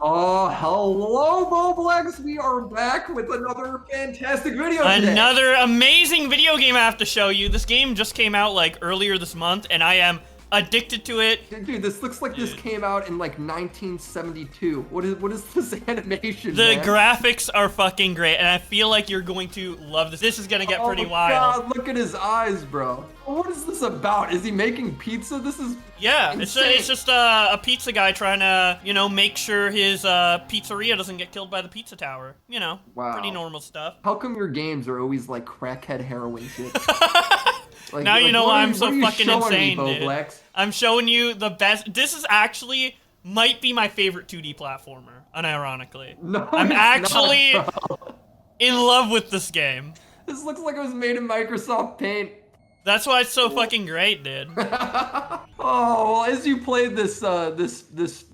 Oh, hello, Bowblax. We are back with another fantastic video today. Another amazing video game I have to show you. This game just came out like earlier this month, and I am addicted to it. Dude, this looks like this came out in like 1972. What is this animation, The man? graphics are fucking great, and I feel like you're going to love this. This is gonna get pretty wild. Oh my god, look at his eyes, bro. What is this about? Is he making pizza? This is it's just a pizza guy trying to, you know, make sure his pizzeria doesn't get killed by the pizza tower. You know, pretty normal stuff. How come your games are always like crackhead heroin shit? Now you know why I'm so fucking me, insane, dude. Bowblax? I'm showing you the best. This is actually might be my favorite 2D platformer, unironically. No, I'm actually not, in love with this game. This looks like it was made in Microsoft Paint. That's why it's so fucking great, dude. Oh, well, as you played this this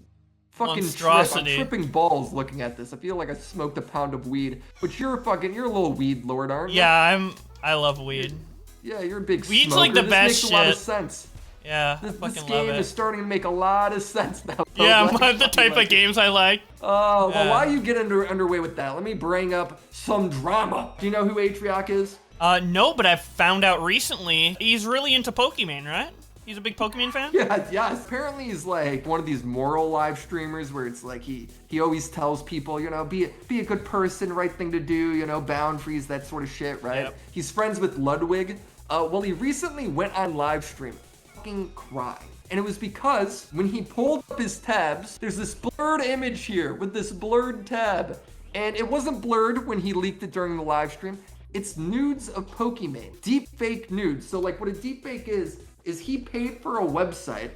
fucking monstrosity. trip, I'm tripping balls looking at this. I feel like I smoked a pound of weed. But you're a little weed lord, aren't you? Yeah, I love weed. Yeah, you're a big Weed's smoker. like the this best makes a lot of shit. sense. Yeah, I This fucking love game it. is starting to make a lot of sense now. Yeah, Bowblax. the type of games I like. Oh, well, Yeah. while you get underway with that, let me bring up some drama. Do you know who Atrioc is? No, but I've found out recently he's really into Pokemon, right? He's a big Pokemon fan? Yes. Apparently he's like one of these moral live streamers where it's like he always tells people, you know, be a good person, right thing to do, you know, boundaries, that sort of shit, right? Yep. He's friends with Ludwig. Well, he recently went on live stream, fucking crying. And it was because when he pulled up his tabs, there's this blurred image here with this blurred tab. And it wasn't blurred when he leaked it during the live stream. It's nudes of Pokemon, deep fake nudes. So like what a deep fake is he paid for a website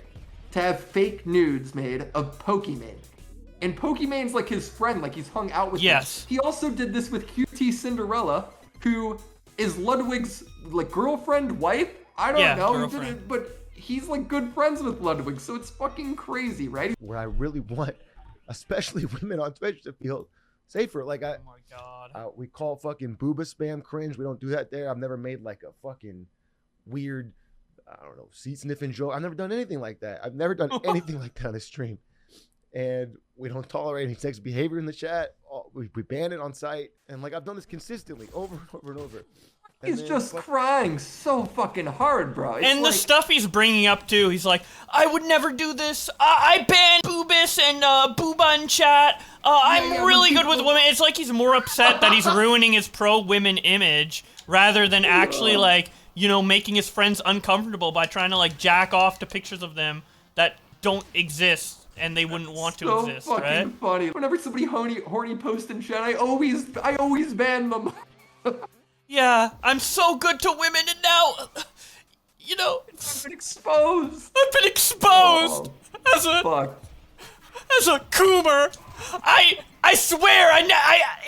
to have fake nudes made of Pokemon. And Pokemon's like his friend, like he's hung out with him. He also did this with QT Cinderella, who is Ludwig's like girlfriend, wife? I don't know, girlfriend. but he's like good friends with Ludwig, so it's fucking crazy, right? Where I really want, especially women on Twitch, to feel safer. Like Oh my god. we call fucking booba spam cringe. We don't do that there. I've never made like a fucking weird, I don't know, seat sniffing joke. I've never done anything like that. I've never done anything like that on a stream. And we don't tolerate any sex behavior in the chat. We ban it on site. And like I've done this consistently over and over and over. And He's then just crying so fucking hard, bro. It's And like, the stuff he's bringing up too, he's like, I would never do this. I ban Boobis and Booba in chat. I'm really good with women. It's like he's more upset that he's ruining his pro-women image rather than actually like, you know, making his friends uncomfortable by trying to like jack off to pictures of them that don't exist and they wouldn't want to exist, so fucking right? funny. Whenever somebody horny posts in chat, I always ban them. Yeah, I'm so good to women and now, you know, I've been exposed. I've been exposed as a Fuck. coomer. I swear,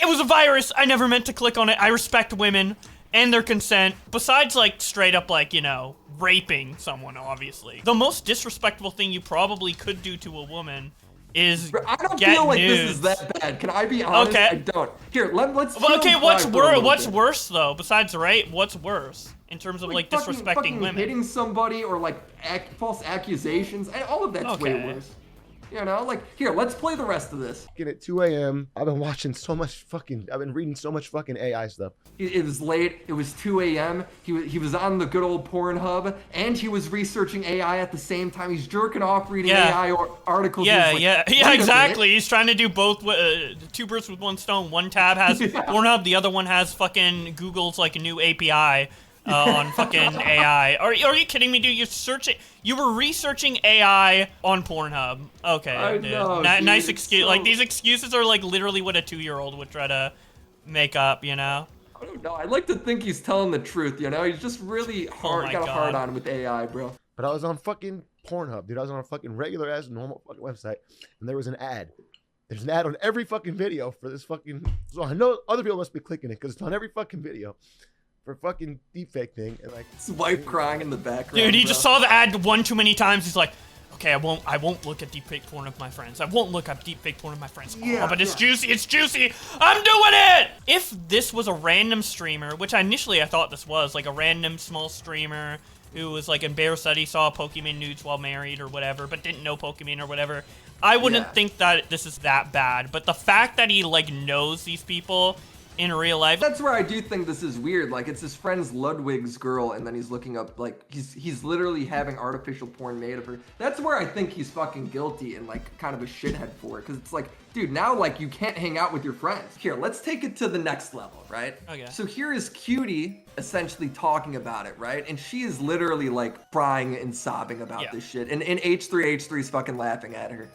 it was a virus. I never meant to click on it. I respect women and their consent. Besides, like, straight up, like, you know, raping someone, obviously. The most disrespectful thing you probably could do to a woman is I don't get feel like nudes. this is that bad. Can I be honest? Okay. I don't. Here, let's. Well, okay, what's worse? worse though? Besides rape, what's worse in terms of like disrespecting fucking women? hitting somebody or like false accusations, and all of that's way worse. You know, like here, let's play the rest of this. at 2 a.m. I've been watching so much I've been reading so much fucking AI stuff. It was late. It was 2 a.m. He was on the good old Pornhub, and he was researching AI at the same time. He's jerking off reading AI articles. Yeah, exactly. He's trying to do both. Two birds with one stone. One tab has Pornhub, the other one has fucking Google's like a new API. On fucking AI. Are you kidding me, dude? You were researching AI on Pornhub. Okay, dude. Know, nice excuse. Like, these excuses are like literally what a 2-year-old would try to make up, you know? I don't know. I like to think he's telling the truth, you know? He's just really got a hard on with AI, bro. But I was on fucking Pornhub, dude. I was on a fucking regular ass normal fucking website, and there was an ad. There's an ad on every fucking video for this fucking. So I know other people must be clicking it because it's on every fucking video. For fucking deepfake thing, and like his wife crying in the background. Dude, he just saw the ad one too many times. He's like, okay, I won't look at deepfake porn of my friends. I won't look up deepfake porn of my friends. But it's juicy. It's juicy. I'm doing it. If this was a random streamer, which initially I thought this was like a random small streamer who was like embarrassed that he saw Pokemon nudes while married or whatever, but didn't know Pokemon or whatever, I wouldn't Yeah. think that this is that bad, but the fact that he like knows these people in real life. That's where I do think this is weird. Like, it's his friend's Ludwig's girl, and then he's looking up, like, he's literally having artificial porn made of her. That's where I think he's fucking guilty and, like, kind of a shithead for it. Because it's like, dude, now, like, you can't hang out with your friends. Here, let's take it to the next level, right? Okay. So here is Cutie essentially talking about it, right? And she is literally, like, crying and sobbing about this shit. And H3's fucking laughing at her.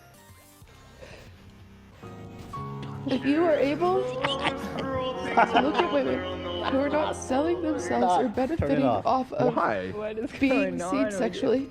If you are able to look at women who are not selling themselves or benefiting off of being seen sexually.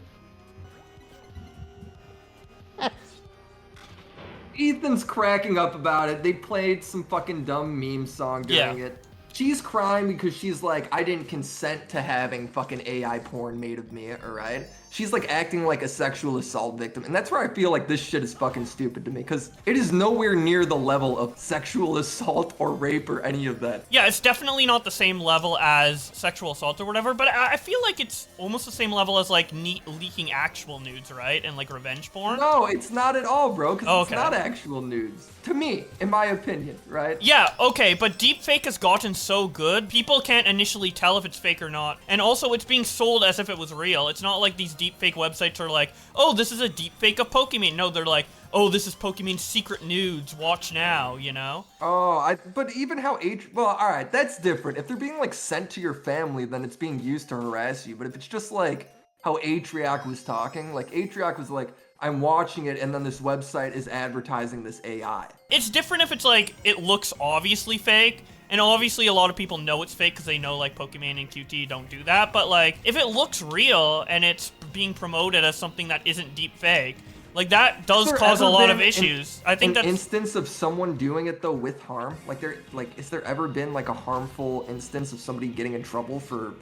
Ethan's cracking up about it. They played some fucking dumb meme song during it. She's crying because she's like, I didn't consent to having fucking AI porn made of me, alright? She's like acting like a sexual assault victim. And that's where I feel like this shit is fucking stupid to me, because it is nowhere near the level of sexual assault or rape or any of that. Yeah, it's definitely not the same level as sexual assault or whatever, but I feel like it's almost the same level as like leaking actual nudes, right? And like revenge porn. No, it's not at all, bro, because it's Okay. not actual nudes. To me, in my opinion, right? Yeah, okay, but deepfake has gotten so good, people can't initially tell if it's fake or not. And also, it's being sold as if it was real. It's not like these deepfake websites are like, oh, this is a deepfake of Pokemon. No, they're like, oh, this is Pokemon's secret nudes, watch now, you know? Oh, but even how well, alright, that's different. If they're being, like, sent to your family, then it's being used to harass you. But if it's just, like, how Atriac was talking, like, Atriac was like, I'm watching it, and then this website is advertising this AI. It's different if it's like, it looks obviously fake, and obviously a lot of people know it's fake because they know like Pokemon and QT don't do that, but like, if it looks real and it's being promoted as something that isn't deep fake, like that does cause a lot of issues. I think that's an instance of someone doing it though with harm. Is there ever been like a harmful instance of somebody getting in trouble for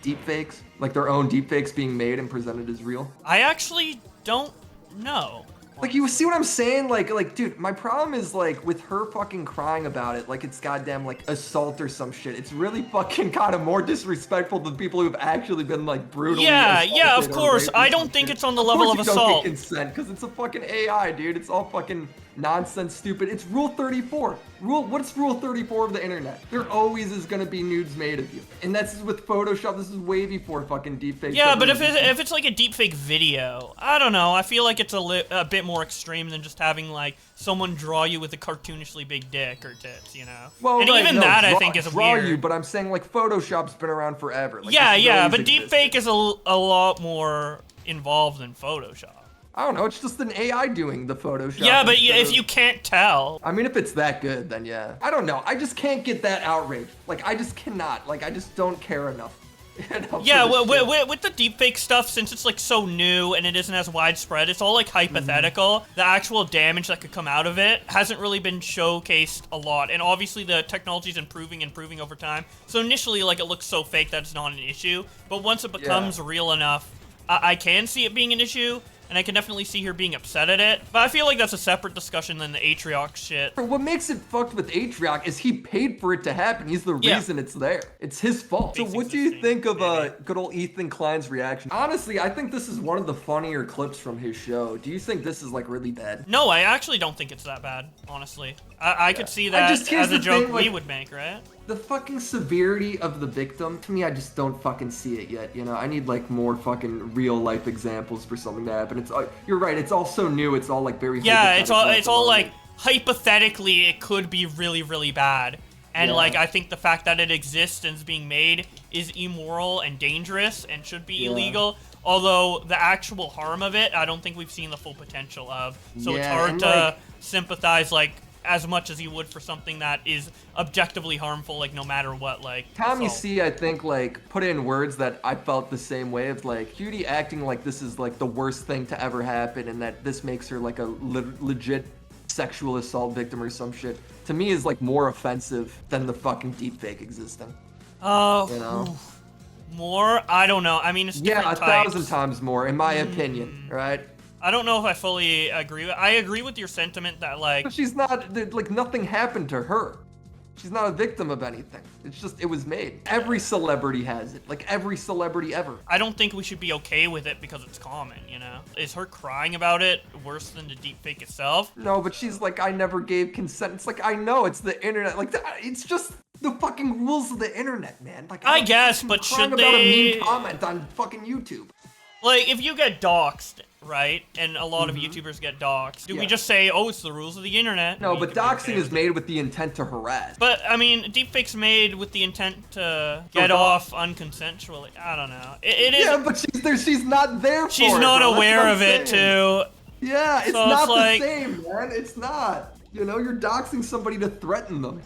deepfakes? Like their own deepfakes being made and presented as real? I actually don't know. Like, you see what I'm saying? Like, dude, my problem is, like, with her fucking crying about it, like it's goddamn, like, assault or some shit. It's really fucking kind of more disrespectful than people who've actually been, like, brutally assaulted Yeah, of or course. raped or I some don't think shit. it's on the level of course you assault. don't get consent, because it's a fucking AI, dude. It's all fucking nonsense, stupid. It's Rule 34. What's Rule 34 of the internet? There always is gonna be nudes made of you. And that's with Photoshop. This is way before fucking deepfake. Yeah, but if it's like a deepfake video, I don't know. I feel like it's a bit more extreme than just having like someone draw you with a cartoonishly big dick or tits, you know? Well, and right, even no, that I draw- think is draw weird. you, but I'm saying like Photoshop's been around forever. Like, Yeah, this has yeah, always but existed. deepfake is a lot more involved than Photoshop. I don't know, it's just an AI doing the Photoshop. Yeah, but instead if of- you can't tell. I mean, if it's that good, then yeah. I don't know, I just can't get that outraged. Like, I just cannot. Like, I just don't care enough. You know, Yeah, for this shit. with the deepfake stuff, since it's like so new and it isn't as widespread, it's all like hypothetical. The actual damage that could come out of it hasn't really been showcased a lot. And obviously the technology's improving over time. So initially, like, it looks so fake that it's not an issue. But once it becomes real enough, I can see it being an issue. And I can definitely see her being upset at it. But I feel like that's a separate discussion than the Atriox shit. What makes it fucked with Atrioc is he paid for it to happen. He's the reason it's there. It's his fault. So what do you think of good old Ethan Klein's reaction? Honestly, I think this is one of the funnier clips from his show. Do you think this is like really bad? No, I actually don't think it's that bad, honestly. I could see that here's as a the joke thing, we like, would make, right? The fucking severity of the victim, to me, I just don't fucking see it yet, you know? I need, like, more fucking real-life examples for something to happen. It's, you're right, it's all so new, it's all, like, very Yeah, it's all hypothetical. like, hypothetically, it could be really, really bad. And, like, I think the fact that it exists and is being made is immoral and dangerous and should be illegal. Although, the actual harm of it, I don't think we've seen the full potential of. So it's hard and, to like, sympathize, like, as much as you would for something that is objectively harmful, like, no matter what, like, Tommy assault. C, I think, like, put in words that I felt the same way of, like, Cutie acting like this is, like, the worst thing to ever happen and that this makes her, like, a legit sexual assault victim or some shit, to me is, like, more offensive than the fucking deepfake existing. Oh, You know? more? I don't know. I mean, it's different Yeah, types. 1,000 times more, in my opinion, right? I don't know if I fully agree. I agree with your sentiment that, like... But she's not, like, nothing happened to her. She's not a victim of anything. It's just, it was made. Every celebrity has it. Like every celebrity ever. I don't think we should be okay with it because it's common, you know? Is her crying about it worse than the deepfake itself? No, but she's like, I never gave consent. It's like, I know, it's the internet. Like, it's just the fucking rules of the internet, man. Like, I guess, but should about they... a mean comment on fucking YouTube. Like, if you get doxxed, right, and a lot of YouTubers get doxxed, do we just say, oh, it's the rules of the internet? No, but doxing is made with the intent to harass. But, I mean, deepfake's made with the intent to get off unconsensually. I don't know. It is... Yeah, but she's not there for She's it, not bro. aware of it, too. Yeah, it's So not it's the like... same, man. It's not. You know, you're doxing somebody to threaten them.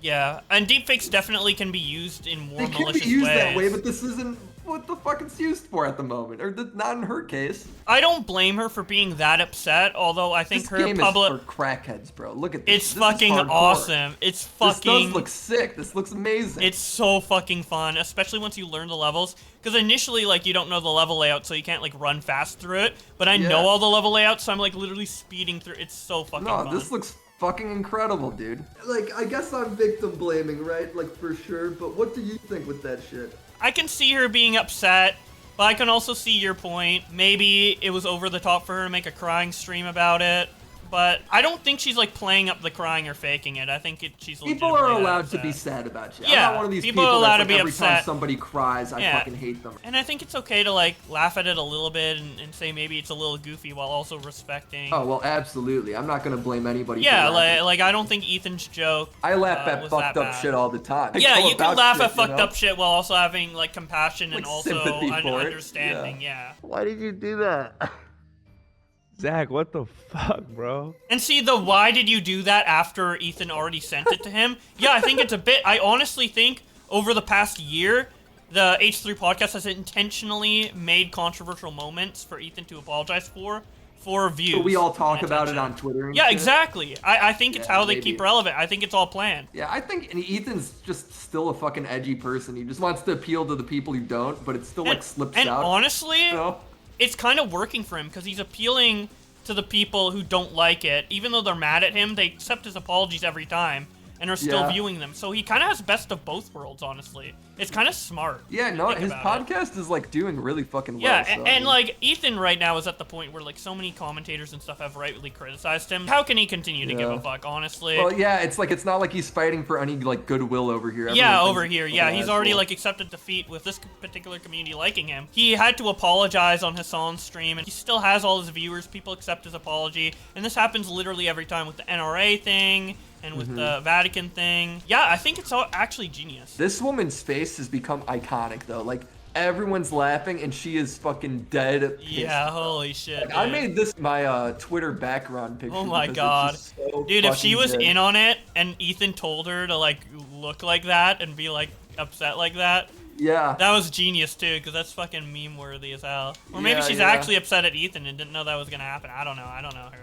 Yeah, and deepfakes definitely can be used in more malicious ways. They can be used that way, but this isn't what the fuck it's used for at the moment, or not in her case. I don't blame her for being that upset, although I think this her game public... is for crackheads, bro. Look at this. It's this fucking awesome. It's fucking... This does look sick. This looks amazing. It's so fucking fun, especially once you learn the levels. Because initially, like, you don't know the level layout, so you can't, like, run fast through it. But I know all the level layouts, so I'm, like, literally speeding through. It's so fucking fun. No, this looks fucking incredible, dude. Like, I guess I'm victim blaming, right? Like, for sure. But what do you think with that shit? I can see her being upset, but I can also see your point. Maybe it was over the top for her to make a crying stream about it. But I don't think she's, like, playing up the crying or faking it. I think she's legitimately People are allowed upset. to be sad about shit. Yeah, I'm not one of these people are allowed that's to like, be every upset. time somebody cries, I fucking hate them. And I think it's okay to, like, laugh at it a little bit and say maybe it's a little goofy while also respecting. Oh, well, absolutely. I'm not going to blame anybody Yeah, for that. like, I don't think Ethan's joke I laugh at was fucked that up bad. shit all the time. Yeah, you can laugh shit, at fucked you know? up shit while also having, like, compassion and Like, also sympathy for it. understanding, yeah. Why did you do that? Zach, what the fuck, bro? And see, the why did you do that after Ethan already sent it to him? Yeah, I think it's a bit... I honestly think over the past year, the H3 podcast has intentionally made controversial moments for Ethan to apologize for views. So we all talk and about it attention. on Twitter and Yeah, shit? exactly. I think it's Yeah, how they maybe. keep relevant. I think it's all planned. Yeah, I think Ethan's just still a fucking edgy person. He just wants to appeal to the people who don't, but it still, like, slips And out. honestly, You know? it's kind of working for him because he's appealing to the people who don't like it. Even though they're mad at him, they accept his apologies every time and are still viewing them. So he kind of has best of both worlds, honestly. It's kind of smart. Yeah, no, think his about it. podcast is, like, doing really fucking well. Yeah, so, and like, Ethan right now is at the point where, like, so many commentators and stuff have rightly criticized him. How can he continue to give a fuck, honestly? Well, yeah, it's like, it's not like he's fighting for any, like, goodwill over here. Yeah, Everyone over thinks here. he's Yeah, an he's already, asshole. like, accepted defeat with this particular community liking him. He had to apologize on Hassan's stream, and he still has all his viewers. People accept his apology. And this happens literally every time with the NRA thing and with the Vatican thing. Yeah, I think it's all actually genius. This woman's face has become iconic, though. Like, everyone's laughing, and she is fucking dead pissed. Yeah, holy shit, Like, I dude. made this my Twitter background picture. Oh my because god. it's just so Dude, if she fucking was good. in on it and Ethan told her to, like, look like that and be, like, upset like that, Yeah. that was genius, too, because that's fucking meme-worthy as hell. Or maybe Yeah, she's yeah. actually upset at Ethan and didn't know that was gonna happen. I don't know her.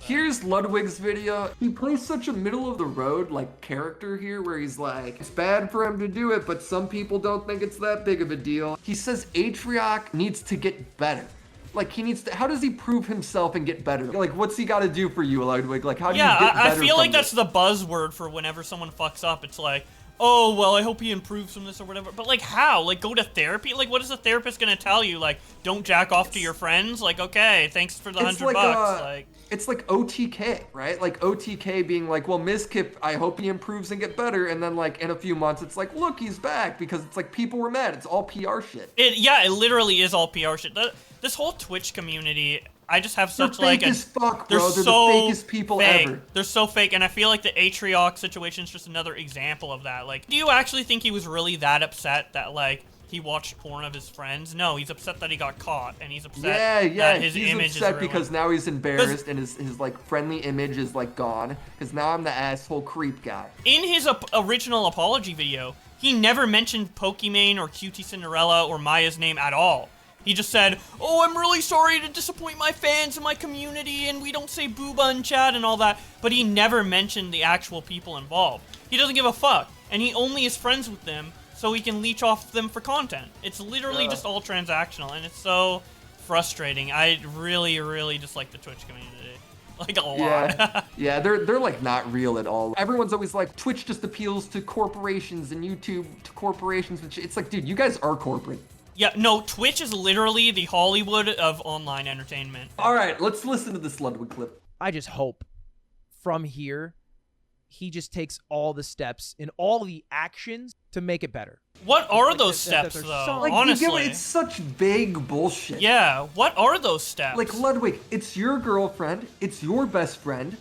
Here's Ludwig's video. He plays such a middle-of-the-road, like, character here where he's like, it's bad for him to do it, but some people don't think it's that big of a deal. He says Atrioc needs to get better. Like, he needs to, how does he prove himself and get better? Like, what's he gotta do for you, Ludwig? Like, how do you get better I feel like from that's this? the buzzword for whenever someone fucks up. It's like, oh, well, I hope he improves from this or whatever. But, like, how? Like, go to therapy? Like, what is a therapist gonna tell you? Like, don't jack off to your friends? Like, okay, thanks for the $100 bucks. Like, it's like OTK, right? Like OTK being like, well, Mizkip, I hope he improves and get better. And then like in a few months, it's like, look, he's back because it's like people were mad. It's all PR shit. it literally is all PR shit. This whole Twitch community, I just have such They're like fake a... as fuck, They're bro. They're so the fakest people fake. ever. They're so fake, and I feel like the Atrioc situation is just another example of that. Like, do you actually think he was really that upset that, like, he watched porn of his friends? No, he's upset that he got caught, and he's upset that his he's image upset is ruined. because now he's embarrassed and his like friendly image is like gone. Because now I'm the asshole creep guy. In his original apology video, he never mentioned Pokimane or Cutie Cinderella or Maya's name at all. He just said, oh, I'm really sorry to disappoint my fans and my community, and we don't say booba in chat and all that. But he never mentioned the actual people involved. He doesn't give a fuck, and he only is friends with them so he can leech off them for content. It's literally just all transactional, and it's so frustrating. I really, really dislike the Twitch community. Like a lot. Yeah, yeah, they're like not real at all. Everyone's always like, Twitch just appeals to corporations and YouTube to corporations. Which it's like, dude, you guys are corporate. Yeah, no, Twitch is literally the Hollywood of online entertainment. All right, let's listen to this Ludwig clip. I just hope from here, he just takes all the steps and all the actions to make it better. What are Like those that steps, they're though? so- Like, Honestly. you get it's such vague bullshit. Yeah, what are those steps? Like, Ludwig, it's your girlfriend. It's your best friend.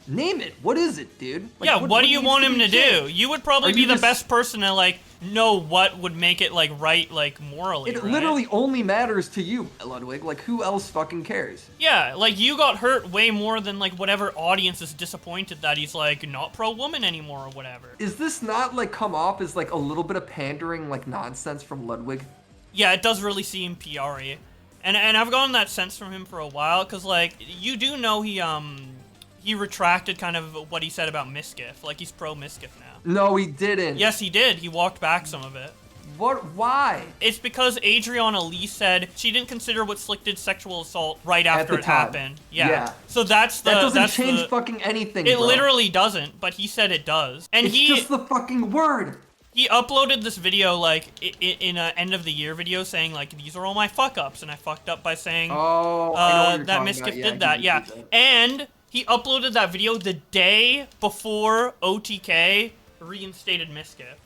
Name it. What is it, dude? Like, yeah, what do you needs want him be to changed? do? You would probably Are be you the just- best person to, like, know what would make it, like, right, like, morally, It right? literally only matters to you, Ludwig. Like, who else fucking cares? Yeah, like, you got hurt way more than, like, whatever audience is disappointed that he's, like, not pro-woman anymore or whatever. Is this not, like, come off as, like, a little bit of pandering, like, nonsense from Ludwig? Yeah, it does really seem PR-y. And I've gotten that sense from him for a while, because, like, you do know he retracted kind of what he said about Mischief. Like, he's pro-Mischief now. No, he didn't. Yes, he did. He walked back some of it. What? Why? It's because Adriana Lee said she didn't consider what Slick did sexual assault right after the it time. happened. Yeah. Yeah. So that doesn't that's change the, fucking anything, It bro. literally doesn't, but he said it does. And It's just the fucking word. he uploaded this video, like, in an end of the year video saying, like, these are all my fuck-ups, and I fucked up by saying Oh, I know what you're that talking Mischief about. Yeah, did that, yeah. And he uploaded that video the day before OTK reinstated Mischief.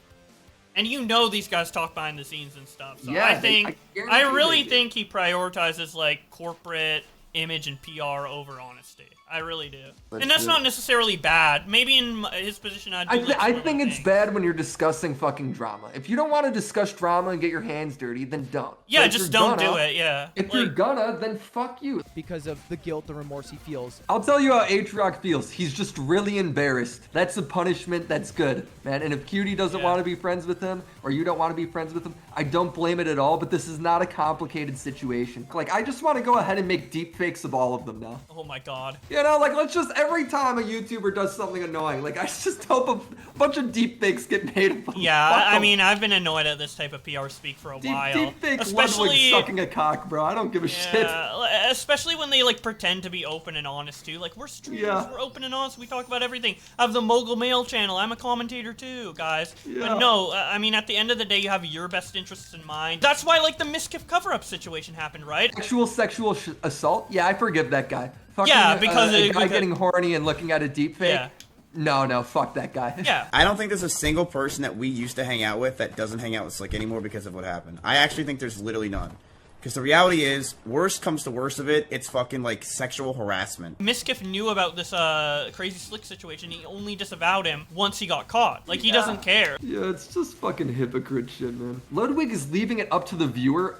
And you know these guys talk behind the scenes and stuff. So Yeah, I think, I guarantee I really they do. think he prioritizes, like, corporate image and PR over honesty. I really do. And that's true. not necessarily bad. Maybe in his position, I'd do like I some think other it's things. bad when you're discussing fucking drama. If you don't want to discuss drama and get your hands dirty, then don't. Yeah, But if just you're don't gonna- do it, yeah. If you're gonna, then fuck you. Because of the guilt, the remorse he feels. I'll tell you how Aatrox feels. He's just really embarrassed. That's a punishment that's good, man. And if Cutie doesn't Yeah. want to be friends with him, or you don't want to be friends with him, I don't blame it at all, but this is not a complicated situation. Like, I just want to go ahead and make deep fakes of all of them now. Oh my god. You know, like, let's just, every time a YouTuber does something annoying, like, I just hope a bunch of deep fakes get made of them. Yeah, Fuck I 'em. mean, I've been annoyed at this type of PR speak for a while. Deep fake Especially, Ludwig sucking a cock, bro. I don't give a shit. yeah, especially when they, like, pretend to be open and honest, too. Like, we're streamers, Yeah. we're open and honest, we talk about everything. I have the Mogul Mail channel, I'm a commentator, too, guys. Yeah. But no, I mean, at the end of the day, you have your best interests in mind. That's why, like, the Mischief cover-up situation happened, right? Actual sexual assault? Yeah, I forgive that guy. Fucking, Yeah, because a it- guy because- getting horny and looking at a deep fake. Yeah. No, fuck that guy. Yeah. I don't think there's a single person that we used to hang out with that doesn't hang out with Slick anymore because of what happened. I actually think there's literally none. Because the reality is, worst comes to worst of it, it's fucking, like, sexual harassment. Mischief knew about this crazy Slick situation. He only disavowed him once he got caught. Like, he doesn't care. Yeah, it's just fucking hypocrite shit, man. Ludwig is leaving it up to the viewer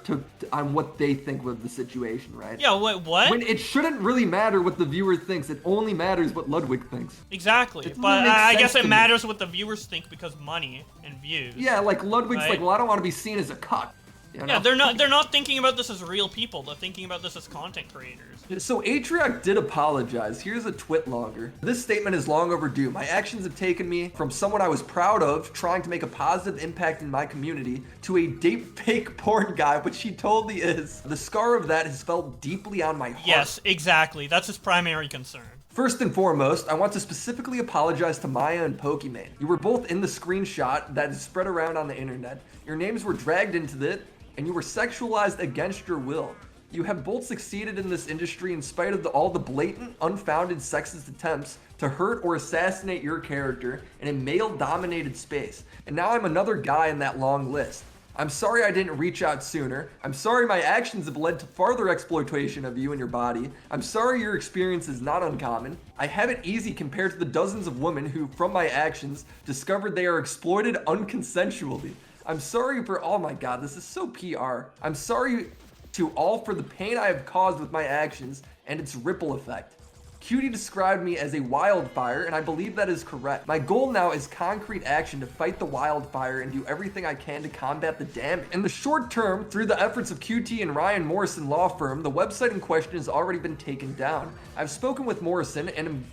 on what they think of the situation, right? Yeah, wait, what? When it shouldn't really matter what the viewer thinks. It only matters what Ludwig thinks. Exactly. It doesn't But make I sense guess to it me. matters what the viewers think because money and views. Yeah, like Ludwig's Right. like, well, I don't want to be seen as a cuck. You know? Yeah, they're not thinking about this as real people. They're thinking about this as content creators. So Atriarch did apologize. Here's a twit logger. This statement is long overdue. My actions have taken me from someone I was proud of, trying to make a positive impact in my community, to a deep fake porn guy, which he totally is. The scar of that has felt deeply on my heart. Yes, exactly. That's his primary concern. First and foremost, I want to specifically apologize to Maya and Pokimane. You were both in the screenshot that is spread around on the internet. Your names were dragged into it, and you were sexualized against your will. You have both succeeded in this industry in spite of all the blatant, unfounded sexist attempts to hurt or assassinate your character in a male-dominated space. And now I'm another guy in that long list. I'm sorry I didn't reach out sooner. I'm sorry my actions have led to further exploitation of you and your body. I'm sorry your experience is not uncommon. I have it easy compared to the dozens of women who, from my actions, discovered they are exploited unconsensually. I'm sorry for, oh my god, this is so PR. I'm sorry to all for the pain I have caused with my actions and its ripple effect. Cutie described me as a wildfire, and I believe that is correct. My goal now is concrete action to fight the wildfire and do everything I can to combat the damage. In the short term, through the efforts of QT and Ryan Morrison Law Firm, the website in question has already been taken down. I've spoken with Morrison and am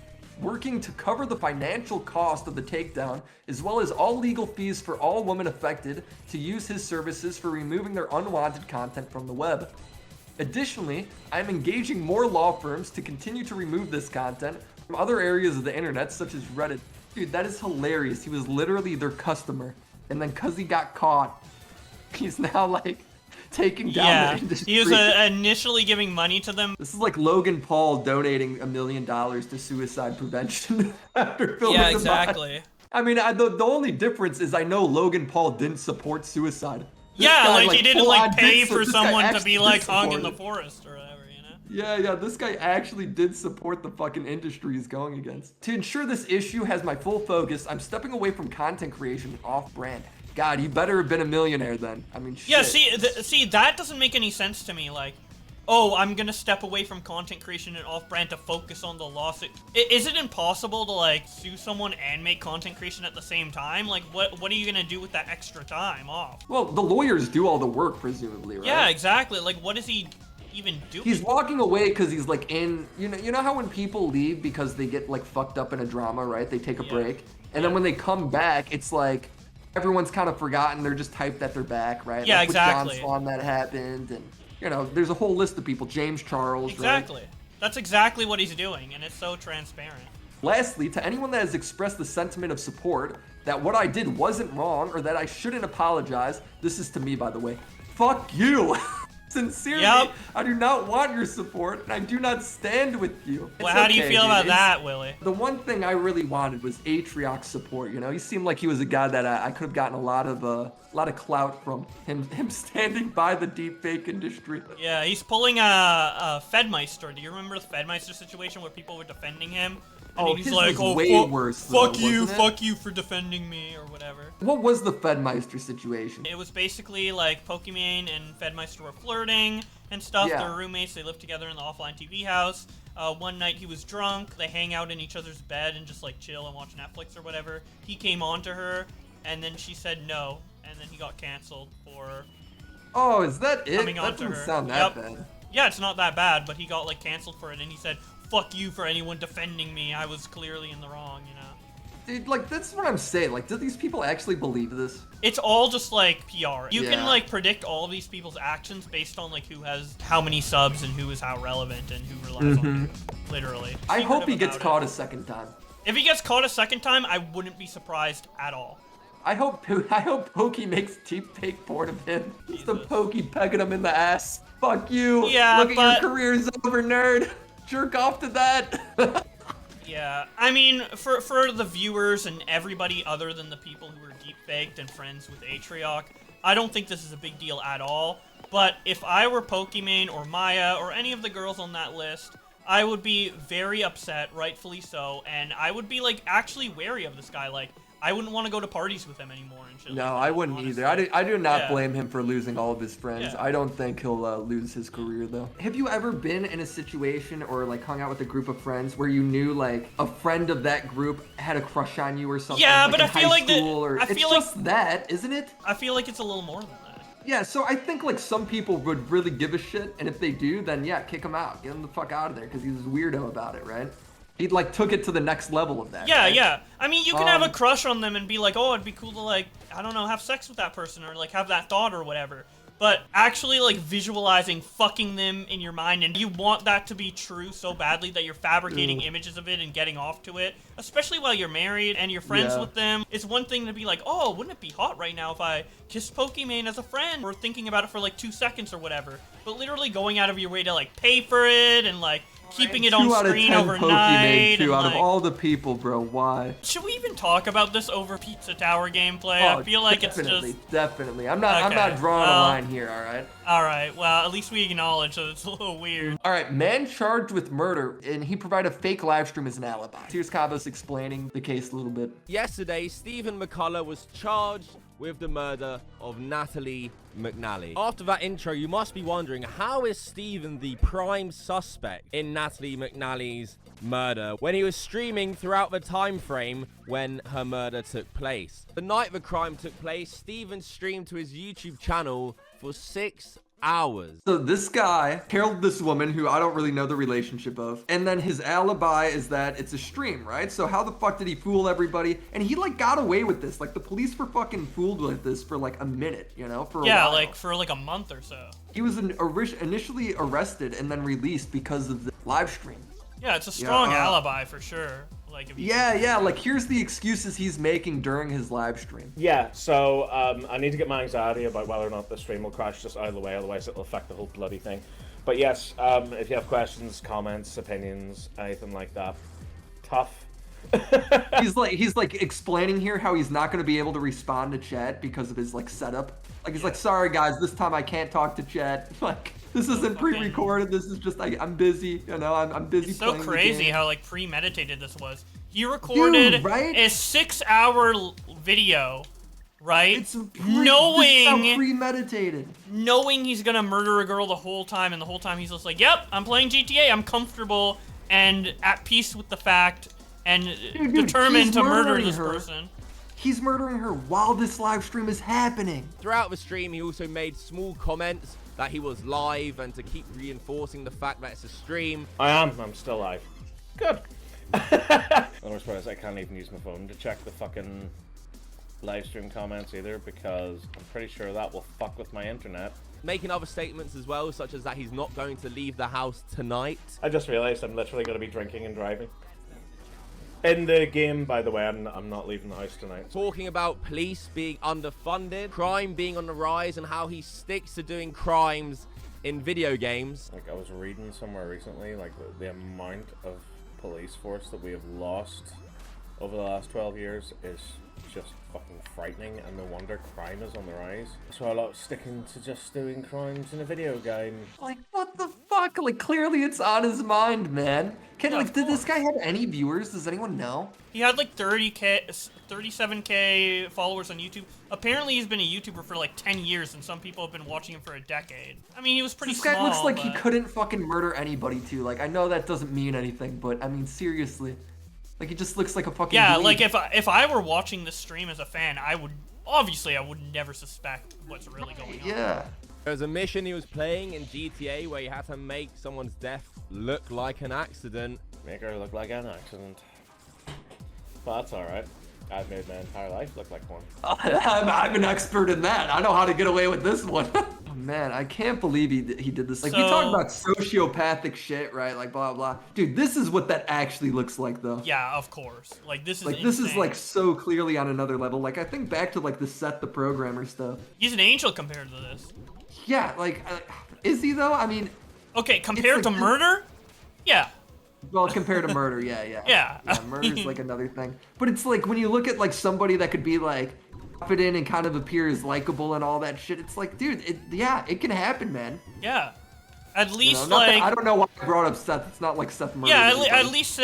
working to cover the financial cost of the takedown, as well as all legal fees for all women affected to use his services for removing their unwanted content from the web. Additionally, I'm engaging more law firms to continue to remove this content from other areas of the internet, such as Reddit. Dude, that is hilarious. He was literally their customer. And then because he got caught, he's now like taking down the industry. He was initially giving money to them. This is like Logan Paul donating $1 million to suicide prevention after filming Yeah, the exactly. I mean, the only difference is I know Logan Paul didn't support suicide. This Yeah, guy, like he didn't like pay for this guy someone to actually be did like hung support in the it. forest or whatever, you know? Yeah, this guy actually did support the fucking industry he's going against. To ensure this issue has my full focus, I'm stepping away from content creation off-brand. God, you better have been a millionaire then. I mean, shit. Yeah, see, that doesn't make any sense to me. Like, oh, I'm gonna step away from content creation and off-brand to focus on the lawsuit. Is it impossible to, like, sue someone and make content creation at the same time? Like, what are you gonna do with that extra time off? Well, the lawyers do all the work, presumably, right? Yeah, exactly. Like, what is he even doing? He's walking away because he's like in, you know how when people leave because they get like fucked up in a drama, right? They take a break. And then when they come back, it's like everyone's kind of forgotten. They're just hyped that they're back, right? Yeah, like exactly. With John Swan that happened. And, you know, there's a whole list of people. James Charles, Exactly. Right? That's exactly what he's doing, and it's so transparent. Lastly, to anyone that has expressed the sentiment of support that what I did wasn't wrong or that I shouldn't apologize, this is to me, by the way. Fuck you. Sincerely, Yep. I do not want your support, and I do not stand with you. Well, It's how do you okay, feel dude. about It's- that, Willie? The one thing I really wanted was Atrioc's support. You know, he seemed like he was a guy that I could have gotten a lot of clout from him standing by the deepfake industry. Yeah, he's pulling a Fedmeister. Do you remember the Fedmeister situation where people were defending him? And Oh, he's his like, was oh, way worse, though, fuck you, wasn't it? fuck you for defending me, or whatever. What was the Fedmeister situation? It was basically like Pokimane and Fedmeister were flirting and stuff. Yeah. They're roommates. They lived together in the offline TV house. One night he was drunk. They hang out in each other's bed and just like chill and watch Netflix or whatever. He came on to her, and then she said no, and then he got canceled for Oh, is that it? coming That on to doesn't her. sound that bad. Yeah, it's not that bad, but he got like canceled for it, and he said, "Fuck you for anyone defending me. I was clearly in the wrong," you know. Dude, like, that's what I'm saying. Like, do these people actually believe this? It's all just like PR. You can Yeah. like predict all of these people's actions based on like who has how many subs and who is how relevant and who relies on who, literally. I hope he Secretive gets about caught it. a second time. If he gets caught a second time, I wouldn't be surprised at all. I hope Pokey makes deepfake porn of him. It's the Pokey pegging him in the ass. Fuck you. Yeah, Look at but- your career's over, nerd. Jerk off to that. Yeah, I mean, for the viewers and everybody other than the people who were deepfaked and friends with Atrioc, I don't think this is a big deal at all. But if I were Pokimane or Maya or any of the girls on that list, I would be very upset, rightfully so, and I would be, like, actually wary of this guy. Like, I wouldn't want to go to parties with him anymore and shit. No, like that, I wouldn't honestly. either. I do not Yeah. blame him for losing all of his friends. Yeah. I don't think he'll lose his career, though. Have you ever been in a situation or, like, hung out with a group of friends where you knew, like, a friend of that group had a crush on you or something? Yeah, like, but in I feel high like that- school, or I it's feel like- just that, isn't it? I feel like it's a little more than that. Yeah, so I think, like, some people would really give a shit, and if they do, then, yeah, kick him out. Get him the fuck out of there, because he was a weirdo about it, right? He, like, took it to the next level of that. Yeah, right? yeah. I mean, you can have a crush on them and be like, oh, it'd be cool to, like, I don't know, have sex with that person or, like, have that thought or whatever. But actually, like, visualizing fucking them in your mind and you want that to be true so badly that you're fabricating images of it and getting off to it, especially while you're married and you're friends Yeah. with them. It's one thing to be like, oh, wouldn't it be hot right now if I kissed Pokimane as a friend? Or thinking about it for, like, 2 seconds or whatever. But literally going out of your way to, like, pay for it and, like, keeping it on 2 out of screen 10 overnight. Pokimane, 2 and, out of like, all the people, bro. Why? should we even talk about this over Pizza Tower gameplay? Oh, I feel like definitely, it's just... definitely. I'm not Okay, drawing well- a line here, all right? Alright, well, at least we acknowledge that it's a little weird. All right, man charged with murder, and he provided a fake live stream as an alibi. Here's Cabos explaining the case a little bit. Yesterday, Stephen McCullough was charged with the murder of Natalie McNally. After that intro, you must be wondering, how is Stephen the prime suspect in Natalie McNally's murder when he was streaming throughout the time frame when her murder took place? The night the crime took place, Stephen streamed to his YouTube channel for 6 hours. So this guy killed this woman who I don't really know the relationship of. And then his alibi is that it's a stream, right? So how the fuck did he fool everybody? And he like got away with this. Like the police were fucking fooled with this for like a minute, you know? For a while. like for like a month or so. He was initially arrested and then released because of the live stream. Yeah, it's a strong alibi for sure. Like if you like here's the excuses he's making during his live stream. Yeah, so I need to get my anxiety about whether or not the stream will crash just out of the way, otherwise it'll affect the whole bloody thing. But yes, if you have questions, comments, opinions, anything like that, tough. he's like explaining here how he's not going to be able to respond to chat because of his like setup. Like he's like, sorry guys, this time I can't talk to chat. Like this isn't pre-recorded. This is just I'm busy. You know, I'm busy. It's so crazy how like premeditated this was. He recorded a 6-hour video, right? This is how premeditated. Knowing he's gonna murder a girl the whole time, and the whole time he's just like, "Yep, I'm playing GTA. I'm comfortable and at peace with the fact." And determined to murder this person. He's murdering her while this live stream is happening. Throughout the stream, he also made small comments that he was live and to keep reinforcing the fact that it's a stream. I'm still live. Good. I'm surprised I can't even use my phone to check the fucking live stream comments either, because I'm pretty sure that will fuck with my internet. Making other statements as well, such as that he's not going to leave the house tonight. I just realized I'm literally going to be drinking and driving. In the game, by the way, I'm not leaving the house tonight. Talking about police being underfunded, crime being on the rise, and how he sticks to doing crimes in video games. Like, I was reading somewhere recently, like, the amount of police force that we have lost over the last 12 years is just fucking frightening, and no wonder crime is on the rise. So a lot sticking to just doing crimes in a video game. Like, what the fuck? Like, clearly it's on his mind, man. Did this guy have any viewers? Does anyone know? He had like 37K followers on YouTube. Apparently he's been a YouTuber for like 10 years, and some people have been watching him for a decade. I mean, he was pretty small. This guy looks like he couldn't fucking murder anybody, too. Like, I know that doesn't mean anything, but I mean, seriously. Like, he just looks like a fucking dweeb. Like, if I were watching this stream as a fan, I would never suspect what's really going on. Yeah. There's a mission he was playing in GTA where you had to make someone's death look like an accident. Make her look like an accident. But that's alright. I've made my entire life look like one. I'm an expert in that. I know how to get away with this one. Oh, man, I can't believe he did this. Like, we talk about sociopathic shit, right? Like, blah, blah. Dude, this is what that actually looks like, though. Yeah, of course. Like, this is like, insane. This is, like, so clearly on another level. Like, I think back to, like, the Seth the Programmer stuff. He's an angel compared to this. Yeah, like, is he, though? I mean... Okay, compared to murder? Yeah. Well, compared to murder, yeah. Murder's like another thing. But it's like, when you look at like somebody that could be like confident and kind of appear as likable and all that shit, it's like, dude, it can happen, man. Yeah. At least, I don't know why I brought up Seth. It's not like Seth murdered anybody. At least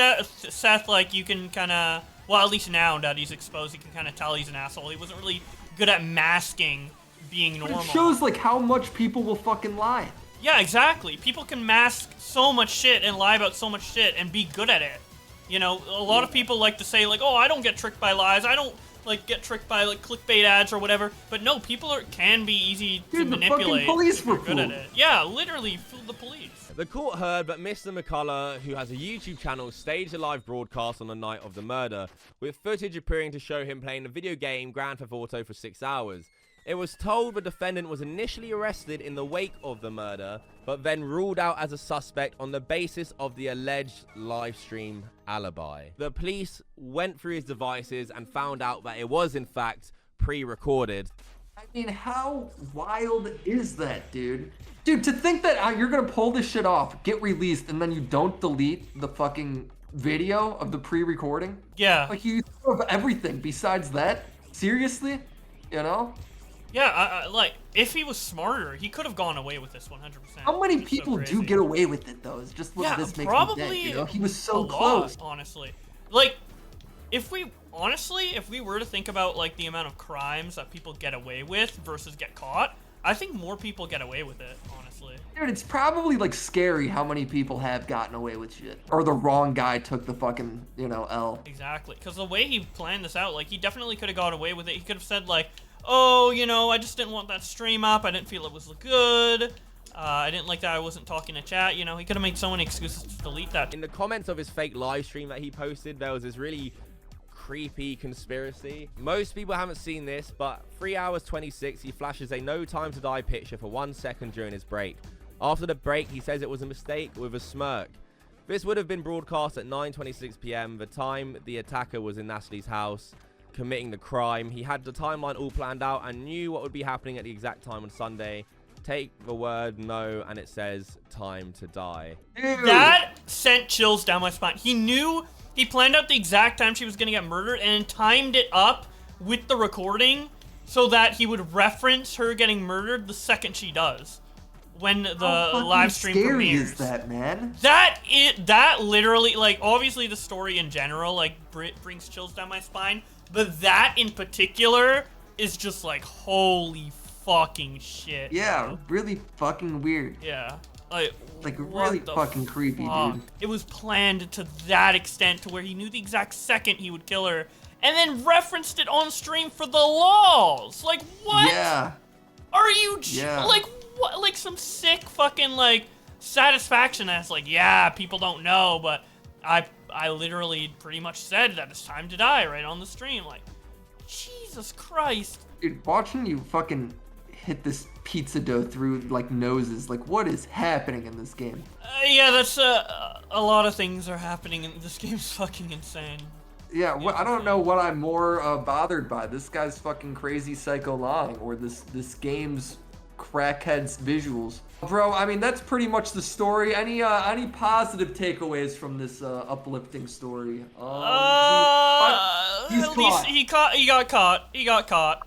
Seth, like, you can kind of, well, at least now that he's exposed, you can kind of tell he's an asshole. He wasn't really good at masking being normal. But it shows like how much people will fucking lie. Yeah, exactly. People can mask so much shit and lie about so much shit and be good at it. You know, a lot of people like to say, like, oh, I don't get tricked by lies. I don't, like, get tricked by, like, clickbait ads or whatever. But no, people can be easy to manipulate. The police were good at it. Yeah, literally, fool the police. The court heard that Mr. McCullough, who has a YouTube channel, staged a live broadcast on the night of the murder, with footage appearing to show him playing the video game Grand Theft Auto for 6 hours. It was told the defendant was initially arrested in the wake of the murder, but then ruled out as a suspect on the basis of the alleged live stream alibi. The police went through his devices and found out that it was in fact pre-recorded. I mean, how wild is that, dude? Dude, to think that you're gonna pull this shit off, get released, and then you don't delete the fucking video of the pre-recording? Yeah. Like, you have everything besides that? Seriously? You know? Yeah, like, if he was smarter, he could have gone away with this 100%. How many people do get away with it, though? It's just what this makes me think, you know? He was so close. Honestly. Like, if we were to think about, like, the amount of crimes that people get away with versus get caught, I think more people get away with it, honestly. Dude, it's probably, like, scary how many people have gotten away with shit. Or the wrong guy took the fucking, you know, L. Exactly. Because the way he planned this out, like, he definitely could have got away with it. He could have said, like, oh, you know, I just didn't want that stream up. I didn't feel it was good. I didn't like that I wasn't talking to chat. You know, he could have made so many excuses to delete that. In the comments of his fake live stream that he posted, there was this really creepy conspiracy. Most people haven't seen this, but 3 hours 26, he flashes a no time to die picture for 1 second during his break. After the break, he says it was a mistake with a smirk. This would have been broadcast at 9:26 p.m, the time the attacker was in Natalie's house committing the crime. He had the timeline all planned out and knew what would be happening at the exact time on Sunday. Take the word no, and it says time to die. That sent chills down my spine. He knew, he planned out the exact time she was gonna get murdered and timed it up with the recording so that he would reference her getting murdered the second she does. When the live stream premieres. Is that, man? That literally, like, obviously the story in general, like, brings chills down my spine, but that in particular is just like, holy fucking shit. Yeah, bro. really fucking weird. Yeah. Like really fucking creepy, dude. It was planned to that extent to where he knew the exact second he would kill her, and then referenced it on stream for the lols. Like, what? Yeah. Are you like, what? Like some sick fucking like satisfaction that's like, yeah, people don't know, but I literally pretty much said that it's time to die right on the stream. Like, Jesus Christ. Dude, watching you fucking hit this pizza dough through like noses, like what is happening in this game? Yeah, that's a lot of things are happening in this game's fucking insane. Yeah, I don't know what I'm more bothered by. This guy's fucking crazy psycho lying or this game's crackhead's visuals. Bro, I mean, that's pretty much the story. Any positive takeaways from this uplifting story? At least he got caught.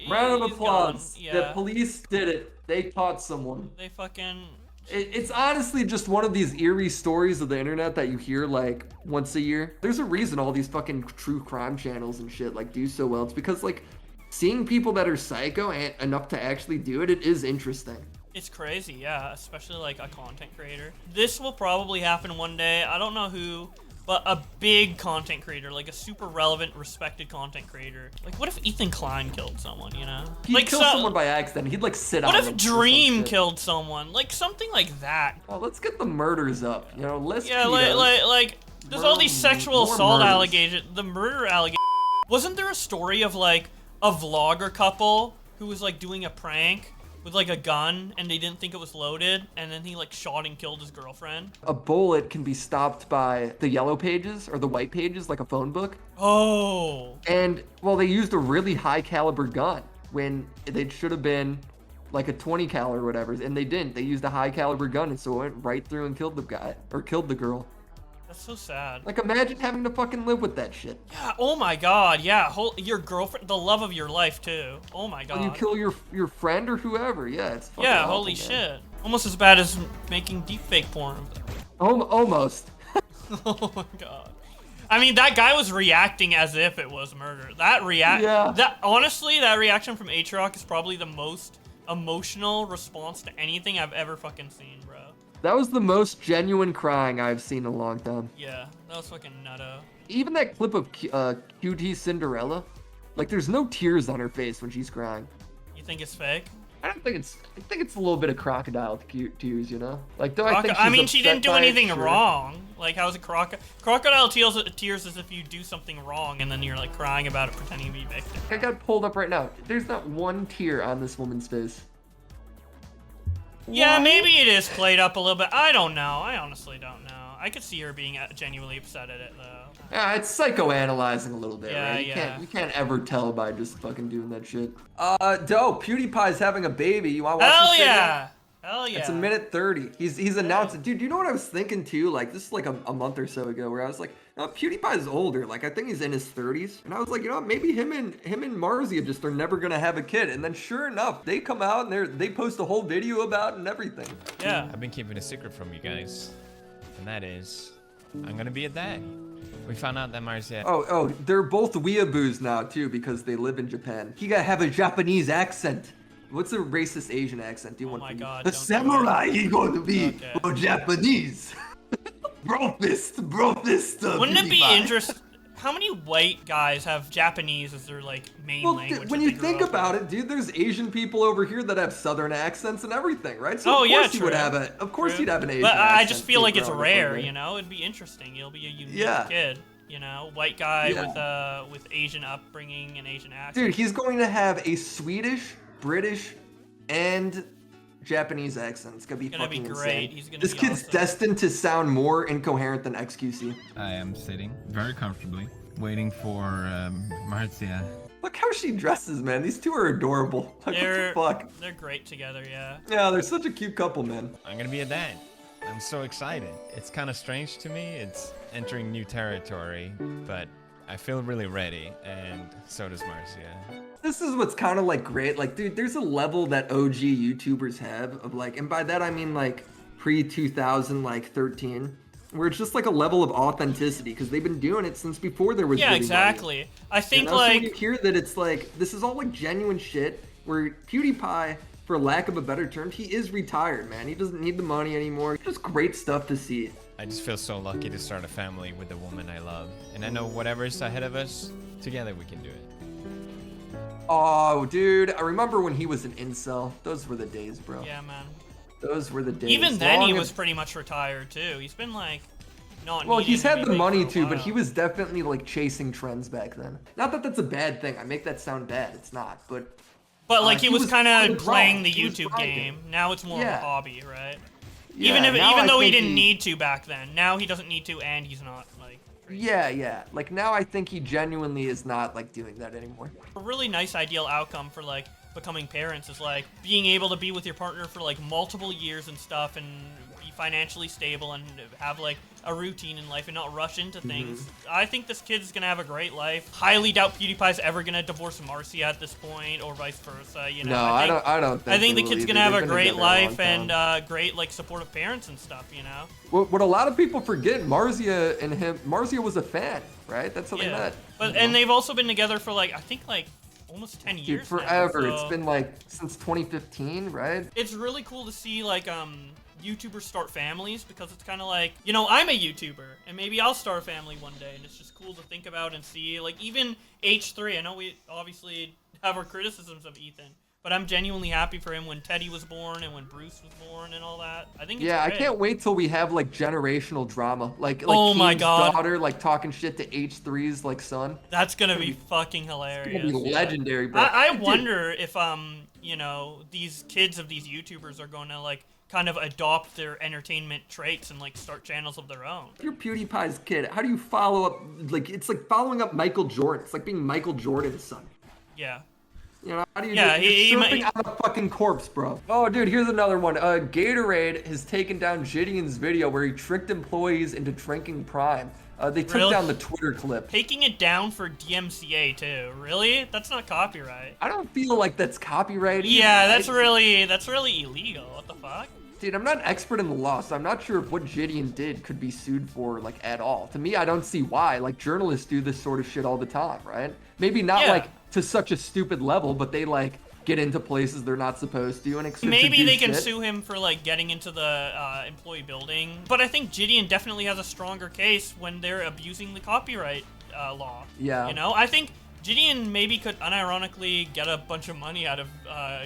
Round of applause. Yeah. The police did it. They caught someone. They fucking... It's honestly just one of these eerie stories of the internet that you hear like once a year. There's a reason all these fucking true crime channels and shit like do so well. It's because like seeing people that are psycho enough to actually do it, it is interesting. It's crazy, yeah, especially like a content creator. This will probably happen one day. I don't know who, but a big content creator, like a super relevant, respected content creator. Like, what if Ethan Klein killed someone, you know? He'd like kill someone by accident. He'd like sit on them. them. What if Dream killed someone? Like something like that. Oh, let's get the murders up, you know? Yeah, like there's all these sexual assault allegations, the murder allegations. Wasn't there a story of like a vlogger couple who was like doing a prank with like a gun and they didn't think it was loaded and then he like shot and killed his girlfriend? A bullet can be stopped by the yellow pages or the white pages, like a phone book. Oh. And well, they used a really high caliber gun when they should have been like a 20 cal or whatever, and they didn't. They used a high caliber gun, and so it went right through and killed the guy or killed the girl. That's so sad. Like, imagine having to fucking live with that shit. Yeah, oh my god, yeah. Your girlfriend, the love of your life, too. Oh my god. When you kill your friend or whoever, yeah, it's fucking yeah, awful, holy man. shit. Almost as bad as making deepfake porn. Almost. Oh my god. I mean, that guy was reacting as if it was murder. Honestly, that reaction from Aatrox is probably the most emotional response to anything I've ever fucking seen, bro. That was the most genuine crying I've seen in a long time. Yeah, that was fucking nutto. Even that clip of QT Cinderella, like there's no tears on her face when she's crying. You think it's fake? I think it's a little bit of crocodile tears, you know? Like, though I think I mean, she didn't do anything sure. wrong. Like, how's a crocodile tears as if you do something wrong and then you're like crying about it, pretending to be victim. I got pulled up right now. There's not one tear on this woman's face. Yeah, maybe it is played up a little bit. I don't know. I honestly don't know. I could see her being genuinely upset at it, though. Yeah, it's psychoanalyzing a little bit, Yeah, right? yeah. You can't ever tell by just fucking doing that shit. Dope. PewDiePie's having a baby. You want to watch Hell this yeah! Hell yeah! It's a minute 30. He's announced it. Dude, you know what I was thinking too? Like, this is like a month or so ago where I was like, no, PewDiePie's older. Like, I think he's in his 30s. And I was like, you know what? Maybe him and Marzia just are never gonna have a kid. And then sure enough, they come out and they post a whole video about it and everything. Yeah. I've been keeping a secret from you guys. And that is, I'm gonna be a dad. We found out that Marzia... Oh, they're both weeaboos now too because they live in Japan. He gotta have a Japanese accent. What's a racist Asian accent? Do you want? Oh my god. The samurai, he going to be Japanese. bro fist. Wouldn't it be interesting? How many white guys have Japanese as their like main language? When you think about it, dude, there's Asian people over here that have Southern accents and everything, right? So of course he would have a, of course he'd have an Asian But I accent just feel like it's growing up rare, over you there. know? It'd be interesting. It'll be a unique Yeah. kid, you know? White guy with Asian upbringing and Asian accent. Dude, he's going to have a Swedish, British, and Japanese accent. It's gonna be fucking great. insane. He's gonna This be kid's awesome. destined to sound more incoherent than XQC. I am sitting very comfortably, waiting for Marcia. Look how she dresses, man. These two are adorable. Like, They're, what the fuck? they're great together, yeah. Yeah, they're such a cute couple, man. I'm gonna be a dad. I'm so excited. It's kind of strange to me. It's entering new territory, but I feel really ready, and so does Marcia. This is what's kind of like great. Like, dude, there's a level that OG YouTubers have of like, and by that I mean like pre-2000, like 13, where it's just like a level of authenticity because they've been doing it since before there was. Yeah, video exactly. money. I think You know? So like when you hear that it's like this is all like genuine shit. Where PewDiePie, for lack of a better term, he is retired, man. He doesn't need the money anymore. Just great stuff to see. I just feel so lucky to start a family with the woman I love, and I know whatever's ahead of us, together we can do it. Oh, dude, I remember when he was an incel. Those were the days, bro. Yeah, man. Those were the days. Even then, he Long was as- pretty much retired too. He's been like not. Well, needing he's to had be the big money for a too, but while. he was definitely like chasing trends back then. Not that that's a bad thing. I make that sound bad. It's not, but. But like he was kind fucking of playing the grown. He was YouTube grinding. game. Now it's more of a Yeah. hobby, right? Yeah, even now I though he think didn't need to back then, now he doesn't need to, and he's not like. Yeah. Like now I think he genuinely is not like doing that anymore. A really nice ideal outcome for like becoming parents is like being able to be with your partner for like multiple years and stuff and be financially stable and have like a routine in life and not rush into things. I think this kid is gonna have a great life. Highly doubt PewDiePie's ever gonna divorce Marcia at this point or vice versa, you know. No, I don't think I think they the will kid's either. gonna have They've a been great together a long life time. and great like supportive parents and stuff, you know. What a lot of people forget, Marcia and him, Marcia was a fan, right? That's how they met. But and they've also been together for like I think like almost 10 Dude, years. forever. Now, It's so been like since 2015, right? it's really cool to see like YouTubers start families because it's kind of like, you know, I'm a YouTuber and maybe I'll start a family one day and it's just cool to think about and see. Like even H3, I know we obviously have our criticisms of Ethan, but I'm genuinely happy for him when Teddy was born and when Bruce was born and all that. I think it's Yeah, I great. can't wait till we have like generational drama, like Oh my Keem's God. daughter like talking shit to H3's like son. That's gonna be fucking It's hilarious. gonna be legendary, bro. I Dude, wonder if you know, these kids of these YouTubers are going to like kind of adopt their entertainment traits and like start channels of their own. if you're PewDiePie's kid, how do you follow up? Like it's like following up Michael Jordan. It's like being Michael Jordan's son. Yeah. You know, how do you Yeah, do it? he You're might- surfing on a fucking corpse, bro. Oh, dude, here's another one. Gatorade has taken down Gideon's video where he tricked employees into drinking Prime. They took Really? down the Twitter clip. Taking it down for DMCA too. Really? That's not copyright. I don't feel like that's copyright. Yeah, that's really illegal. What the fuck? Dude, I'm not an expert in the law, so I'm not sure if what Gideon did could be sued for, like, at all. To me, I don't see why. Like, journalists do this sort of shit all the time, right? Maybe not, Yeah. like, to such a stupid level, but they, like, get into places they're not supposed to and Maybe they can shit. sue him for like getting into the employee building. But I think Gideon definitely has a stronger case when they're abusing the copyright law. Yeah. You know, I think Gideon maybe could unironically get a bunch of money out of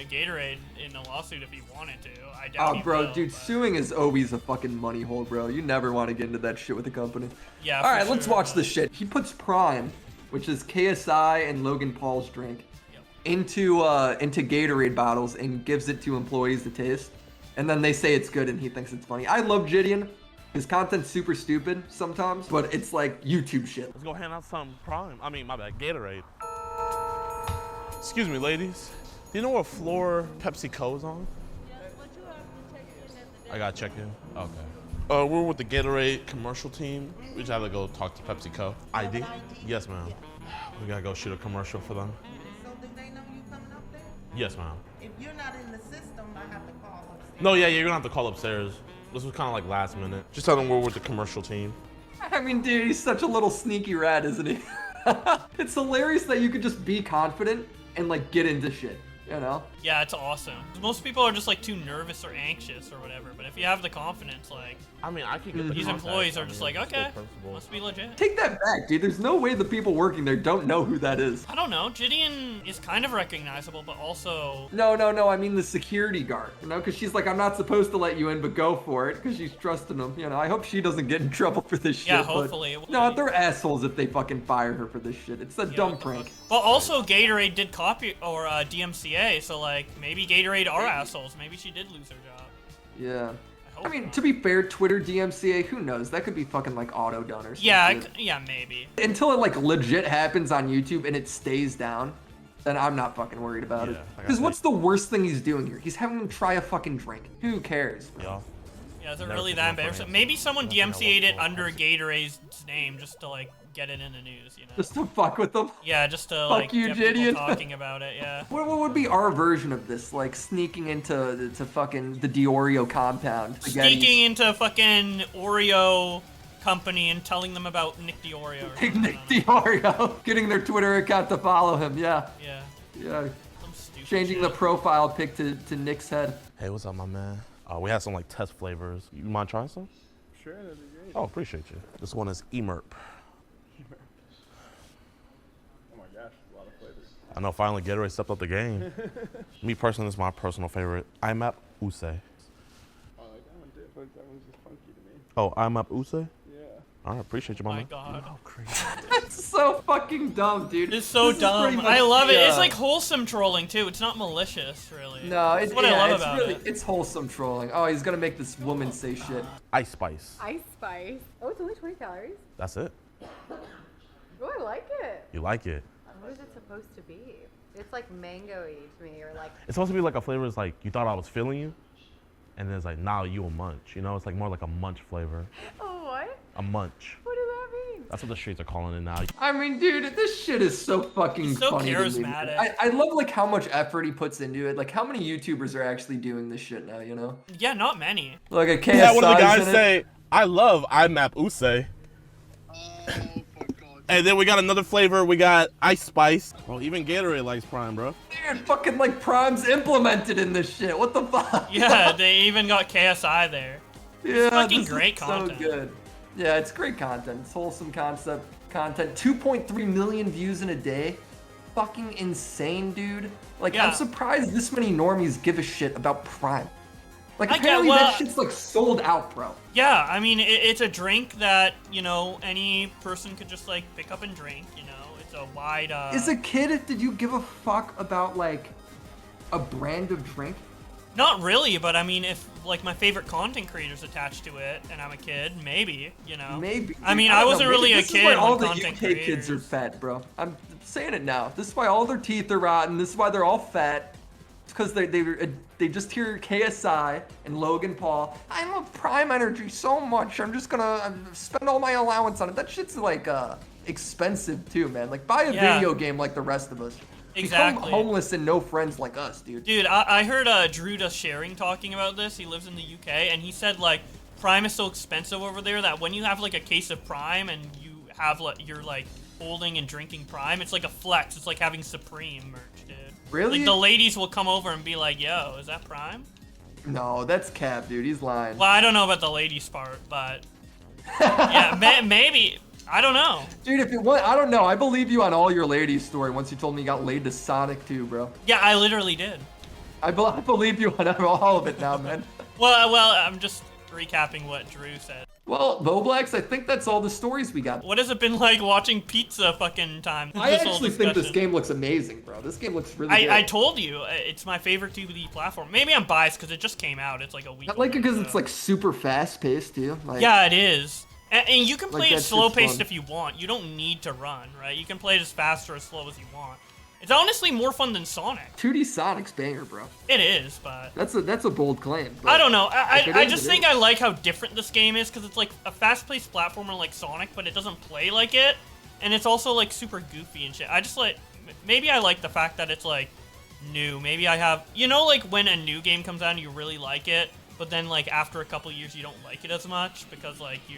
Gatorade in a lawsuit if he wanted to. I doubt Oh, he bro, will, dude, but- suing is always a fucking money hole, bro. You never want to get into that shit with a company. Yeah, All for right, let's sure, watch but- this shit. He puts Prime, which is KSI and Logan Paul's drink, into Gatorade bottles and gives it to employees to taste. And then they say it's good and he thinks it's funny. I love Gideon. His content's super stupid sometimes, but it's like YouTube shit. Let's go hand out some Prime. I mean, my bad, Gatorade. Excuse me, ladies. Do you know what floor Pepsi Co is on? I gotta check in. Okay. We're with the Gatorade commercial team. We just have to go talk to Pepsi Co. ID? Yes, ma'am. We gotta go shoot a commercial for them. So do they know you coming up there? Yes, ma'am. If you're not in the system, I have to call upstairs. No, yeah, you're gonna have to call upstairs. This was kind of like last minute. Just tell them we're with the commercial team. I mean, dude, he's such a little sneaky rat, isn't he? It's hilarious that you could just be confident and like get into shit. you know? Yeah, it's awesome. Most people are just like too nervous or anxious or whatever, but if you have the confidence, like, I mean, I could get the these contact. employees are I just mean, like, it's still okay, principal. must be legit. Take that back, dude. There's no way the people working there don't know who that is. I don't know. Gideon is kind of recognizable, but also... No, I mean the security guard, you know, because she's like, I'm not supposed to let you in, but go for it, because she's trusting him, you know. I hope she doesn't get in trouble for this shit. Yeah, but- hopefully. No, they're assholes if they fucking fire her for this shit. It's a dumb prank. But also, Gatorade did copy, or DMCA, so like, maybe Gatorade are assholes. Maybe she did lose her job. Yeah. I mean, to be fair, Twitter DMCA, who knows? That could be fucking like auto done or something. Yeah, maybe. Until it like legit happens on YouTube and it stays down, then I'm not fucking worried about it. Because what's the worst thing he's doing here? He's having them try a fucking drink. Who cares? Yeah, is it really that embarrassing? Maybe someone DMCA'd it under Gatorade's name just to like get it in the news, you know? Just to fuck with them? Yeah, just to Fuck like you, get Gideon. people talking about it, yeah. What would be our version of this? Like sneaking into fucking the Diorio compound. Sneaking into fucking Oreo company and telling them about Nick Diorio. Or something, Nick Diorio. Getting their Twitter account to follow him, yeah. Yeah. Yeah. Some stupid Changing shit. the profile pic to Nick's head. Hey, what's up, my man? We have some like test flavors. You mind trying some? Sure, that'd be great. Oh, appreciate you. This one is Emerp. Oh my gosh, a lot of flavors. I know, finally Gatorade stepped up the game. Me personally, this is my personal favorite. IMAP Use. I like that one too, but that one's just funky to me. Oh, IMAP Use? Yeah. All right, appreciate you, my man. God. That's so fucking dumb, dude. It's so This is pretty dumb. much I love it. the, It's like wholesome trolling too. It's not malicious, really. No, That's what I love about it. It's wholesome trolling. Oh, he's gonna make this woman say shit. Ice Spice. Ice Spice. Oh, it's only 20 calories. That's it. Oh, I like it. You like it? What is it supposed to be? It's like mango-y to me, or like... It's supposed to be like a flavor is like, you thought I was feeling you, and then it's like, nah, you a munch. You know, it's like more like a munch flavor. Oh, what? A munch. What does that mean? That's what the streets are calling it now. I mean, dude, this shit is so fucking so funny to me. charismatic. I love like how much effort he puts into it. Like how many YouTubers are actually doing this shit now, you know? Yeah, not many. Like a KSI. Yeah, one of the guys say, I love IMAP Use. And then we got another flavor. We got Ice Spice. Bro, even Gatorade likes Prime, bro. Dude, fucking like Prime's implemented in this shit. What the fuck? Yeah, they even got KSI there. Yeah, It's fucking this great is content. So good. Yeah, it's great content. It's wholesome content. 2.3 million views in a day. Fucking insane, dude. Like, Yeah. I'm surprised this many normies give a shit about Prime. Like, I get- apparently well- that shit's like sold out, bro. Yeah, I mean, it's a drink that, you know, any person could just, like, pick up and drink, you know? It's a wide, As a kid, did you give a fuck about, like, a brand of drink? Not really, but I mean, if, like, my favorite content creator's attached to it, and I'm a kid, maybe, you know? Maybe. I mean, don't I know, wasn't maybe really a this is kid why all when the content UK creators... kids are fat, bro. I'm saying it now. This is why all their teeth are rotten. This is why they're all fat. It's because they just hear KSI and Logan Paul. I love Prime Energy so much. I'm just gonna spend all my allowance on it. That shit's like expensive too, man. Like buy a Yeah. video game like the rest of us. Exactly. Become homeless and no friends like us, dude. Dude, I heard Drew Does Sharing talking about this. He lives in the UK, and he said, like, Prime is so expensive over there that when you have, like, a case of Prime and you have, like, you're, like, holding and drinking Prime, it's like a flex. It's like having Supreme merch, dude. Really? Like, the ladies will come over and be like, yo, is that Prime? No, that's cap, dude. He's lying. Well, I don't know about the ladies part, but... yeah, maybe. I don't know. Dude, if it was, I don't know. I believe you on all your ladies story once you told me you got laid to Sonic too, bro. Yeah, I literally did. I believe you on all of it now, man. Well, I'm just recapping what Drew said. Well, Bowblax, I think that's all the stories we got. What has it been like watching pizza fucking time? I this whole actually think this discussion? game looks amazing, bro. This game looks really good. I told you, it's my favorite 2D platform. Maybe I'm biased because it just came out. It's like a week I like it old, because so. it's like super fast paced too. Like, Yeah, it is. And you can play Like, it that slow shit's paced fun. if you want. You don't need to run, right? You can play it as fast or as slow as you want. It's honestly more fun than Sonic. 2D Sonic's banger, bro. It is, but That's a bold claim. I don't know. if it I is, just it think is. I like how different this game is because it's like a fast-paced platformer like Sonic, but it doesn't play like it, and it's also like super goofy and shit. I just like maybe I like the fact that it's like new. Maybe I have like when a new game comes out and you really like it, but then like after a couple years you don't like it as much because like you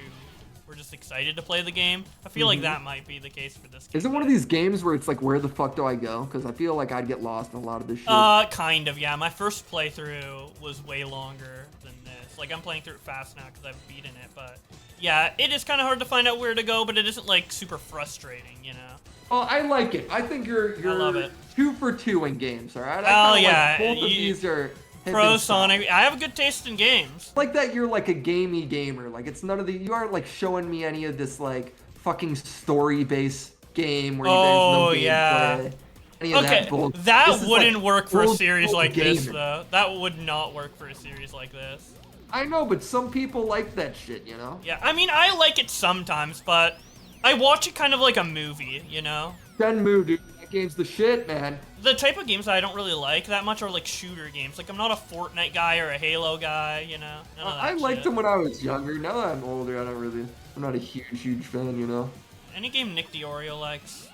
we're just excited to play the game. I feel like that might be the case for this game. Is it one of these games where it's like, where the fuck do I go? Because I feel like I'd get lost in a lot of this shit. Kind of, yeah. My first playthrough was way longer than this. Like, I'm playing through it fast now because I've beaten it, but yeah, it is kind of hard to find out where to go, but it isn't like super frustrating, you know? Oh, I like it. I think you're I love it. 2 for 2 in games, all right? Oh, yeah. Like both of these are Pro Sonic. I have a good taste in games. Like that you're like a gamey gamer. Like it's none of the, you aren't like showing me any of this like fucking story-based game where there's no gameplay. Any of that bull. That wouldn't work for a series like this, though. That would not work for a series like this. I know, but some people like that shit, you know? Yeah, I mean, I like it sometimes, but I watch it kind of like a movie, you know? Shenmue, dude. That game's the shit, man. The type of games I don't really like that much are like shooter games. Like, I'm not a Fortnite guy or a Halo guy, you know? I liked them when I was younger. Now that I'm older, I'm not a huge fan, you know? Any game Nick DiOrio likes?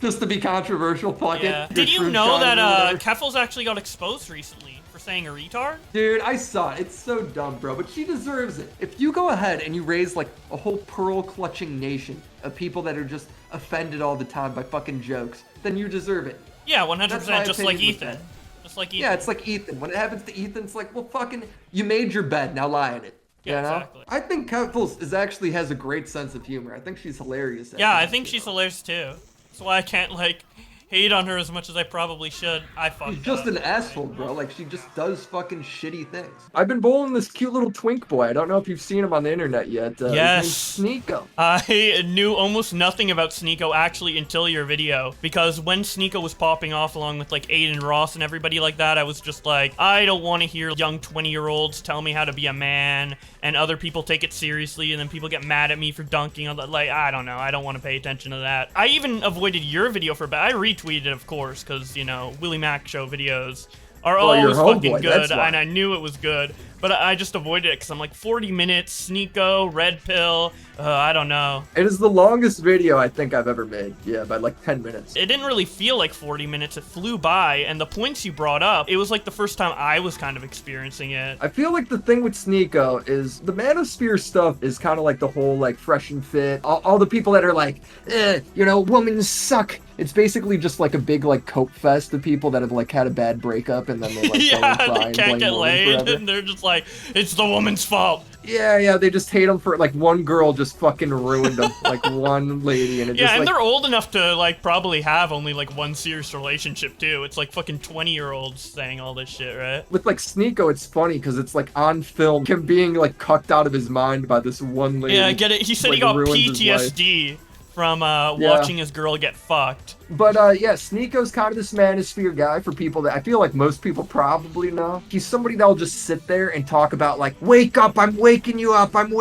Just to be controversial, fuck it. Did you know that Keffel's actually got exposed recently for saying a retard? Dude, I saw it. It's so dumb, bro, but she deserves it. If you go ahead and you raise like a whole pearl-clutching nation of people that are just offended all the time by fucking jokes, then you deserve it. Yeah, 100%, just like Ethan. Just like Ethan. Yeah, it's like Ethan. When it happens to Ethan, it's like, well, fucking, you made your bed, now lie in it. Yeah, you know? exactly. I think Keffels actually has a great sense of humor. I think she's hilarious. Yeah, I think she's hilarious too. That's why I can't like hate on her as much as I probably should. I fucked She's just an asshole, bro. Like, she just does fucking shitty things. I've been bowling this cute little twink boy. I don't know if you've seen him on the internet yet. Yes. His name's Sneeko. I knew almost nothing about Sneeko actually until your video, because when Sneeko was popping off along with like Aiden Ross and everybody like that, I was just like, I don't want to hear young 20-year-olds tell me how to be a man, and other people take it seriously, and then people get mad at me for dunking on that. Like, I don't know. I don't want to pay attention to that. I even avoided your video for a bit. I retweeted, of course, because, you know, WillyMacShow videos are always fucking good, and I knew it was good, but I just avoided it because I'm like, 40 minutes, Sneeko, Red Pill, I don't know. It is the longest video I think I've ever made. Yeah, by like 10 minutes. It didn't really feel like 40 minutes. It flew by, and the points you brought up, it was like the first time I was kind of experiencing it. I feel like the thing with Sneeko is the Manosphere stuff is kind of like the whole like fresh and fit. All the people that are like, you know, women suck. It's basically just like a big like cope fest of people that have like had a bad breakup and then they like yeah, they can't get laid and they're just like, it's the woman's fault. Yeah, they just hate them for like one girl just fucking ruined them, like one lady, and it just and like, they're old enough to like probably have only like one serious relationship too. It's like fucking 20-year-olds saying all this shit, right? With like Sneeko, it's funny because it's like on film, him being like cucked out of his mind by this one lady. Yeah, I get it. He said he got PTSD from watching his girl get fucked. But yeah, Sneeko's kind of this Manosphere guy for people that I feel like most people probably know. He's somebody that'll just sit there and talk about like, wake up, I'm waking you up, I'm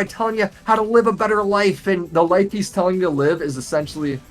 telling you how to live a better life. And the life he's telling you to live is essentially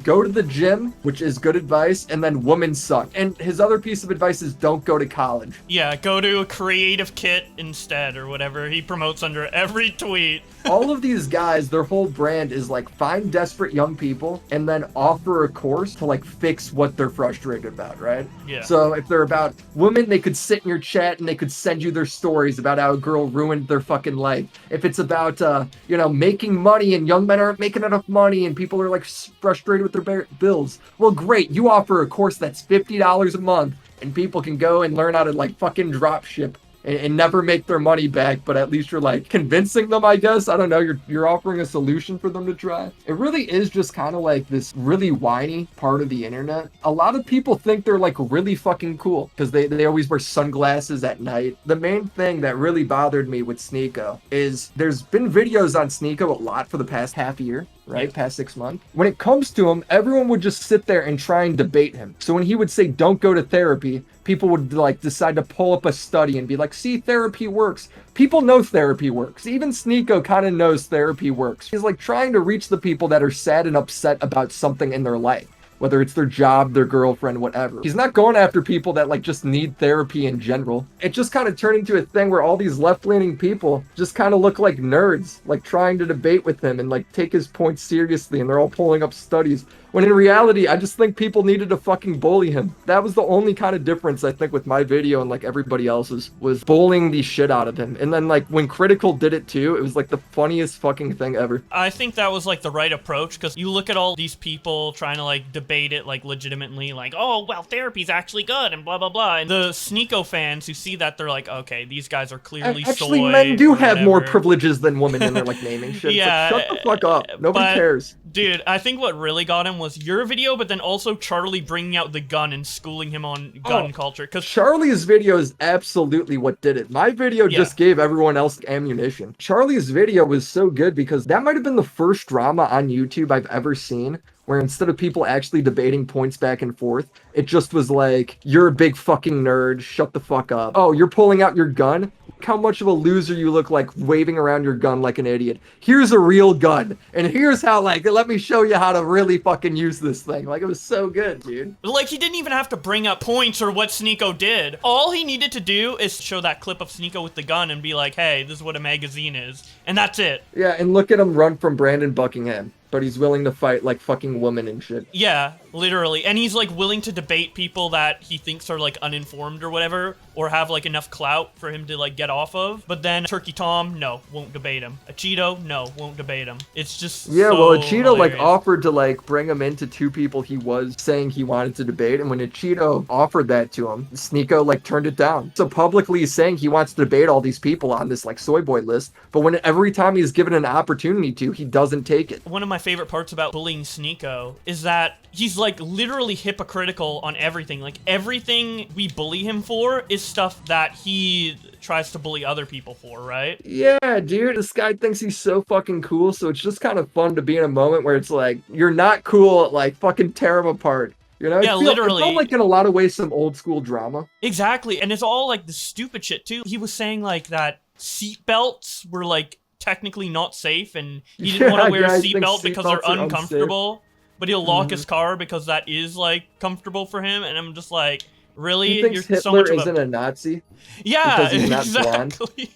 go to the gym, which is good advice, and then women suck. And his other piece of advice is don't go to college. Yeah, go to a creative kit instead, or whatever he promotes under every tweet. All of these guys, their whole brand is like find desperate young people and then offer a course to like fix what they're frustrated about, right? Yeah. So if they're about women, they could sit in your chat and they could send you their stories about how a girl ruined their fucking life. If it's about, you know, making money and young men aren't making enough money and people are like frustrated with their bills, well, great. You offer a course that's $50 a month and people can go and learn how to like fucking drop ship and never make their money back, but at least you're like convincing them, I guess. I don't know, you're offering a solution for them to try. It really is just kind of like this really whiny part of the internet. A lot of people think they're like really fucking cool because they always wear sunglasses at night. The main thing that really bothered me with Sneeko is there's been videos on Sneeko a lot for the past half year, right? Past 6 months. When it comes to him, everyone would just sit there and try and debate him. So when he would say, don't go to therapy, people would like decide to pull up a study and be like, see, therapy works. People know therapy works. Even Sneeko kind of knows therapy works. He's like trying to reach the people that are sad and upset about something in their life, whether it's their job, their girlfriend, whatever. He's not going after people that like just need therapy in general. It just kind of turned into a thing where all these left-leaning people just kind of look like nerds, like trying to debate with him and like take his points seriously, and they're all pulling up studies. When in reality, I just think people needed to fucking bully him. That was the only kind of difference, I think, with my video and, like, everybody else's, was bullying the shit out of him. And then, like, when Critical did it too, it was, like, the funniest fucking thing ever. I think that was, like, the right approach, because you look at all these people trying to, like, debate it, like, legitimately, like, oh, well, therapy's actually good, and blah, blah, blah. And the Sneeko fans who see that, they're like, okay, these guys are clearly Actually, soy men do or have more whatever. privileges than women, and they're, like, naming shit. Yeah, It's like, shut the fuck up. Nobody but, cares. Dude, I think what really got him was your video, but then also Charlie bringing out the gun and schooling him on gun culture. Because Charlie's video is absolutely what did it. My video just gave everyone else ammunition. Charlie's video was so good because that might have been the first drama on YouTube I've ever seen where instead of people actually debating points back and forth, it just was like, you're a big fucking nerd, shut the fuck up. Oh, you're pulling out your gun? Look how much of a loser you look like waving around your gun like an idiot. Here's a real gun. And here's how, like, let me show you how to really fucking use this thing. Like, it was so good, dude. like, he didn't even have to bring up points or what Sneeko did. All he needed to do is show that clip of Sneeko with the gun and be like, hey, this is what a magazine is. And that's it. Yeah, and look at him run from Brandon Buckingham. But he's willing to fight like fucking women and shit. Yeah, literally. And he's like willing to debate people that he thinks are like uninformed or whatever, or have like enough clout for him to like get off of. But then Turkey Tom, no, won't debate him. A Cheeto, no, won't debate him. It's just yeah, so well, a Cheeto like hilarious. offered to like bring him into two people he was saying he wanted to debate, and when a Cheeto offered that to him, Sneeko like turned it down. So publicly he's saying he wants to debate all these people on this like soy boy list, but when every time he's given an opportunity to, he doesn't take it. One of my favorite parts about bullying Sneeko is that he's like literally hypocritical on everything. Like everything we bully him for is stuff that he tries to bully other people for, right? Yeah, dude, this guy thinks he's so fucking cool, so it's just kind of fun to be in a moment where it's like, you're not cool, like fucking tear him apart. You know? Yeah, literally. It felt like in a lot of ways some old school drama. Exactly, and it's all like the stupid shit too. He was saying like that seat belts were like technically not safe, and he didn't want to wear a seatbelt because they're uncomfortable. But he'll lock his car because that is like comfortable for him, and I'm just like, really? He thinks You're Hitler so much of isn't a Nazi? Yeah, because he's not exactly.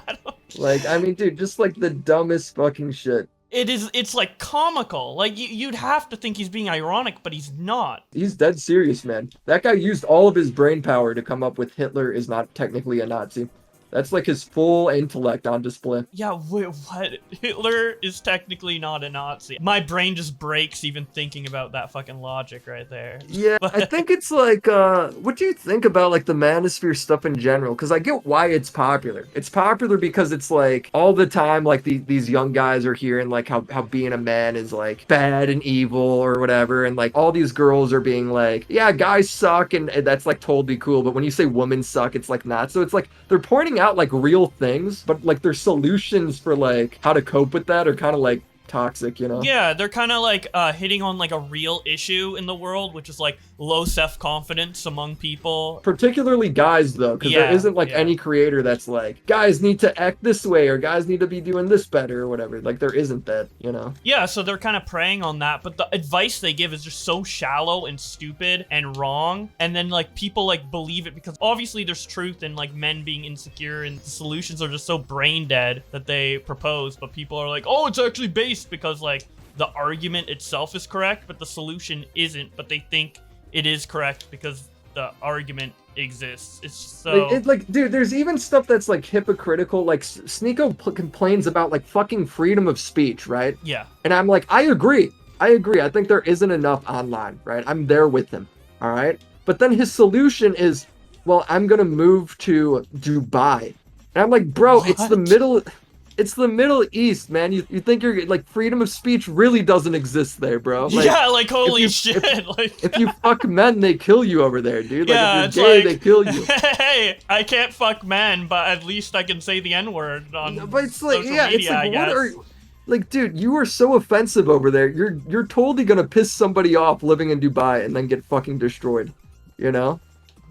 blonde? Like, I mean, dude, just like the dumbest fucking shit. It's like comical. Like you'd have to think he's being ironic, but he's not. He's dead serious, man. That guy used all of his brain power to come up with Hitler is not technically a Nazi. That's like his full intellect on display. Yeah, wait, what? Hitler is technically not a Nazi. My brain just breaks even thinking about that fucking logic right there. Yeah, I think it's like, what do you think about like the manosphere stuff in general? Because I get why it's popular. It's popular because it's like all the time, like these young guys are hearing like how being a man is like bad and evil or whatever. And like all these girls are being like, yeah, guys suck. And that's like totally cool. But when you say women suck, it's like not. So it's like they're pointing out like real things, but like their solutions for like how to cope with that are kind of like toxic, you know? Yeah, they're kind of like hitting on like a real issue in the world, which is like low self-confidence among people. Particularly guys, though, because there isn't like any creator that's like, guys need to act this way or guys need to be doing this better or whatever. Like there isn't that, you know? Yeah, so they're kind of preying on that, but the advice they give is just so shallow and stupid and wrong. And then like people like believe it because obviously there's truth in like men being insecure, and the solutions are just so brain dead that they propose, but people are like, oh, it's actually based because like the argument itself is correct, but the solution isn't, but they think it is correct because the argument exists. It's so it's like, dude, there's even stuff that's like hypocritical. Like Sneeko complains about like fucking freedom of speech, right? Yeah. And I'm like, I agree. I think there isn't enough online, right? I'm there with him, all right? But then his solution is, well, I'm gonna move to Dubai. And I'm like, bro, What? It's the Middle East, man. You think you're like freedom of speech really doesn't exist there, bro. Like, yeah, like holy shit. Like if you fuck men, they kill you over there, dude. Like yeah, if it's you're gay, like, they kill you. Hey, I can't fuck men, but at least I can say the N-word on But it's like, social yeah, media, it's like, I what guess. are you? Like, dude, you are so offensive over there. You're totally gonna piss somebody off living in Dubai and then get fucking destroyed. You know?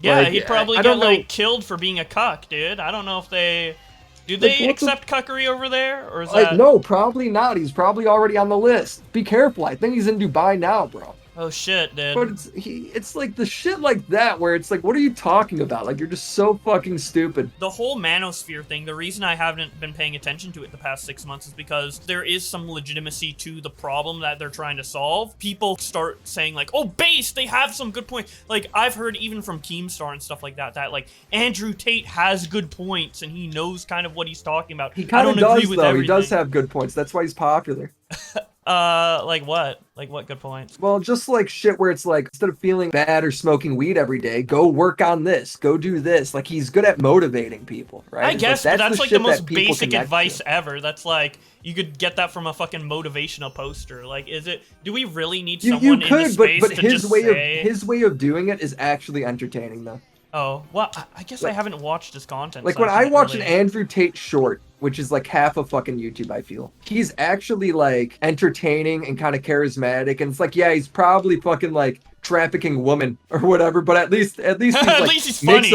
Yeah, Like, he'd probably I get don't know. like killed for being a cuck, dude. I don't know if they do Like, they what the- accept cuckery over there, or is Like, that no, probably not. He's probably already on the list. Be careful. I think he's in Dubai now, bro. Oh shit, dude. But it's like the shit like that where it's like, what are you talking about? Like, you're just so fucking stupid. The whole manosphere thing, the reason I haven't been paying attention to it the past 6 months is because there is some legitimacy to the problem that they're trying to solve. People start saying like, oh, base, they have some good points. Like, I've heard even from Keemstar and stuff like that, that like, Andrew Tate has good points and he knows kind of what he's talking about. He kind of I don't agree does, with though. everything. He does have good points. That's why he's popular. Like what? Like what good points? Well, just like shit where it's like, instead of feeling bad or smoking weed every day, go work on this, go do this. Like, he's good at motivating people, right? I guess, but that's like the shit most that people basic connect advice to. ever. That's like, you could get that from a fucking motivational poster. Like, do we really need You someone in could, the space but to his just way say... of his way of doing it is actually entertaining, though. Oh, well, I guess I haven't watched his content. Like, so when I can't watch really... an Andrew Tate short, which is like half of fucking YouTube, I feel he's actually like entertaining and kind of charismatic, and it's like, yeah, he's probably fucking like trafficking women or whatever, but at least he's At like, least he's funny.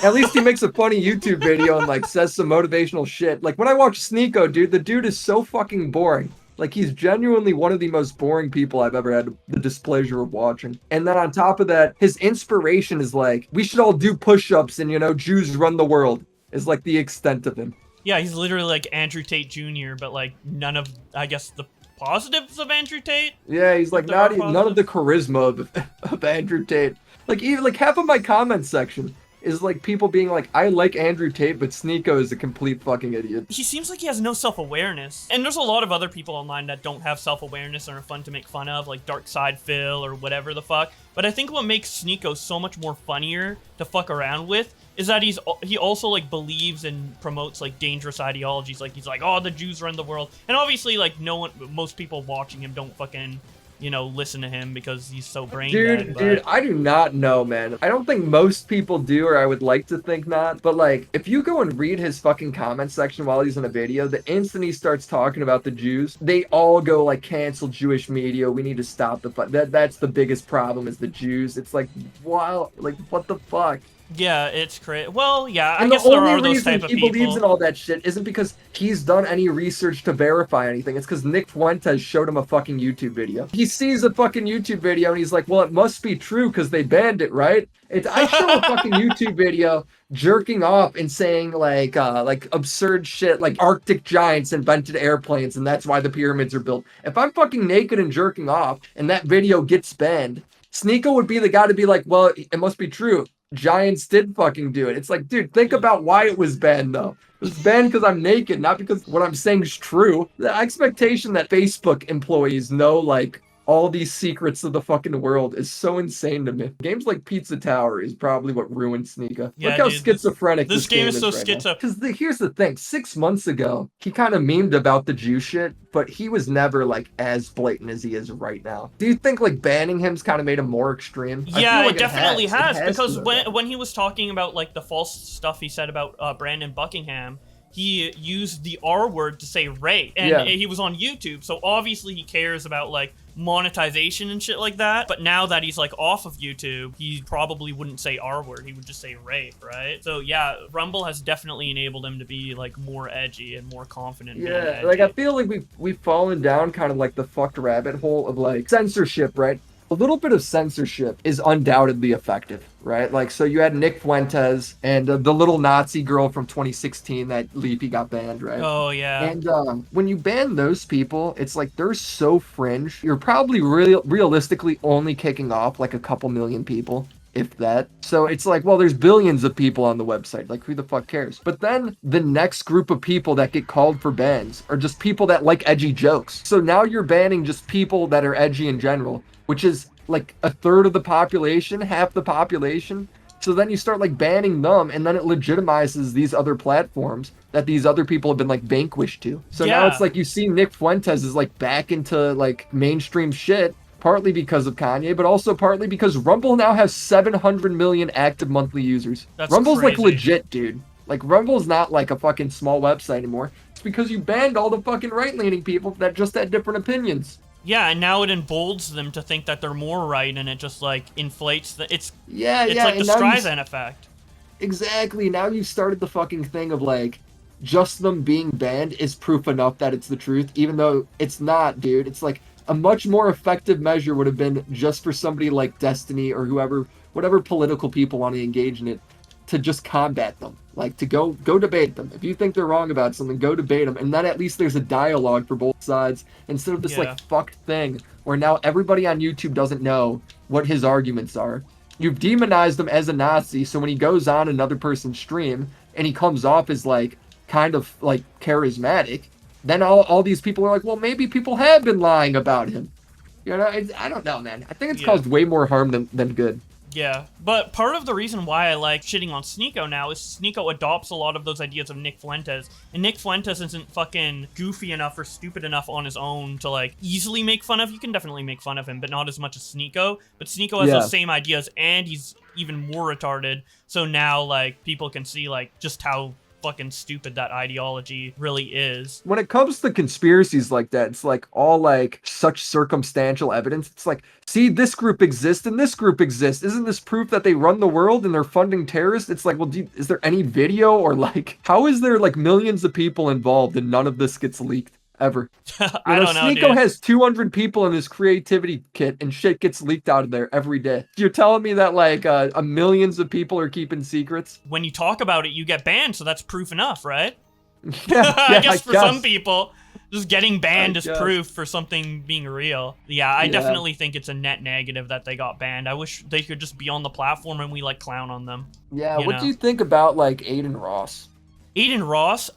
At least he makes a funny YouTube video and like says some motivational shit. Like, when I watch Sneeko, dude, the dude is so fucking boring. Like, he's genuinely one of the most boring people I've ever had the displeasure of watching. And then on top of that, his inspiration is like, we should all do push-ups and, you know, Jews run the world, is like the extent of him. Yeah, he's literally like Andrew Tate Jr., but like none of, I guess, the positives of Andrew Tate? Yeah, he's like none of the charisma of Andrew Tate. Like, even like half of my comment section is like people being like, I like Andrew Tate, but Sneeko is a complete fucking idiot. He seems like he has no self-awareness. And there's a lot of other people online that don't have self-awareness and are fun to make fun of, like Dark Side Phil or whatever the fuck. But I think what makes Sneeko so much more funnier to fuck around with is that he also like believes and promotes like dangerous ideologies. Like, he's like, oh, the Jews run the world. And obviously, like, most people watching him don't fucking, you know, listen to him because he's so brain dead. Dude, I do not know, man. I don't think most people do, or I would like to think not. But like, if you go and read his fucking comment section while he's in a video, the instant he starts talking about the Jews, they all go like, cancel Jewish media. We need to stop the fuck. That's the biggest problem, is the Jews. It's like, wow, like, what the fuck? Yeah, it's crazy. Well, yeah, And I guess there are those type of he people. believes in all that shit isn't because he's done any research to verify anything. It's because Nick Fuentes showed him a fucking YouTube video. He sees a fucking YouTube video and he's like, well, it must be true because they banned it, right? I show a fucking YouTube video jerking off and saying like absurd shit like Arctic giants invented airplanes and that's why the pyramids are built. If I'm fucking naked and jerking off and that video gets banned, Sneeko would be the guy to be like, well, it must be true. Giants did fucking do it. It's like, dude, think about why it was banned, though. It was banned because I'm naked, not because what I'm saying is true. The expectation that Facebook employees know, like, all these secrets of the fucking world is so insane to me. Games like Pizza Tower is probably what ruined Sneeko. Yeah, look how dude, schizophrenic this game is so right schizo. Because here's the thing, 6 months ago, he kind of memed about the Jew shit, but he was never, like, as blatant as he is right now. Do you think, like, banning him's kind of made him more extreme? I Yeah, feel like it definitely has, because to, when he was talking about like the false stuff he said about Brandon Buckingham, he used the R word to say rape, and he was on YouTube, so obviously he cares about like monetization and shit like that. But now that he's like off of YouTube, he probably wouldn't say R word, he would just say rape, right? So yeah, Rumble has definitely enabled him to be like more edgy and more confident. Yeah, like I feel like we've fallen down kind of like the fucked rabbit hole of like censorship, right? A little bit of censorship is undoubtedly effective, right? Like, so you had Nick Fuentes and the little Nazi girl from 2016 that Leafy got banned, right? Oh, yeah. And when you ban those people, it's like they're so fringe. You're probably realistically only kicking off like a couple million people, if that. So it's like, well, there's billions of people on the website. Like, who the fuck cares? But then the next group of people that get called for bans are just people that like edgy jokes. So now you're banning just people that are edgy in general, which is like a third of the population, half the population. So then you start like banning them, and then it legitimizes these other platforms that these other people have been like vanquished to. So now it's like you see Nick Fuentes is like back into like mainstream shit, partly because of Kanye, but also partly because Rumble now has 700 million active monthly users. That's Rumble's crazy. like legit, dude. Like, Rumble's not like a fucking small website anymore. It's because you banned all the fucking right-leaning people that just had different opinions. Yeah, and now it emboldens them to think that they're more right, and it just like inflates the. It's like the Streisand effect. Exactly. Now you've started the fucking thing of like, just them being banned is proof enough that it's the truth, even though it's not, dude. It's like a much more effective measure would have been just for somebody like Destiny or whoever, whatever political people want to engage in it, to just combat them. Like, to go debate them. If you think they're wrong about something, go debate them. And then at least there's a dialogue for both sides instead of this like fucked thing where now everybody on YouTube doesn't know what his arguments are. You've demonized him as a Nazi, so when he goes on another person's stream and he comes off as like kind of like charismatic, then all these people are like, well, maybe people have been lying about him. You know, I don't know, man. I think it's caused way more harm than good. Yeah, but part of the reason why I like shitting on Sneeko now is Sneeko adopts a lot of those ideas of Nick Fuentes, and Nick Fuentes isn't fucking goofy enough or stupid enough on his own to like easily make fun of. You can definitely make fun of him, but not as much as Sneeko. But Sneeko has those same ideas, and he's even more retarded. So now like people can see like just how fucking stupid that ideology really is. When it comes to conspiracies like that, it's like all like such circumstantial evidence. It's like, see, this group exists and this group exists. Isn't this proof that they run the world and they're funding terrorists? It's like, well, is there any video or like, how is there like millions of people involved and none of this gets leaked? Ever. I don't know, Sneeko dude. has 200 people in his creativity kit and shit gets leaked out of there every day. You're telling me that like millions of people are keeping secrets? When you talk about it, you get banned, so that's proof enough, right? Yeah, I guess for some people, just getting banned is proof for something being real. Yeah, I definitely think it's a net negative that they got banned. I wish they could just be on the platform and we like clown on them. Yeah, what do you think about like Aiden Ross? Aiden Ross?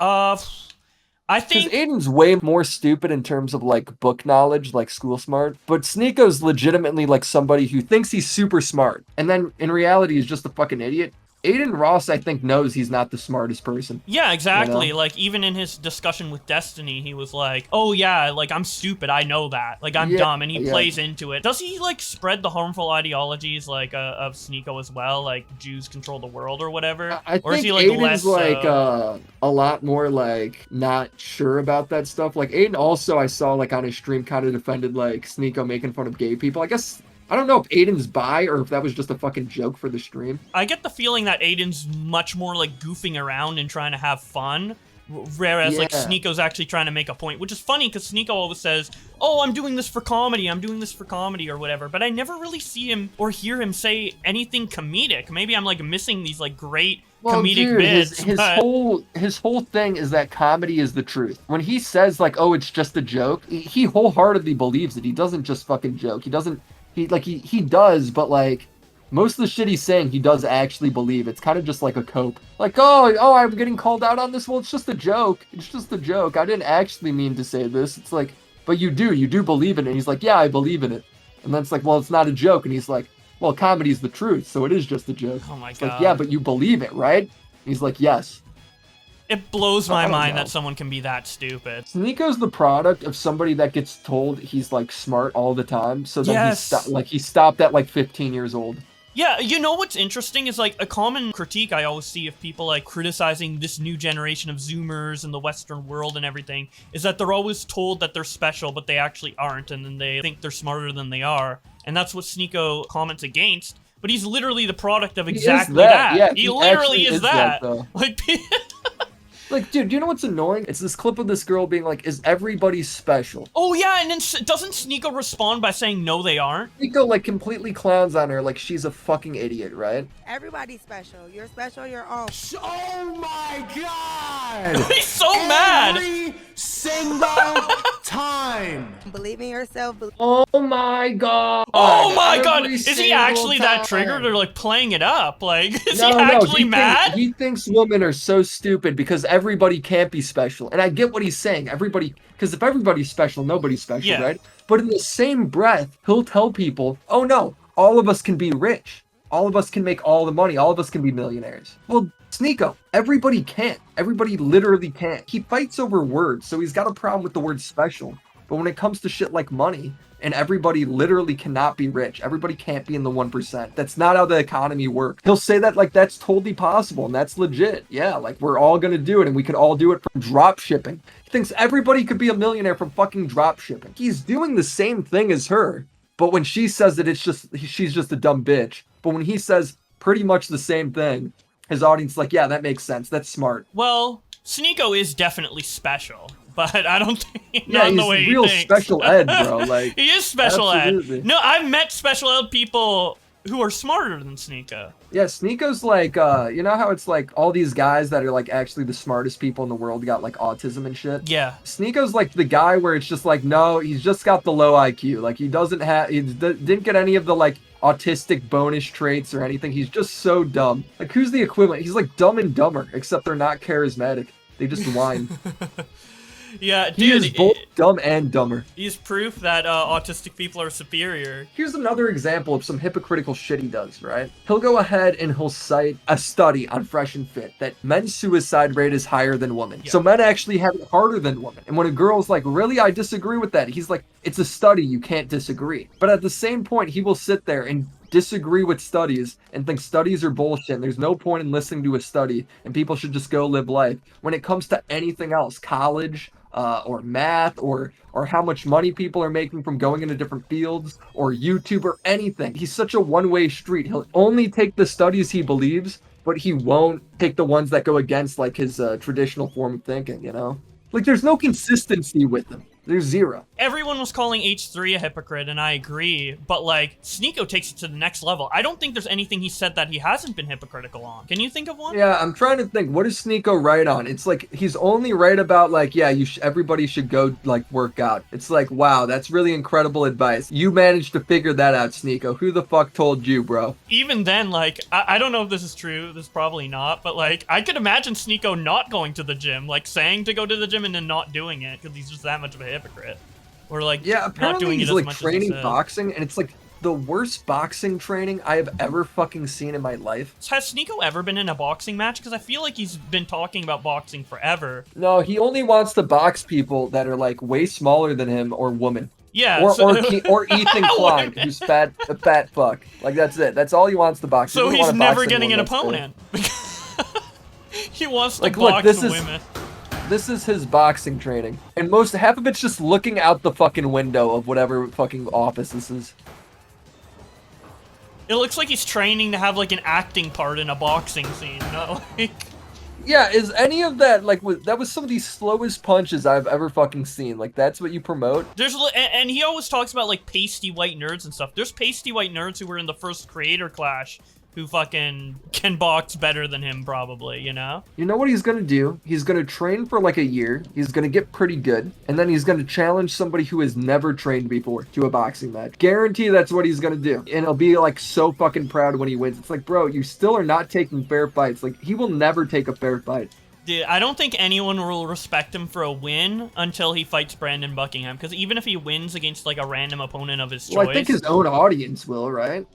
I think Aiden's way more stupid in terms of like book knowledge, like school smart, but Sneeko's legitimately like somebody who thinks he's super smart, and then in reality he's just a fucking idiot. Aiden Ross, I think, knows he's not the smartest person. Yeah, exactly. You know? Like, even in his discussion with Destiny, he was like, oh yeah, like, I'm stupid, I know that. Like, I'm dumb, and he plays into it. Does he, like, spread the harmful ideologies, like, of Sneeko as well? Like, Jews control the world or whatever? I or think is he, like, Aiden's, less, like, a lot more, like, not sure about that stuff. Like, Aiden also, I saw, like, on his stream kind of defended, like, Sneeko making fun of gay people. I guess... I don't know if Aiden's bi or if that was just a fucking joke for the stream. I get the feeling that Aiden's much more like goofing around and trying to have fun, whereas like Sneeko's actually trying to make a point, which is funny because Sneeko always says, oh, I'm doing this for comedy, I'm doing this for comedy or whatever, but I never really see him or hear him say anything comedic. Maybe I'm like missing these like great comedic bits. His whole thing is that comedy is the truth. When he says like, oh, it's just a joke, he wholeheartedly believes it. He doesn't just fucking joke. He doesn't... He does, but like most of the shit he's saying, he does actually believe. It's kind of just like a cope. Like, oh, I'm getting called out on this. Well, it's just a joke. It's just a joke. I didn't actually mean to say this. It's like, but you do believe in it. And he's like, yeah, I believe in it. And then it's like, well, it's not a joke. And he's like, well, comedy's the truth, so it is just a joke. Oh my God. God. Like, yeah, but you believe it, right? And he's like, yes. It blows my mind that someone can be that stupid. Sneeko's the product of somebody that gets told he's like smart all the time, so then he stopped at like 15 years old. Yeah, you know what's interesting is like a common critique I always see of people like criticizing this new generation of Zoomers and the Western world and everything is that they're always told that they're special, but they actually aren't, and then they think they're smarter than they are, and that's what Sneeko comments against. But he's literally the product of exactly that. Yeah, he literally is that. Like. Like, dude, do you know what's annoying? It's this clip of this girl being like, is everybody special? Oh, yeah, and then doesn't Sneeko respond by saying, no, they aren't? Sneeko, like, completely clowns on her like she's a fucking idiot, right? Everybody's special. You're special, you're all. Oh my God! He's so mad! Every single time! Believe in yourself. Oh my God! Oh my God! Is he actually that triggered or like playing it up? Like, is he actually mad? He thinks women are so stupid because everybody can't be special. And I get what he's saying. Everybody, because if everybody's special, nobody's special, right? But in the same breath, he'll tell people, oh no, all of us can be rich. All of us can make all the money. All of us can be millionaires. Well, Sneeko, everybody can't. Everybody literally can't. He fights over words, so he's got a problem with the word special. But when it comes to shit like money, and everybody literally cannot be rich. Everybody can't be in the 1%. That's not how the economy works. He'll say that like that's totally possible and that's legit. Yeah, like we're all gonna do it and we could all do it from drop shipping. He thinks everybody could be a millionaire from fucking drop shipping. He's doing the same thing as her, but when she says that she's just a dumb bitch. But when he says pretty much the same thing, his audience is like, yeah, that makes sense. That's smart. Well, Sneeko is definitely special. but I don't think Yeah, not in he's the way he real thinks. special ed, bro. Like he is special absolutely. ed. No, I've met special ed people who are smarter than Sneeko. Yeah, Sneeko's like, you know how it's like all these guys that are like actually the smartest people in the world got like autism and shit? Yeah. Sneeko's like the guy where it's just like, no, he's just got the low IQ. Like he doesn't have, didn't get any of the like autistic bonus traits or anything. He's just so dumb. Like who's the equivalent? He's like Dumb and Dumber, except they're not charismatic. They just whine. Yeah, He dude. is both dumb and dumber. He's proof that autistic people are superior. Here's another example of some hypocritical shit he does, right? He'll go ahead and he'll cite a study on Fresh and Fit that men's suicide rate is higher than women. So men actually have it harder than women. And when a girl's like, really, I disagree with that, he's like, it's a study, you can't disagree. But at the same point, he will sit there and disagree with studies and think studies are bullshit and there's no point in listening to a study and people should just go live life. When it comes to anything else, college, or math, or how much money people are making from going into different fields, or YouTube, or anything. He's such a one-way street. He'll only take the studies he believes, but he won't take the ones that go against like his traditional form of thinking, you know? Like there's no consistency with him. There's zero. Everyone was calling H3 a hypocrite, and I agree, but like, Sneeko takes it to the next level. I don't think there's anything he said that he hasn't been hypocritical on. Can you think of one? Yeah, I'm trying to think. What is Sneeko right on? It's like he's only right about like, yeah, everybody should go like work out. It's like, wow, that's really incredible advice. You managed to figure that out, Sneeko. Who the fuck told you, bro? Even then, like, I don't know if this is true. This is probably not, but like, I could imagine Sneeko not going to the gym, like saying to go to the gym and then not doing it because he's just that much of a hypocrite. Or like, yeah, not apparently doing he's it as like much training as he said. boxing, and it's like the worst boxing training I have ever fucking seen in my life. Has Sneeko ever been in a boxing match? Because I feel like he's been talking about boxing forever. No, he only wants to box people that are like way smaller than him or women. Yeah, or Ethan Klein, who's a fat fuck. Like that's it. That's all he wants to box. So He doesn't he's wanna never box getting an anyone that's opponent. He wants to Like, box look, women. This is his boxing training. And half of it's just looking out the fucking window of whatever fucking office this is. It looks like he's training to have like an acting part in a boxing scene, not like... Yeah, is any of that, like, that was some of the slowest punches I've ever fucking seen. Like, that's what you promote? And he always talks about like pasty white nerds and stuff. There's pasty white nerds who were in the first Creator Clash who fucking can box better than him probably, you know? You know what he's gonna do? He's gonna train for like a year, he's gonna get pretty good, and then he's gonna challenge somebody who has never trained before to a boxing match. Guarantee that's what he's gonna do. And he'll be like so fucking proud when he wins. It's like, bro, you still are not taking fair fights. Like, he will never take a fair fight. Dude, I don't think anyone will respect him for a win until he fights Brandon Buckingham, because even if he wins against like a random opponent of his choice... Well, I think his own audience will, right?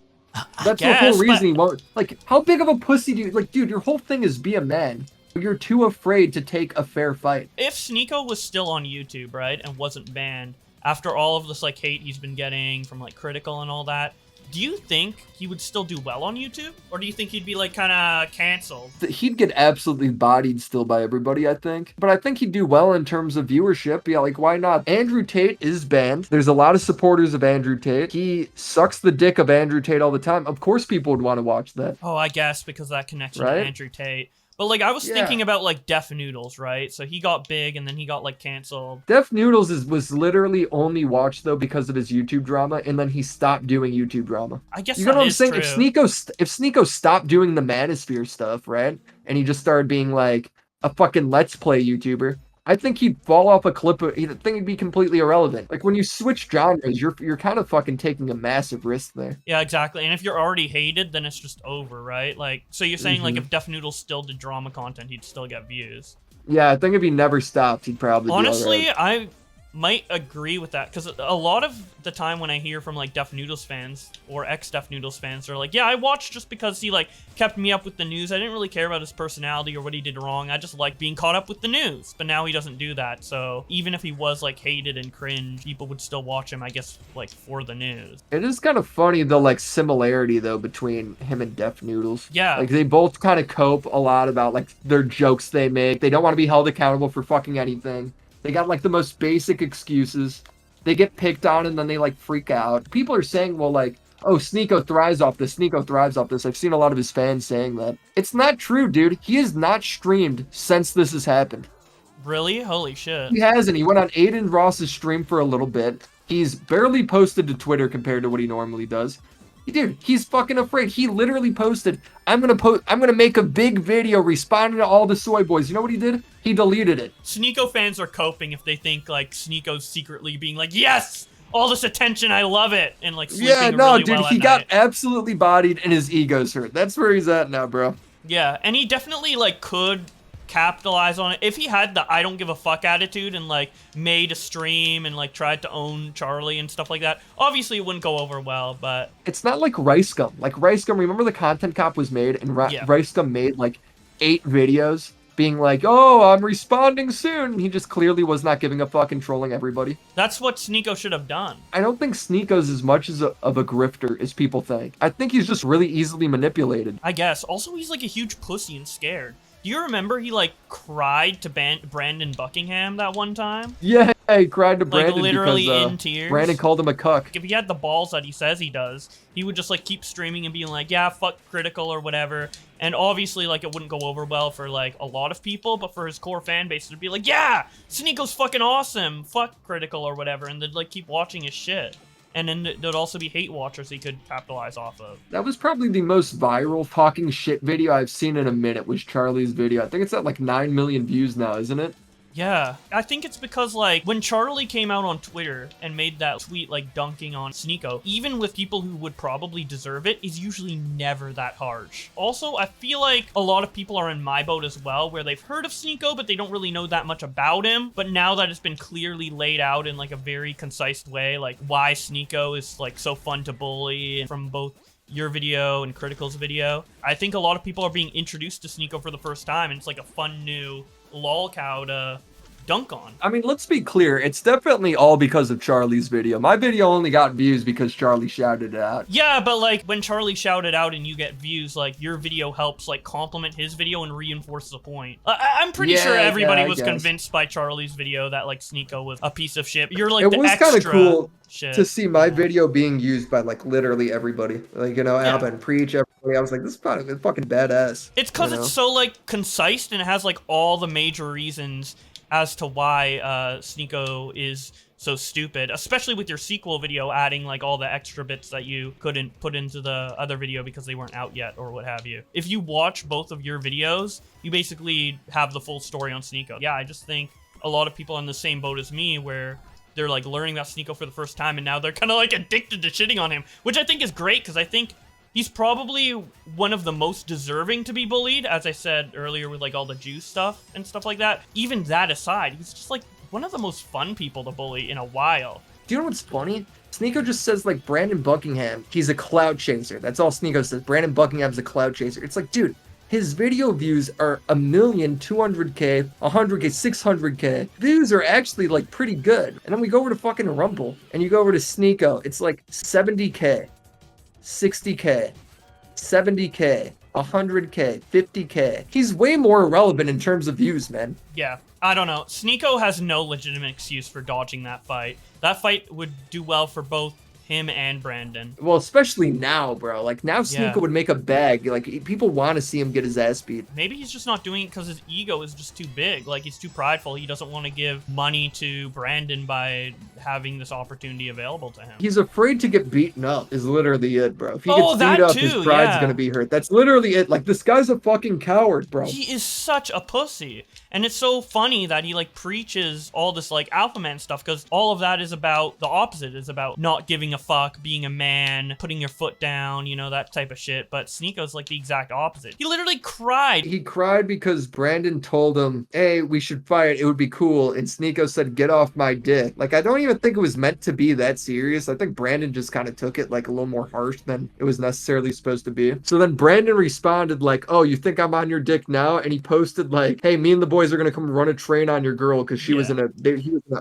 That's the guess, whole reason but- he won't. Like, how big of a pussy do you... Like, dude, your whole thing is be a man. You're too afraid to take a fair fight. If Sneeko was still on YouTube, right, and wasn't banned, after all of this, like, hate he's been getting from, like, Critical and all that, do you think he would still do well on YouTube? Or do you think he'd be, like, kind of canceled? He'd get absolutely bodied still by everybody, I think. But I think he'd do well in terms of viewership. Yeah, like, why not? Andrew Tate is banned. There's a lot of supporters of Andrew Tate. He sucks the dick of Andrew Tate all the time. Of course people would want to watch that. Oh, I guess, because that connection Right? to Andrew Tate. But, like, I was Yeah. thinking about, like, Def Noodles, right? So he got big, and then he got, like, canceled. Def Noodles was literally only watched, though, because of his YouTube drama, and then he stopped doing YouTube drama. I guess You know that what I'm is saying? true. If Sneeko stopped doing the Manosphere stuff, right? And he just started being like a fucking Let's Play YouTuber, I think he'd fall off a cliff. I think he'd be completely irrelevant. Like when you switch genres, you're kind of fucking taking a massive risk there. Yeah, exactly. And if you're already hated, then it's just over, right? Like, so you're saying, like, Mhm. if Def Noodles still did drama content, he'd still get views. Yeah, I think if he never stopped, he'd probably Honestly, be all right. I might agree with that, because a lot of the time when I hear from, like, Def Noodles fans or ex-Def Noodles fans, they're like, yeah, I watched just because he, like, kept me up with the news. I didn't really care about his personality or what he did wrong. I just liked being caught up with the news. But now he doesn't do that, so even if he was, like, hated and cringe, people would still watch him, I guess, like, for the news. It is kind of funny, the like similarity though between him and Def Noodles. Yeah. Like they both kind of cope a lot about like their jokes they make. They don't want to be held accountable for fucking anything. They got like the most basic excuses. They get picked on and then they like freak out. People are saying, well, like, oh, Sneeko thrives off this. Sneeko thrives off this. I've seen a lot of his fans saying that. It's not true, dude. He has not streamed since this has happened. Really? Holy shit. He hasn't. He went on Aiden Ross's stream for a little bit. He's barely posted to Twitter compared to what he normally does. Dude, he's fucking afraid. He literally posted, I'm gonna make a big video responding to all the soy boys. You know what he did? He deleted it. Sneeko fans are coping if they think like Sneeko's secretly being like, yes, all this attention, I love it, and like sleeping Yeah, no, really dude, well he at got night. absolutely bodied and his ego's hurt. That's where he's at now, bro. Yeah, and he definitely like could capitalize on it if he had the I don't give a fuck attitude and like made a stream and like tried to own Charlie and stuff like that. Obviously it wouldn't go over well, but It's not like Rice Gum. Like Rice Gum, remember the content cop was made and Yeah. Rice Gum made like 8 videos being like, oh, I'm responding soon. And he just clearly was not giving a fuck and trolling everybody. that's what Sneeko should have done. I don't think Sneeko's as much of a grifter as people think. I think he's just really easily manipulated. I guess. Also, he's like a huge pussy and scared. Do you remember he like cried to Brandon Buckingham that one time? Yeah, he cried to Like Brandon literally because in tears. Brandon called him a cuck. If he had the balls that he says he does, he would just like keep streaming and being like, yeah, fuck Critical or whatever. And obviously like it wouldn't go over well for like a lot of people, but for his core fan base it'd be like, yeah, Sneeko's fucking awesome, fuck Critical or whatever, and they'd like keep watching his shit. And then there'd also be hate watchers he could capitalize off of. That was probably the most viral talking shit video I've seen in a minute, was Charlie's video. I think it's at like 9 million views now, isn't it? Yeah, I think it's because, like, when Charlie came out on Twitter and made that tweet, like, dunking on Sneeko, even with people who would probably deserve it, is usually never that harsh. Also, I feel like a lot of people are in my boat as well, where they've heard of Sneeko, but they don't really know that much about him. But now that it's been clearly laid out in, like, a very concise way, like, why Sneeko is, like, so fun to bully, and from both your video and Critical's video, I think a lot of people are being introduced to Sneeko for the first time, and it's, like, a fun new lolcow to dunk on. I mean, let's be clear. It's definitely all because of Charlie's video. My video only got views because Charlie shouted it out. Yeah, but like when Charlie shouted out and you get views, like your video helps like complement his video and reinforce the point. I'm pretty sure everybody was convinced by Charlie's video that like Sneeko was a piece of shit. You're like It the was kind of extra cool shit. to see my video being used by like literally everybody. Like, you know, Alba and Preach, everybody. I was like, this is fucking badass. It's because you know? it's so like concise and it has like all the major reasons as to why Sneeko is so stupid, especially with your sequel video adding like all the extra bits that you couldn't put into the other video because they weren't out yet or what have you. If you watch both of your videos, you basically have the full story on Sneeko. Yeah, I just think a lot of people are in the same boat as me where they're like learning about Sneeko for the first time and now they're kind of like addicted to shitting on him, which I think is great because I think he's probably one of the most deserving to be bullied, as I said earlier with like all the Jew stuff and stuff like that. Even that aside, he's just like one of the most fun people to bully in a while. Do you know what's funny? Sneeko just says like Brandon Buckingham, he's a cloud chaser. That's all Sneeko says. Brandon Buckingham's a cloud chaser. It's like, dude, his video views are 1,000,000, 200K, 100K, 600K. Views are actually like pretty good. And then we go over to fucking Rumble and you go over to Sneeko, it's like 70K. 60K, 70K, 100K, 50K. He's way more irrelevant in terms of views, man. Yeah, I don't know. Sneeko has no legitimate excuse for dodging that fight. That fight would do well for both him and Brandon. Well, especially now, bro. Like, now Sneeko Yeah. would make a bag. Like, people want to see him get his ass beat. Maybe he's just not doing it because his ego is just too big. Like, he's too prideful. He doesn't want to give money to Brandon by having this opportunity available to him. He's afraid to get beaten up is literally it, bro. If he Oh, gets that beat up, too, his pride's yeah. gonna be hurt. That's literally it. Like, this guy's a fucking coward, bro. He is such a pussy. And it's so funny that he, like, preaches all this, like, alpha man stuff, because all of that is about the opposite. It's about not giving a fuck, being a man, putting your foot down, you know, that type of shit. But Sneeko's, like, the exact opposite. He literally cried. He cried because Brandon told him, hey, we should fight. It would be cool. And Sneeko said, get off my dick. Like, I don't even think it was meant to be that serious. I think Brandon just kind of took it, like, a little more harsh than it was necessarily supposed to be. So then Brandon responded, like, oh, you think I'm on your dick now? And he posted, like, hey, me and the boys are going to come run a train on your girl because he was in an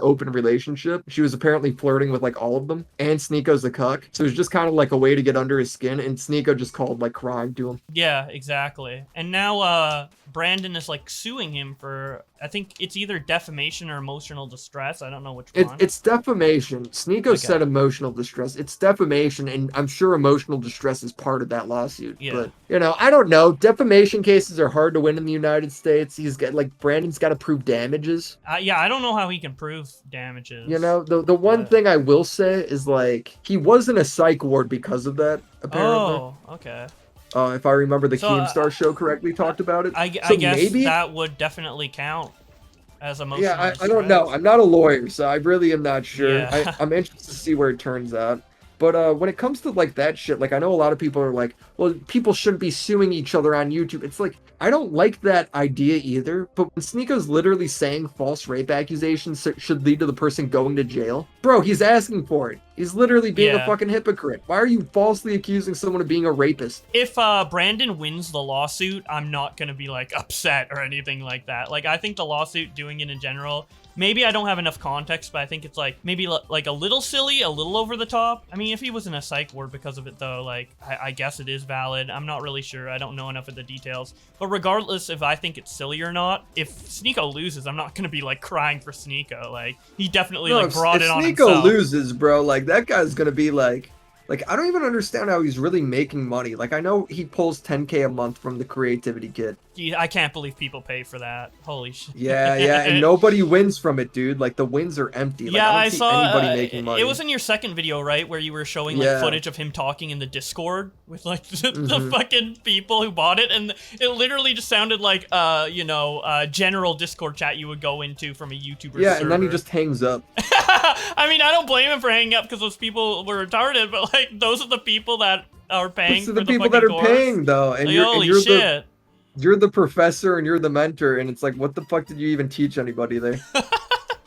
open relationship. She was apparently flirting with, like, all of them. And Sneeko Sneeko's a cuck. So it's just kind of like a way to get under his skin, and Sneeko just called like crying to him. Yeah, exactly. And now Brandon is like suing him for, I think it's either defamation or emotional distress. I don't know which one. It's defamation. Sneeko said emotional distress. It's defamation, and I'm sure emotional distress is part of that lawsuit. Yeah. But, you know, I don't know. Defamation cases are hard to win in the United States. Brandon's got to prove damages. Yeah, I don't know how he can prove damages. You know, the one thing I will say is, like, he was in a psych ward because of that, apparently. Oh, okay. If I remember the So, Keemstar show correctly talked about it. I So guess maybe, that would definitely count as emotional yeah, I don't know. I'm not a lawyer, so I really am not sure. Yeah. I'm interested to see where it turns out. But when it comes to like that shit, like I know a lot of people are like, well, people shouldn't be suing each other on YouTube. It's like, I don't like that idea either. But when Sneeko's literally saying false rape accusations should lead to the person going to jail, bro, he's asking for it. He's literally being a fucking hypocrite. Why are you falsely accusing someone of being a rapist? If Brandon wins the lawsuit, I'm not gonna be like upset or anything like that. Like, I think the lawsuit, doing it in general, maybe I don't have enough context, but I think it's like maybe like a little silly, a little over the top. I mean, if he was in a psych ward because of it though, like I guess it is valid. I'm not really sure. I don't know enough of the details. But regardless if I think it's silly or not, if Sneeko loses, I'm not gonna be like crying for Sneeko. Like, he definitely like brought it on himself. If Sneeko loses, bro, like that guy's gonna be like I don't even understand how he's really making money. Like, I know he pulls 10K a month from the creativity kit. I can't believe people pay for that. Holy shit. Yeah, and nobody wins from it, dude. Like, the wins are empty. Like, Yeah, I don't see saw anybody making money. it was in your second video, right, where you were showing like footage of him talking in the Discord with like the fucking people who bought it, and it literally just sounded like general Discord chat you would go into from a YouTuber Yeah, server. and then he just hangs up. I mean, I don't blame him for hanging up because those people were retarded, but like those are the people that are paying Those for are the people that are paying, though, and Like, you're holy shit. shit. You're the professor and you're the mentor, and it's like, what the fuck did you even teach anybody there?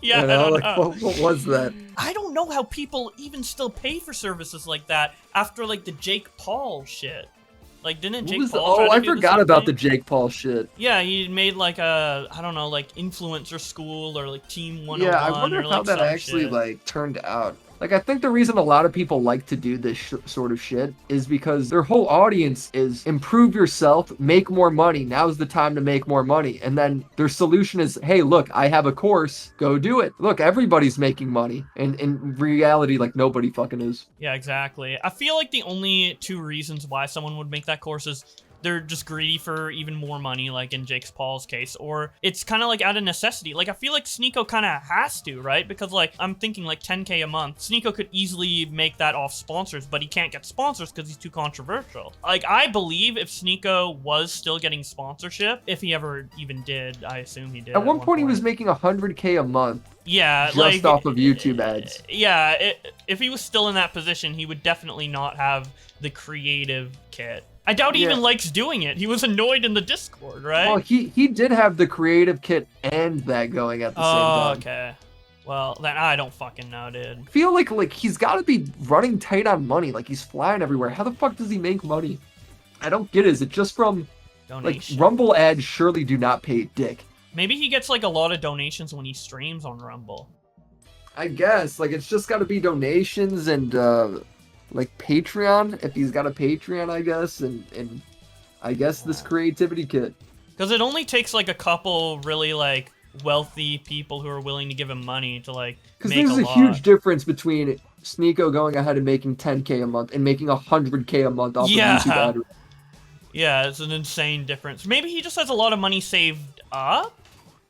Yeah, you know, I don't like, know. what was that? I don't know how people even still pay for services like that after like the Jake Paul shit. Like, didn't Jake Paul try to I do the forgot same about thing? the Jake Paul shit. Yeah, he made like a, I don't know, like influencer school or like Team 101 Yeah, I wonder or how like that some actually shit. like turned out. Like, I think the reason a lot of people like to do this sort of shit is because their whole audience is improve yourself, make more money. Now's the time to make more money. And then their solution is, hey, look, I have a course, go do it. Look, everybody's making money. And in reality, like, nobody fucking is. Yeah, exactly. I feel like the only two reasons why someone would make that course is they're just greedy for even more money, like in Jake Paul's case, or it's kind of like out of necessity. Like, I feel like Sneeko kind of has to, right? Because like, I'm thinking like 10K a month. Sneeko could easily make that off sponsors, but he can't get sponsors because he's too controversial. Like, I believe if Sneeko was still getting sponsorship, if he ever even did, I assume he did. At one point, he was making 100K a month. Yeah, just like, off of YouTube ads. Yeah, if he was still in that position, he would definitely not have the creative kit. I doubt he even likes doing it. He was annoyed in the Discord, right? Well, he did have the creative kit and that going at the same time. Okay. Well, then I don't fucking know, dude. I feel like he's got to be running tight on money. Like, he's flying everywhere. How the fuck does he make money? I don't get it. Is it just from Donation. like Rumble ads? Surely do not pay dick. Maybe he gets like a lot of donations when he streams on Rumble. I guess like it's just got to be donations and like Patreon if he's got a Patreon, I guess, and I guess this creativity kit. Because it only takes like a couple really like wealthy people who are willing to give him money to like Because make there's a a lot. huge difference between Sneeko going ahead and making 10K a month and making 100K a month off of YouTube ad. Yeah, it's an insane difference. Maybe he just has a lot of money saved up?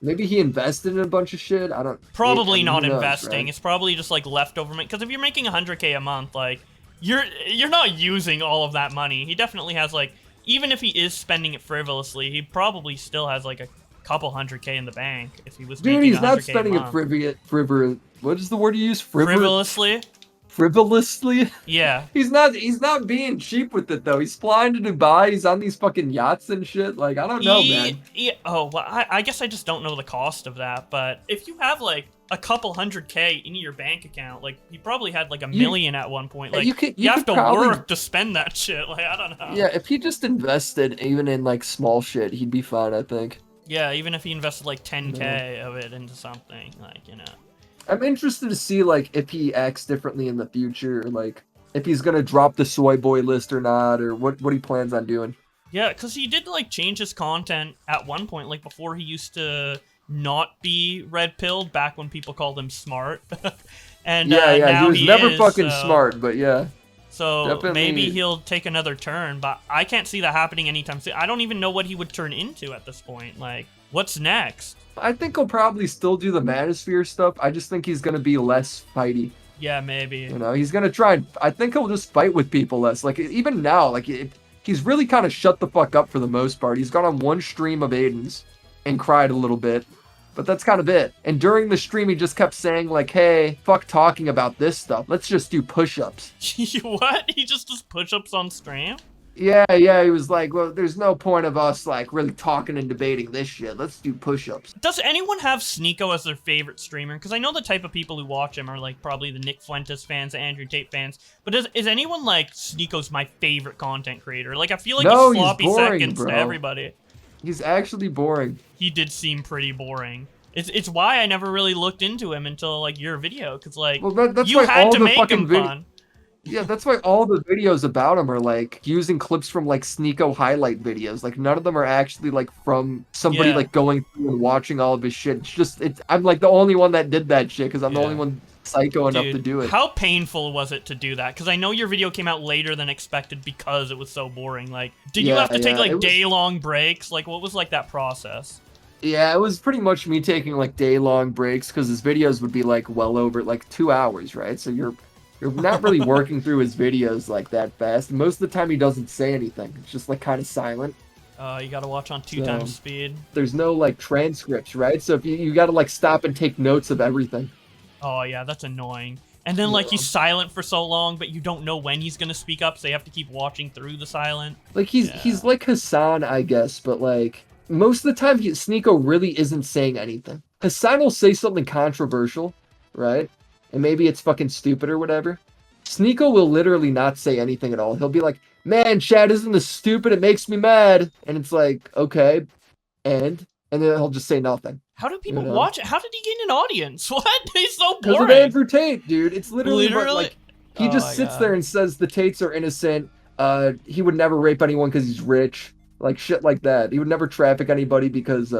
Maybe he invested in a bunch of shit. I don't. Probably I mean, not who knows, investing. right? It's probably just like leftover money. Because if you're making 100K a month, like you're not using all of that money. He definitely has like, even if he is spending it frivolously, he probably still has like a couple 100K in the bank if he was Dude, making he's not 100K spending a it month. what is the word you use? Frivolously? Frivolously? Yeah. He's not being cheap with it though. He's flying to Dubai. He's on these fucking yachts and shit. Like, I don't know, man. Yeah. Oh, well, I guess I just don't know the cost of that. But if you have like a couple 100K in your bank account, like he probably had like a million at one point. Like you have to probably work to spend that shit. Like, I don't know. Yeah, if he just invested even in like small shit, he'd be fine, I think. Yeah, even if he invested like 10K of it into something, like, you know. I'm interested to see like if he acts differently in the future, or like if he's gonna drop the soy boy list or not, or what he plans on doing. Yeah, because he did like change his content at one point, like before he used to not be red pilled back when people called him smart. And yeah, now he was never is, fucking so, smart, but yeah. So Definitely. maybe he'll take another turn, but I can't see that happening anytime soon. I don't even know what he would turn into at this point. Like, what's next? I think he'll probably still do the Manosphere stuff. I just think he's gonna be less fighty. Yeah, maybe. You know, he's gonna try and I think he'll just fight with people less. Like even now, like he's really kind of shut the fuck up for the most part. He's gone on one stream of Aiden's and cried a little bit, but that's kind of it. And during the stream, he just kept saying like, "Hey, fuck talking about this stuff. Let's just do push-ups." What? He just does push-ups on stream? Yeah, he was like, well, there's no point of us like really talking and debating this shit. Let's do push-ups. Does anyone have Sneeko as their favorite streamer? Because I know the type of people who watch him are like probably the Nick Fuentes fans, the Andrew Tate fans. But is anyone like Sneeko's my favorite content creator? Like I feel like No, he's sloppy he's boring, seconds bro. to everybody. He's actually boring. He did seem pretty boring. It's why I never really looked into him until like your video, because like that's you why had all to the make fucking him fun. Yeah, that's why all the videos about him are like using clips from like Sneeko highlight videos. Like none of them are actually like from somebody Yeah. like going through and watching all of his shit. I'm like the only one that did that shit because I'm the only one psycho enough to Dude, do it. how painful was it to do that? Because I know your video came out later than expected because it was so boring. Like, did you Yeah, have to take yeah, like it was- day-long breaks? Like, what was like that process? Yeah, it was pretty much me taking like day-long breaks because his videos would be like well over like 2 hours, right? So you're not really working through his videos like that fast. Most of the time he doesn't say anything. It's just like kind of silent. You gotta watch on 2x speed. There's no like transcripts, right? So if you gotta like stop and take notes of everything. Oh yeah, that's annoying. And then like he's silent for so long, but you don't know when he's gonna speak up, so you have to keep watching through the silent. Like he's like Hassan, I guess, but like most of the time Sneeko really isn't saying anything. Hassan will say something controversial, right? And maybe it's fucking stupid or whatever. Sneeko will literally not say anything at all. He'll be like, "Man, Chad, isn't this stupid? It makes me mad." And it's like, okay, and then he'll just say nothing. How do people You know? watch it? How did he get an audience? What? He's so Because boring. of Andrew Tate, dude. It's literally, Literally? like he Oh just my sits God. there and says the Tates are innocent. He would never rape anyone because he's rich, like shit like that. He would never traffic anybody because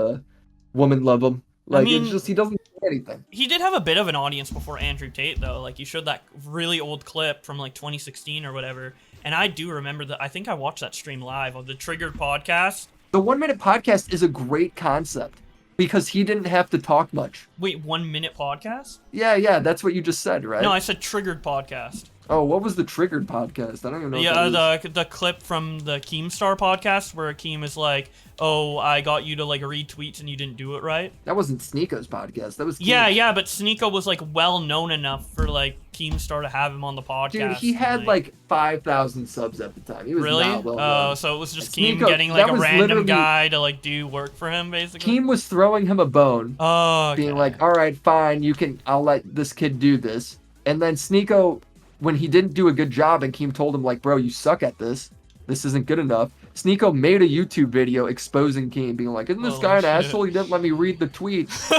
women love him. Like mean- it's just he doesn't say anything. He did have a bit of an audience before Andrew Tate, though. Like, you showed that really old clip from, like, 2016 or whatever. And I do remember that. I think I watched that stream live of the Triggered podcast. The 1 minute podcast is a great concept because he didn't have to talk much. Wait, 1 minute podcast? Yeah, that's what you just said, right? No, I said Triggered podcast. Oh, what was the Triggered podcast? I don't even know. what that is. the clip from the Keemstar podcast where Keem is like, "Oh, I got you to like read tweets and you didn't do it right." That wasn't Sneeko's podcast. That was Keem. Yeah, but Sneeko was like well known enough for like Keemstar to have him on the podcast. Dude, he had like 5,000 subs at the time. He was really? not well Oh, known. so it was just Sneeko- Keem getting that like a was random literally- guy to like do work for him, basically. Keem was throwing him a bone. Oh, okay. Being like, all right, fine, I'll let this kid do this. And then Sneeko, when he didn't do a good job and Keem told him like, bro, you suck at this. This isn't good enough. Sneeko made a YouTube video exposing Keem, being like, isn't this Holy guy an shit. asshole? He didn't let me read the tweets.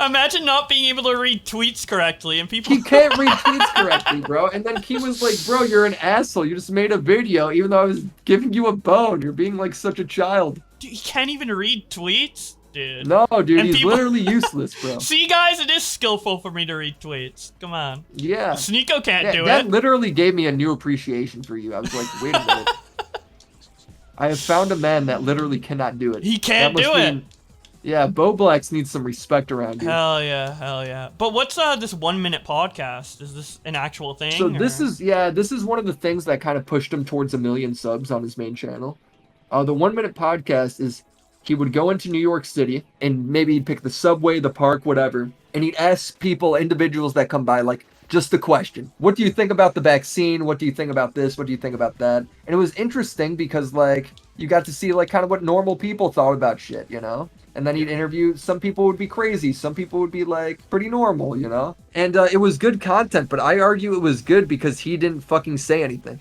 Imagine not being able to read tweets correctly and people. He can't read tweets correctly, bro. And then Keem was like, bro, you're an asshole. You just made a video, even though I was giving you a bone. You're being like such a child. Dude, he can't even read tweets, dude. No, dude, And he's people- literally useless, bro. See, guys, it is skillful for me to read tweets. Come on. Yeah. Sneeko can't Yeah, do that it. literally gave me a new appreciation for you. I was like, wait a minute. I have found a man that literally cannot do it. He can't That must do it. mean- Yeah, Bowblax needs some respect around you. Hell yeah. But what's this 1 minute podcast? Is this an actual thing? So this or- is one of the things that kind of pushed him towards 1 million subs on his main channel. The 1 minute podcast is he would go into New York City and maybe he'd pick the subway, the park, whatever, and he'd ask people, individuals that come by, like, just a question. What do you think about the vaccine? What do you think about this? What do you think about that? And it was interesting because, like, you got to see, like, kind of what normal people thought about shit, you know? And then he'd interview, some people would be crazy, some people would be, like, pretty normal, you know? And it was good content, but I argue it was good because he didn't fucking say anything.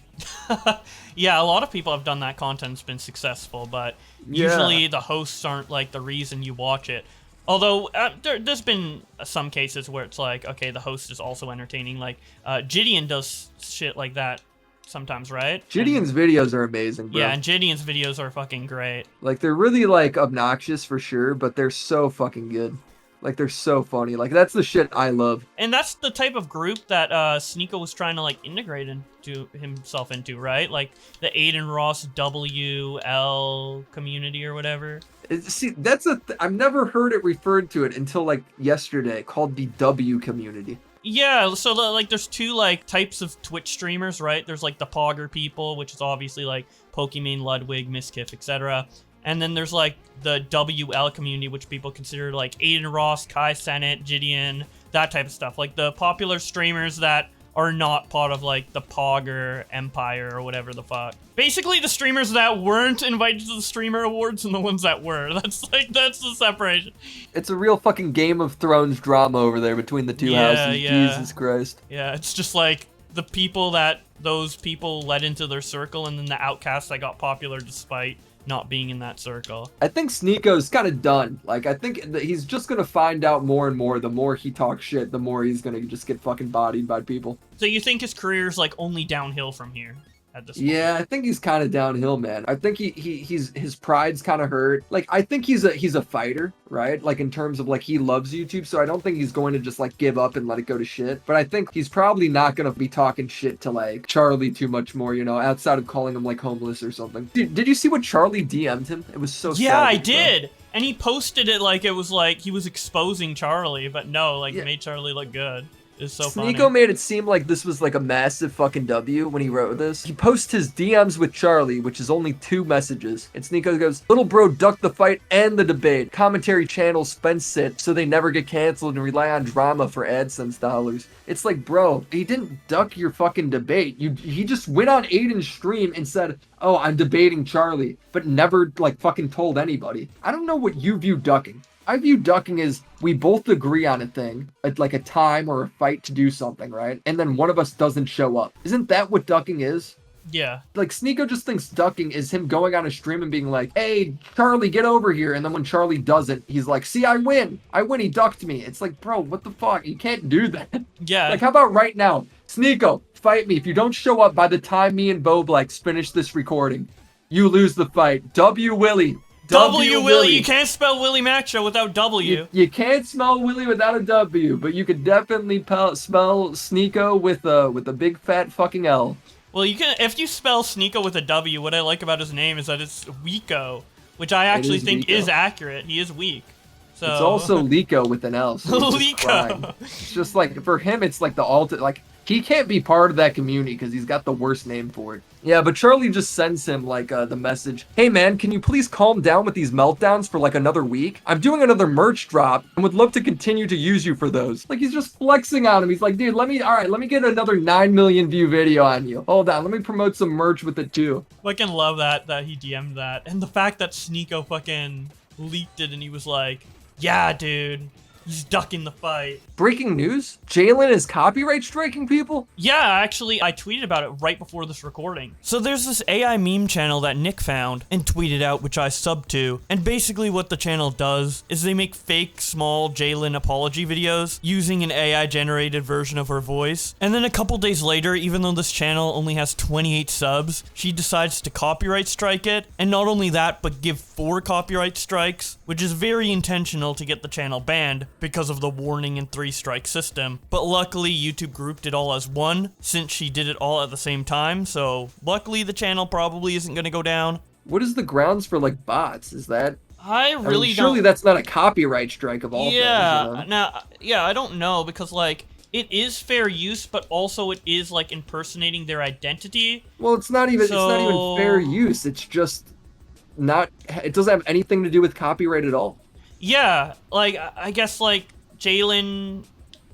Yeah, a lot of people have done that. Content's been successful, but Yeah. usually the hosts aren't like the reason you watch it. Although there's been some cases where it's like, okay, the host is also entertaining. Like Gideon does shit like that sometimes, right? Gideon's videos are amazing, bro. Yeah, and Gideon's videos are fucking great. Like, they're really, like, obnoxious for sure, but they're so fucking good. Like, they're so funny. Like, that's the shit I love. And that's the type of group that Sneeko was trying to, like, integrate into himself into, right? Like, the Aiden Ross WL community or whatever. See, that's I've never heard it referred to it until, like, yesterday, called the W community. Yeah, so like there's two like types of Twitch streamers, right? There's like the Pogger people, which is obviously like Pokimane, Ludwig, Miskiff, etc. And then there's like the WL community, which people consider like Aiden Ross, Kai Sennett, Gideon, that type of stuff. Like the popular streamers that are not part of like the Pogger empire or whatever the fuck. Basically the streamers that weren't invited to the streamer awards and the ones that were. That's the separation. It's a real fucking Game of Thrones drama over there between the two houses. Yeah. Jesus Christ. Yeah, it's just like the people that those people led into their circle and then the outcasts that got popular despite not being in that circle. I think Sneeko's kind of done. Like, I think that he's just going to find out more and more. The more he talks shit, the more he's going to just get fucking bodied by people. So you think his career's like only downhill from here at this point? Yeah, I think he's kind of downhill, man. I think his pride's kind of hurt. Like, I think he's a fighter, right? Like, in terms of like he loves YouTube, so I don't think he's going to just like give up and let it go to shit. But I think he's probably not going to be talking shit to like Charlie too much more, you know, outside of calling him like homeless or something. Did you see what Charlie DM'd him? It was so Yeah, I savage, bro. did. And he posted it like it was like he was exposing Charlie, but no, like made Charlie look good. It's so funny. Sneeko made it seem like this was like a massive fucking W when he wrote this. He posts his DMs with Charlie, which is only 2 messages. And Sneeko goes, "Little bro ducked the fight and the debate. Commentary channels spends it so they never get canceled and rely on drama for AdSense dollars." It's like, bro, he didn't duck your fucking debate. He just went on Aiden's stream and said, "Oh, I'm debating Charlie," but never like fucking told anybody. I don't know what you view ducking. I view ducking as we both agree on a thing, like a time or a fight to do something, right? And then one of us doesn't show up. Isn't that what ducking is? Yeah. Like, Sneeko just thinks ducking is him going on a stream and being like, "Hey, Charlie, get over here." And then when Charlie doesn't, he's like, "See, I win. He ducked me." It's like, bro, what the fuck? You can't do that. Yeah. Like, how about right now? Sneeko, fight me. If you don't show up by the time me and Bowblax finish this recording, you lose the fight. W Willy. W Willy. You can't spell WillyMacShow without W. You can't spell Willy without a W, but you could definitely spell Sneeko with a big fat fucking L. Well, you can if you spell Sneeko with a W. What I like about his name is that it's Weeko, which I actually think is accurate. He is weak. So it's also Lico with an L. So Lico. It's just like for him, it's like the ultimate. Like he can't be part of that community because he's got the worst name for it. Yeah, but Charlie just sends him like the message, "Hey man, can you please calm down with these meltdowns for like another week? I'm doing another merch drop and would love to continue to use you for those." Like he's just flexing on him. He's like, "Dude, let me get another 9 million view video on you. Hold on, let me promote some merch with it too." Fucking love that he DM'd that, and the fact that Sneeko fucking leaked it and he was like, "Yeah, dude, he's ducking the fight." Breaking news: Jalen is copyright striking people? Yeah, actually, I tweeted about it right before this recording. So there's this AI meme channel that Nick found and tweeted out, which I subbed to. And basically what the channel does is they make fake, small Jalen apology videos using an AI-generated version of her voice. And then a couple days later, even though this channel only has 28 subs, she decides to copyright strike it. And not only that, but give 4 copyright strikes, which is very intentional to get the channel banned because of the warning and 3-strike system. But luckily YouTube grouped it all as one since she did it all at the same time, so luckily the channel probably isn't gonna go down. What is the grounds for like bots? Is that I really mean, surely that's not a copyright strike of all things, you know? I don't know, because like it is fair use, but also it is like impersonating their identity. Well, it's not even fair use. It's just not, it doesn't have anything to do with copyright at all. Yeah, like I guess like Jalen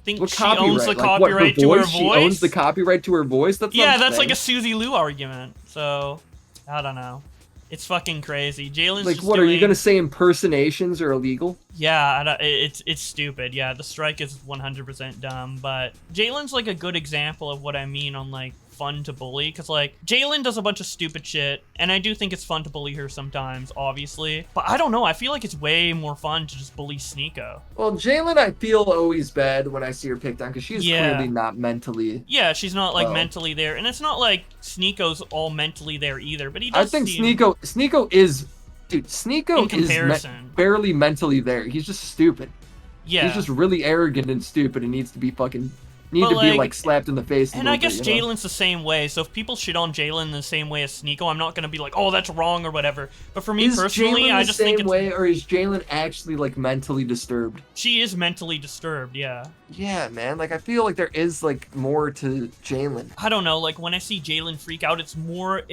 thinks she copyright? owns the Like, copyright to her voice. She owns the copyright to her voice? That's like a Susie Lou argument. So, I don't know. It's fucking crazy. Jalen's like, just what, are you gonna say impersonations are illegal? Yeah, it's stupid. Yeah, the strike is 100% dumb, but Jalen's like a good example of what I mean on like fun to bully, because, like, Jalen does a bunch of stupid shit, and I do think it's fun to bully her sometimes, obviously. But I don't know, I feel like it's way more fun to just bully Sneeko. Well, Jalen, I feel always bad when I see her picked on, because she's clearly not mentally... Yeah, she's not, like, well. mentally there, and it's not like Sneeko's all mentally there either, but he does I think seem... Sneeko is... Dude, Sneeko In is comparison. barely mentally there. He's just stupid. Yeah. He's just really arrogant and stupid and needs to be fucking... But, be like slapped in the face. And I guess Jalen's the same way. So if people shit on Jalen the same way as Sneeko, I'm not gonna be like, oh, that's wrong or whatever. But for me personally, I just think it's... way, or is Jalen actually like mentally disturbed? She is mentally disturbed, yeah. Yeah, man. Like I feel like there is like more to Jalen. I don't know. Like when I see Jalen freak out, it's more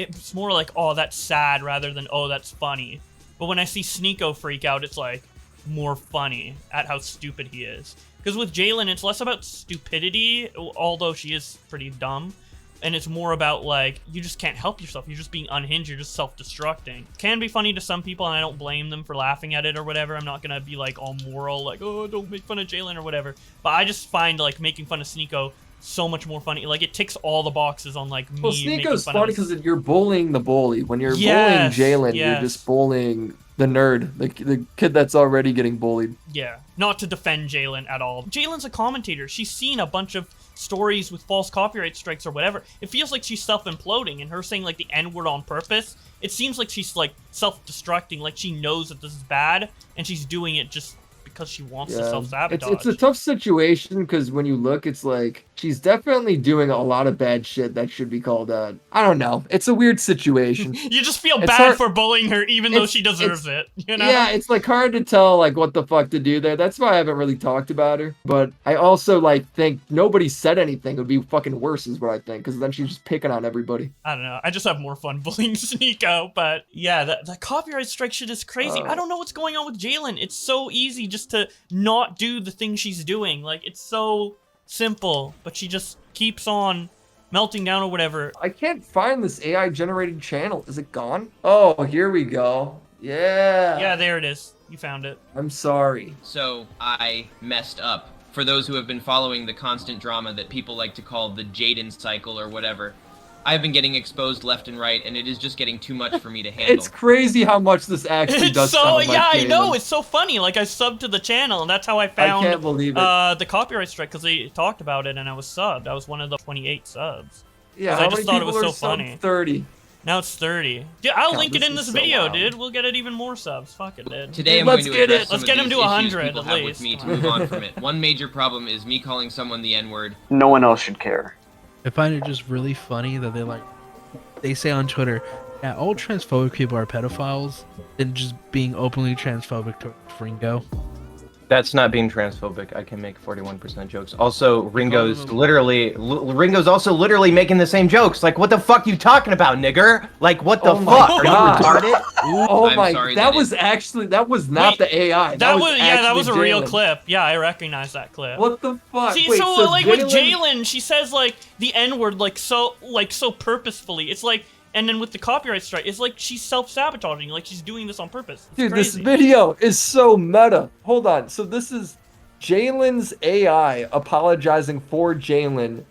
like, oh, that's sad rather than oh, that's funny. But when I see Sneeko freak out, it's like more funny at how stupid he is. Because with Jalen, it's less about stupidity, although she is pretty dumb, and it's more about, like, you just can't help yourself. You're just being unhinged. You're just self-destructing. Can be funny to some people, and I don't blame them for laughing at it or whatever. I'm not going to be, like, all moral, like, oh, don't make fun of Jalen or whatever. But I just find, like, making fun of Sneeko so much more funny. Like, it ticks all the boxes on, like, me making fun of... Sneeko's funny because you're bullying the bully. When you're bullying Jalen, you're just bullying... the nerd, the kid that's already getting bullied. Yeah, not to defend Jalen at all. Jalen's a commentator. She's seen a bunch of stories with false copyright strikes or whatever. It feels like she's self-imploding, and her saying, like, the N-word on purpose, it seems like she's, like, self-destructing, like she knows that this is bad, and she's doing it just because she wants to self-sabotage. It's a tough situation, because when you look, it's like, she's definitely doing a lot of bad shit that should be called out. I don't know. It's a weird situation. You just feel bad for bullying her, even though she deserves it, you know? Yeah, it's, like, hard to tell, like, what the fuck to do there. That's why I haven't really talked about her. But I also, like, think nobody said anything. It would be fucking worse, is what I think, because then she's just picking on everybody. I don't know. I just have more fun bullying Sneeko, but yeah, the copyright strike shit is crazy. I don't know what's going on with Jalen. It's so easy just to not do the thing she's doing. Like, it's so simple, but she just keeps on melting down or whatever. I can't find this AI generated channel. Is it gone? Oh, here we go. Yeah. Yeah, there it is. You found it. I'm sorry. So I messed up. For those who have been following the constant drama that people like to call the Jaden cycle or whatever, I've been getting exposed left and right, and it is just getting too much for me to handle. It's crazy how much this actually does sound like I Jalen. know, it's so funny. Like, I subbed to the channel, and that's how I found can't believe it. The copyright strike, because they talked about it, and I was subbed. I was one of the 28 subs. Yeah, I just thought it was so funny. 30. Now it's 30. Yeah, I'll link it in this so video, wild. dude. We'll get it even more subs. Fuck it, dude. Today I'm going to address Let's some get of him these to issues 100 people at have least. with me to move on from it. One major problem is me calling someone the N-word. No one else should care. I find it just really funny that they say on Twitter, yeah, all transphobic people are pedophiles, and just being openly transphobic to Ringo. That's not being transphobic. I can make 41% jokes. Also, Ringo's also literally making the same jokes. Like, what the fuck you talking about, nigger? Like, what the fuck? Are you retarded? Oh my, that was not the AI. That was a real clip. Yeah, I recognize that clip. What the fuck? See, Wait, so so like with Jalen, she says like the N-word like so purposefully. It's like, and then with the copyright strike, it's like she's self-sabotaging, like she's doing this on purpose. It's Dude, crazy. this video is so meta. Hold on. So this is Jalen's AI apologizing for Jalen.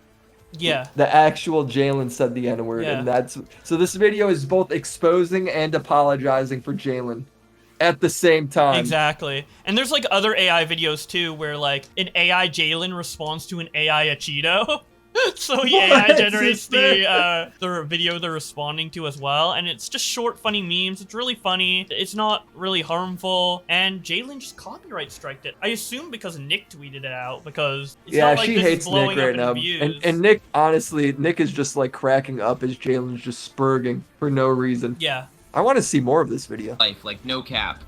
Yeah. The actual Jalen said the N-word, Yeah. and so this video is both exposing and apologizing for Jalen at the same time. Exactly. And there's like other AI videos too, where like an AI Jalen responds to an AI Cheeto. So the AI generates the video they're responding to as well, and it's just short, funny memes. It's really funny. It's not really harmful, and Jalen just copyright striked it. I assume because Nick tweeted it out, because it's not like she this hates is blowing Nick right up now, in views. and Nick, honestly, Nick is just like cracking up as Jalen's just spurging for no reason. Yeah. I want to see more of this video. Life, like no cap.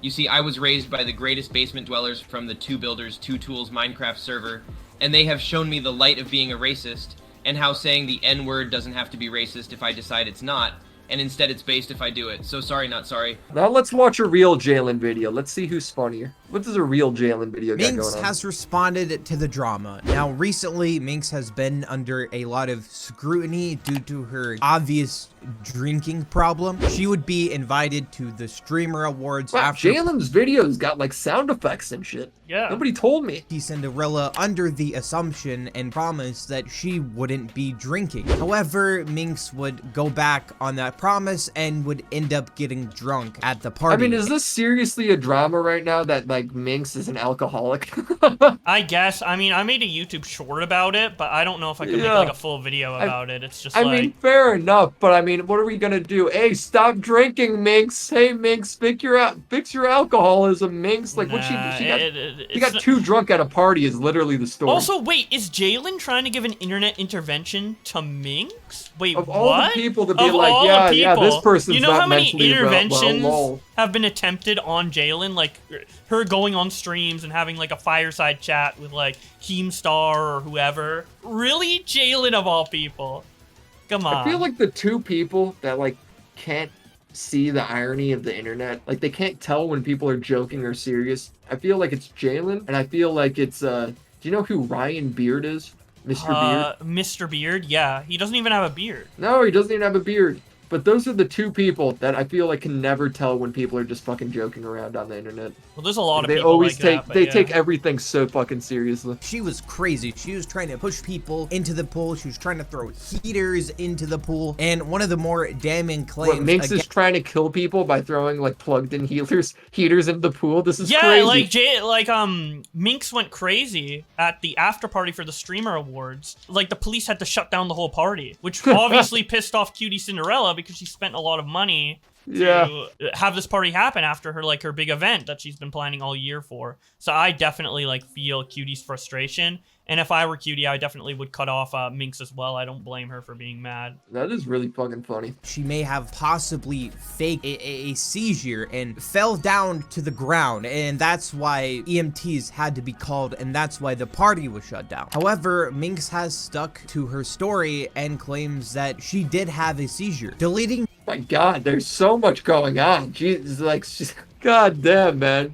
You see, I was raised by the greatest basement dwellers from the Two Builders, Two Tools Minecraft server, and they have shown me the light of being a racist, and how saying the N-word doesn't have to be racist if I decide it's not, and instead it's based if I do it. So sorry, not sorry. Now let's watch a real Jalen video. Let's see who's funnier. What does a real Jalen video got Minx going on? has responded to the drama. Now, recently, Minx has been under a lot of scrutiny due to her obvious drinking problem. She would be invited to the Streamer Awards Wow, after Jalen's videos got like sound effects and shit. Yeah. Nobody told me. Cinderella under the assumption and promise that she wouldn't be drinking. However, Minx would go back on that promise and would end up getting drunk at the party. I mean, is this seriously a drama right now that like Minx is an alcoholic? I guess. I mean, I made a YouTube short about it, but I don't know if I could make like a full video about it. It's just I mean, fair enough, but I mean, what are we gonna do? Hey, stop drinking, Minx. Hey, Minx, fix your alcoholism, Minx. Like, what she got too drunk at a party is literally the story. Also, wait, is Jalen trying to give an internet intervention to Minx? Wait, of what? all the people to be Of like, all yeah, the yeah, this people, person's you know not how many mentally interventions well, have been attempted on Jalen? Like her going on streams and having like a fireside chat with like Keemstar or whoever. Really, Jalen of all people? Come on. I feel like the two people that like can't see the irony of the internet, like they can't tell when people are joking or serious. I feel like it's Jalen, and I feel like it's do you know who Ryan Beard is? Mr. Beard? Mr. Beard, yeah. He doesn't even have a beard. No, he doesn't even have a beard. But those are the two people that I feel like can never tell when people are just fucking joking around on the internet. Well, there's a lot of they people always like take that, but they yeah. take everything so fucking seriously. She was crazy. She was trying to push people into the pool. She was trying to throw heaters into the pool. And one of the more damning claims... What, Minx is trying to kill people by throwing like plugged-in heaters into the pool? This is crazy. Like Minx went crazy at the after party for the Streamer Awards. Like the police had to shut down the whole party, which obviously pissed off Cutie Cinderella because she spent a lot of money to have this party happen after her big event that she's been planning all year for. So I definitely like feel Cutie's frustration. And if I were Cutie, I definitely would cut off Minx as well. I don't blame her for being mad. That is really fucking funny. She may have possibly faked a seizure and fell down to the ground, and that's why EMTs had to be called, and that's why the party was shut down. However, Minx has stuck to her story and claims that she did have a seizure, deleting... My God, there's so much going on. Jesus, like, God damn, man.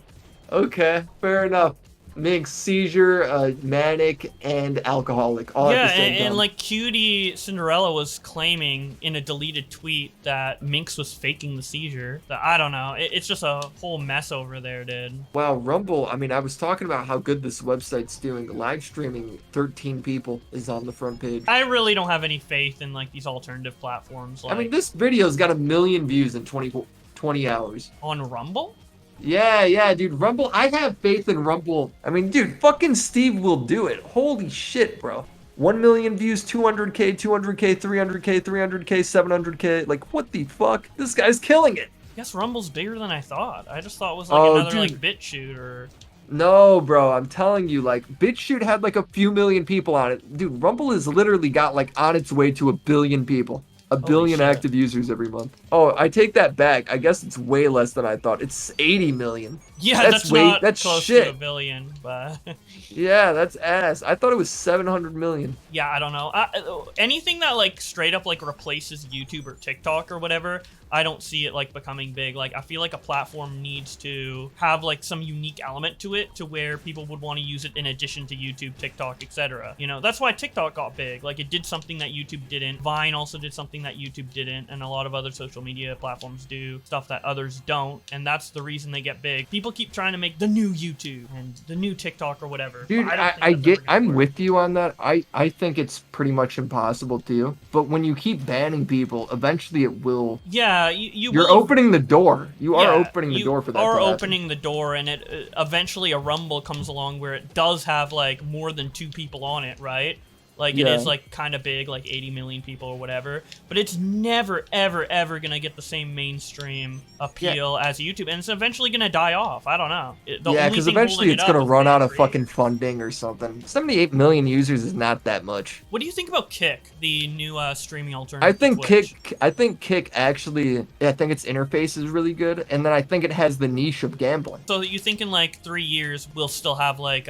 Okay, fair enough. Minx, seizure, manic, and alcoholic all at the same time. And like Cutie Cinderella was claiming in a deleted tweet that Minx was faking the seizure. I don't know. It's just a whole mess over there, dude. Wow, Rumble, I mean, I was talking about how good this website's doing. Live streaming 13 people is on the front page. I really don't have any faith in like these alternative platforms. Like, I mean, this video's got 1 million views in 20 hours. On Rumble? Yeah, dude, Rumble, I have faith in Rumble. I mean, dude, fucking Steve will do it. Holy shit, bro. 1 million views, 200K, 200K, 300K, 300K, 700K. Like, what the fuck? This guy's killing it. I guess Rumble's bigger than I thought. I just thought it was like another like BitChute or... No, bro, I'm telling you, like, BitChute had like a few million people on it. Dude, Rumble has literally got like on its way to 1 billion people. 1 billion active users every month. Oh, I take that back. I guess it's way less than I thought. It's 80 million. Yeah, that's not that's close shit. to 1 billion, but... Yeah, that's ass. I thought it was 700 million. Yeah, I don't know. Anything that like straight up like replaces YouTube or TikTok or whatever, I don't see it like becoming big. Like, I feel like a platform needs to have like some unique element to it to where people would want to use it in addition to YouTube, TikTok, etc. You know, that's why TikTok got big. Like, it did something that YouTube didn't. Vine also did something that YouTube didn't, and a lot of other social media platforms do stuff that others don't, and that's the reason they get big. People keep trying to make the new YouTube and the new TikTok or whatever. Dude, I'm with you on that. I think it's pretty much impossible to. But when you keep banning people, eventually it will. Yeah, you're will opening the door. You are opening the door for that. You are to happen. opening the door, and it eventually a Rumble comes along where it does have like more than 2 people on it, right? Like, it is, like, kind of big, like 80 million people or whatever. But it's never, ever, ever going to get the same mainstream appeal as YouTube. And it's eventually going to die off. I don't know. Because eventually it's going to run out of fucking funding or something. 78 million users is not that much. What do you think about Kick, the new streaming alternative to Twitch? I think Kick actually, I think its interface is really good. And then I think it has the niche of gambling. So you think in, like, 3 years we'll still have, like,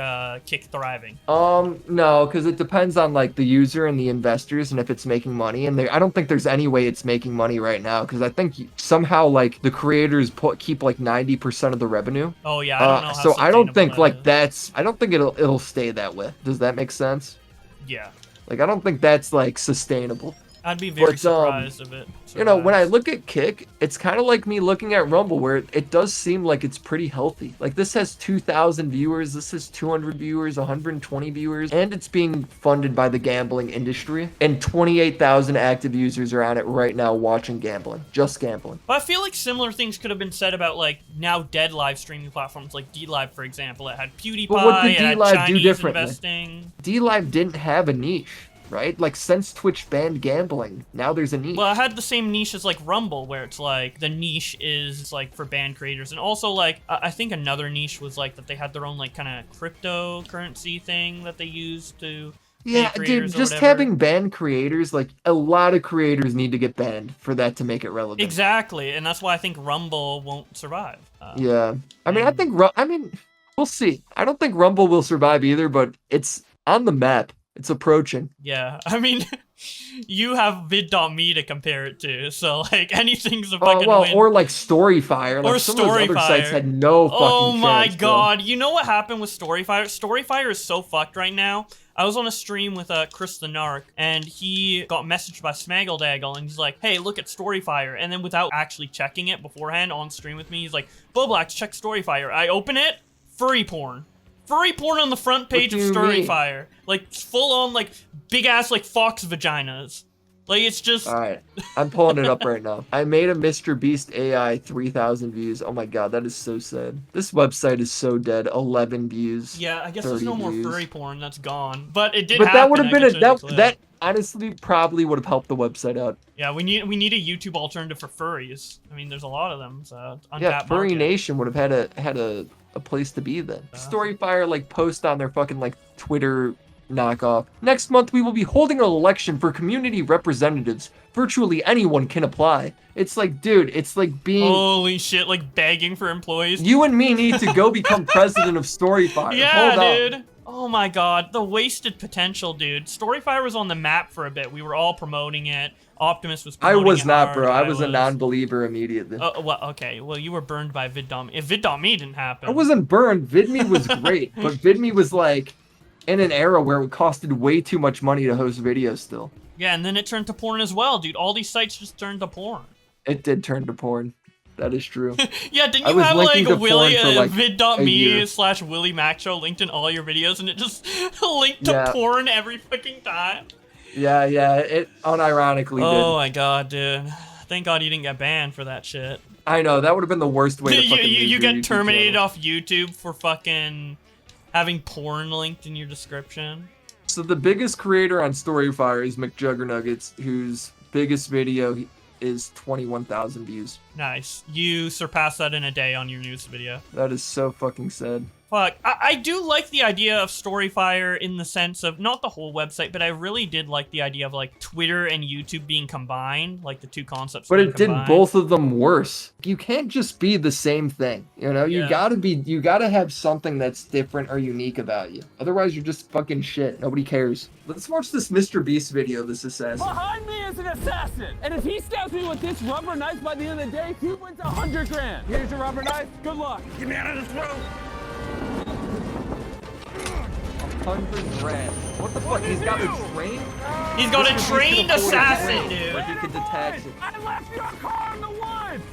Kick thriving? No, because it depends on, like, like the user and the investors and if it's making money. And I don't think there's any way it's making money right now because I think somehow like the creators keep like 90% of the revenue. Oh yeah, I don't know how so I don't think like is. I don't think it'll stay that way. Does that make sense? Yeah. Like I don't think that's like sustainable. I'd be very surprised if it You know, when I look at Kick, it's kind of like me looking at Rumble, where it does seem like it's pretty healthy. Like, this has 2,000 viewers, this has 200 viewers, 120 viewers, and it's being funded by the gambling industry. And 28,000 active users are on it right now watching gambling, just gambling. But I feel like similar things could have been said about, like, now dead live streaming platforms, like DLive, for example. It had PewDiePie, But what did it had DLive do Chinese differently? investing. DLive didn't have a niche. Right? Like, since Twitch banned gambling, now there's a niche. Well, I had the same niche as, like, Rumble, where it's, like, the niche is, like, for banned creators. And also, like, I think another niche was, like, that they had their own, like, kind of cryptocurrency thing that they used to Yeah, dude, just having banned creators, like, a lot of creators need to get banned for that to make it relevant. Exactly, and that's why I think Rumble won't survive. Yeah. I mean, I mean, we'll see. I don't think Rumble will survive either, but it's on the map. It's approaching. Yeah, I mean, you have vid.me to compare it to, so like anything's a fucking win. Or like Storyfire. Like, or some of those other Storyfire. sites had no fucking Oh my chance, bro. god, you know what happened with Storyfire? Storyfire is so fucked right now. I was on a stream with Chris the Narc, and he got messaged by Smaggledaggle, and he's like, hey, look at Storyfire. And then without actually checking it beforehand on stream with me, he's like, Bowblax, check Storyfire. I open it, furry porn. Furry porn on the front page of Storyfire. Like, full on, like, big ass, like, fox vaginas. Like, it's just. Alright, I'm pulling it up right now. I made a Mr. Beast AI 3,000 views. Oh my god, that is so sad. This website is so dead. 11 views. Yeah, I guess there's no more views. furry porn. That's gone. But it did But happen. that would have been a that honestly probably would have helped the website out. Yeah, we need a YouTube alternative for furries. I mean, there's a lot of them, so Yeah, untapped Furry market. Nation would have had a place to be then. Storyfire like post on their fucking like Twitter knockoff. Next month we will be holding an election for community representatives. Virtually anyone can apply. It's like, dude, it's like being Holy shit, like begging for employees. You and me need to go become president of Storyfire. Yeah, Hold on. dude. Oh my god, the wasted potential, dude. Storyfire was on the map for a bit. We were all promoting it. Optimus was I promoting was it not, hard. bro. I was a non-believer immediately. Oh, well, okay. Well, you were burned by vid.me. If vid.me didn't happen. I wasn't burned. VidMe was great, but VidMe was like in an era where it costed way too much money to host videos still. Yeah, and then it turned to porn as well, dude. All these sites just turned to porn. It did turn to porn. That is true. Yeah, didn't I you was have linking like to porn for, like, a vid.me year. /WillyMacShow linked in all your videos and it just linked to Yeah. porn every fucking time? Yeah, it unironically Oh did. my god, dude. Thank god you didn't get banned for that shit. I know, that would have been the worst way to you fucking lose you your get YouTube terminated channel. off YouTube for fucking having porn linked in your description. So the biggest creator on Storyfire is McJuggernuggets, whose biggest video is 21,000 views. Nice. You surpassed that in a day on your news video. That is so fucking sad. Fuck. I do like the idea of Storyfire in the sense of, not the whole website, but I really did like the idea of, like, Twitter and YouTube being combined, like the two concepts But being it did combined. both of them worse. You can't just be the same thing, you know? You gotta have something that's different or unique about you. Otherwise, you're just fucking shit. Nobody cares. Let's watch this Mr. Beast video, this assassin. Behind me is an assassin, and if he stabs me with this rubber knife by the end of the day, he wins 100 grand. Here's your rubber knife. Good luck. Get me out of this room. 100 grand. What the fuck? He's got a train? He's got a Mr. Beast can trained afford a assassin, train. dude. Like, he can detach it. I left your car in the woods.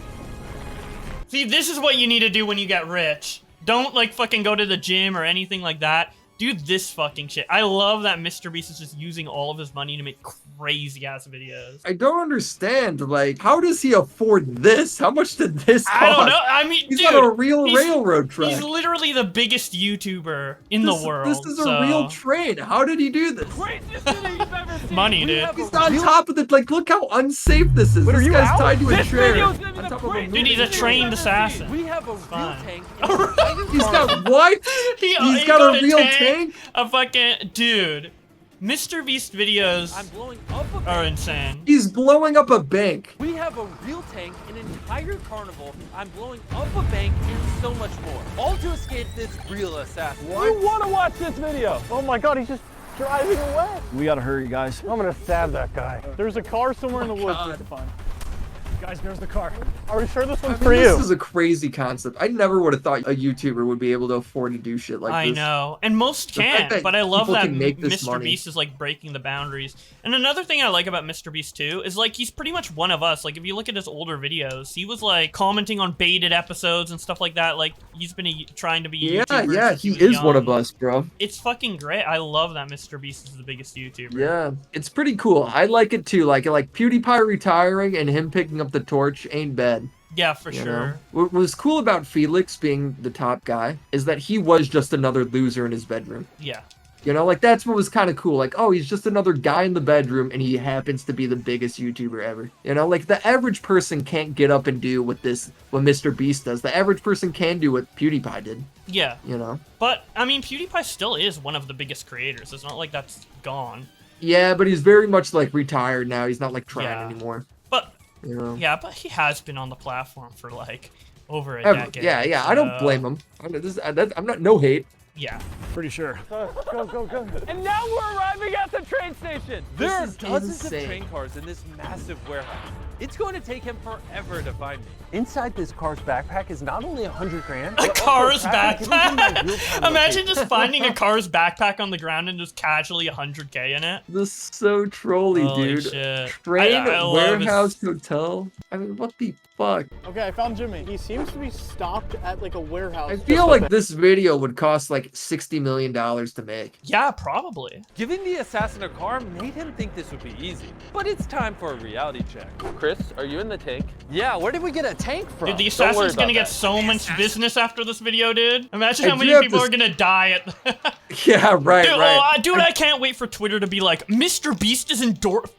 See, this is what you need to do when you get rich. Don't, like, fucking go to the gym or anything like that. Do this fucking shit. I love that Mr. Beast is just using all of his money to make crazy-ass videos. I don't understand. Like, how does he afford this? How much did this cost? I don't know. I mean, he's dude, got a real he's- railroad track. He's literally the biggest YouTuber in the world. This is a real train. How did he do this? Money, dude. He's on top of the, like, look how unsafe this is. This guy's tied to a chair. On top of a Dude, he's a trained assassin. We have a real tank. He's got what? He's got a real tank? A fucking dude. Mr. Beast videos are insane. He's blowing up a bank. We have a real tank, an entire carnival. I'm blowing up a bank and so much more. All to escape this real assassin. What? You want to watch this video? Oh my god, he's just driving away. We gotta hurry, guys. I'm gonna stab that guy. There's a car somewhere in the woods. It's fine. Guys, there's the car. Are we sure this one's for you? This is a crazy concept. I never would have thought a YouTuber would be able to afford to do shit like this. I know, and most The fact can't, that but I love people that can make this Mr. money. Beast is like breaking the boundaries. And another thing I like about Mr. Beast too is like he's pretty much one of us. Like if you look at his older videos, he was like commenting on baited episodes and stuff like that. Like he's been trying to be a YouTuber Yeah, since he was is young. one of us, bro. It's fucking great. I love that Mr. Beast is the biggest YouTuber. Yeah, it's pretty cool. I like it too. Like PewDiePie retiring and him picking up the torch ain't bad. Yeah, for You sure. know? What was cool about Felix being the top guy is that he was just another loser in his bedroom. Yeah. You know, like that's what was kind of cool. Like, oh, he's just another guy in the bedroom and he happens to be the biggest YouTuber ever. You know, like the average person can't get up and do what Mr. Beast does. The average person can do what PewDiePie did. Yeah. You know? But I mean, PewDiePie still is one of the biggest creators. It's not like that's gone. Yeah, but he's very much like retired now. He's not like trying Yeah. anymore. But you know? yeah, but he has been on the platform for like over a Ever. decade. Yeah, I don't so- blame him. I'm not no hate. Yeah. Pretty sure. Go. And now we're arriving at the train station. There are This is dozens insane. of train cars in this massive warehouse. It's going to take him forever to find me. Inside this car's backpack is not only 100 grand. A but also car's traffic given to my backpack. real-time Imagine location. just finding a car's backpack on the ground and just casually 100K in it. This is so trolly, Holy dude. shit. Train, I love warehouse, hotel. I mean, what the fuck? Okay, I found Jimmy. He seems to be stopped at like a warehouse. I feel like this video would cost like $60 million to make. Yeah, probably. Giving the assassin a car made him think this would be easy. But it's time for a reality check. Chris, are you in the tank? Yeah, where did we get a tank from? Dude, the Don't worry assassin's gonna about get that. so much business after this video, dude. Imagine I how do many have people to are gonna die at. Yeah, right, Dude, right. Dude, I can't wait for Twitter to be like, Mr. Beast is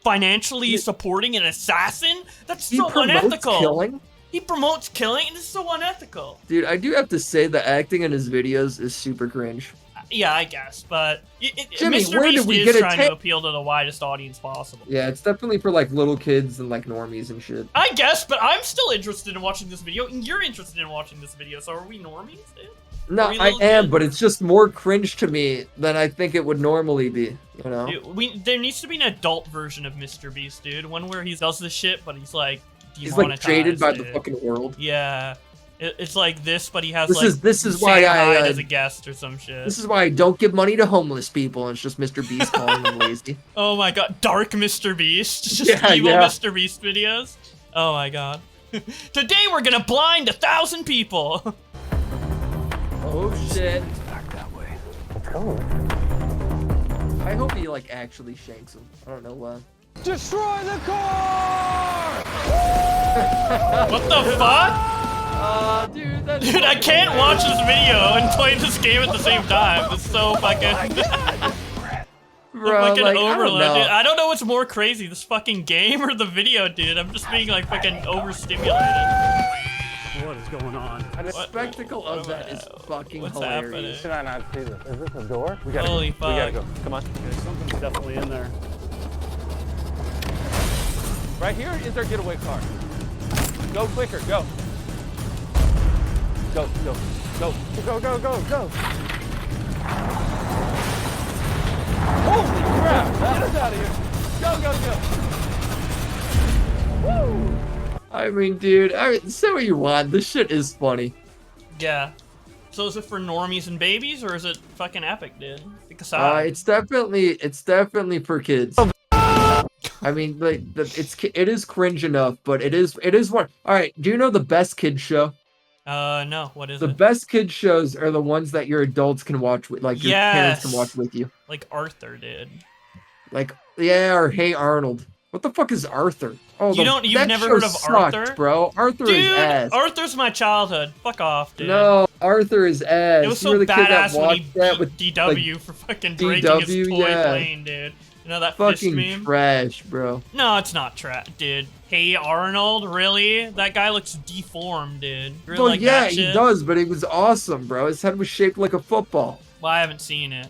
financially supporting an assassin? That's He so promotes unethical. killing? He promotes killing, and it's so unethical. Dude, I do have to say the acting in his videos is super cringe. Yeah, I guess, but Jimmy, Mr. where did Beast we is get a trying to tank? appeal to the widest audience possible. Yeah, it's definitely for like little kids and like normies and shit. I guess, but I'm still interested in watching this video, and you're interested in watching this video, so are we normies, dude? No, Are we I little am, kids? but it's just more cringe to me than I think it would normally be, you know? Dude, there needs to be an adult version of Mr. Beast, dude. One where he does this shit, but he's like He's like jaded by the dude. fucking world. Yeah. It's like this, but he has This like is why Shanghai I as a guest or some shit. This is why I don't give money to homeless people. And it's just Mr. Beast calling them lazy. Oh my god, dark Mr. Beast. Just Yeah, evil yeah. Mr. Beast videos. Oh my god. Today we're gonna blind 1,000 people. Oh shit. Back that way. Let's go. I hope he like actually shanks him. I don't know why. Destroy the car! What the fuck? Dude, that's Dude, I can't watch this video and play this game at the same time. It's so fucking... Bro, fucking like, I don't overload, know. dude. I don't know what's more crazy, this fucking game or the video, dude. I'm just being like fucking overstimulated. What is going on? The spectacle of that is fucking What's hilarious. Should I not see this? Is this a door? We gotta Holy go. We gotta fuck. go. Come on. Okay, something's definitely in there. Right here is our getaway car. Go quicker, go. Go. Holy crap! Get us out of here. Go. Woo! I mean, dude, say what you want. This shit is funny. Yeah. So is it for normies and babies, or is it fucking epic, dude? Because It's definitely for kids. I mean, like, it is cringe enough, but it is one. All right, do you know the best kids show? No, what is The it? best kids shows are the ones that your adults can watch with, like your parents can watch with you. Like Arthur did. Like, yeah, or Hey Arnold. What the fuck is Arthur? Oh, You've that never show heard of sucked, Arthur? bro? Arthur Dude, is ass. Arthur's my childhood. Fuck off, dude. No, Arthur is ass. It was You so were the kid that badass when he watched that with beat like, DW for fucking breaking his DW, toy yeah. plane, dude. You know that fist fucking meme? trash, bro. No, it's not trash, dude. Hey Arnold, really? That guy looks deformed, dude. You really Well, like yeah, that he shit? does, but it was awesome, bro. His head was shaped like a football. Well, I haven't seen it.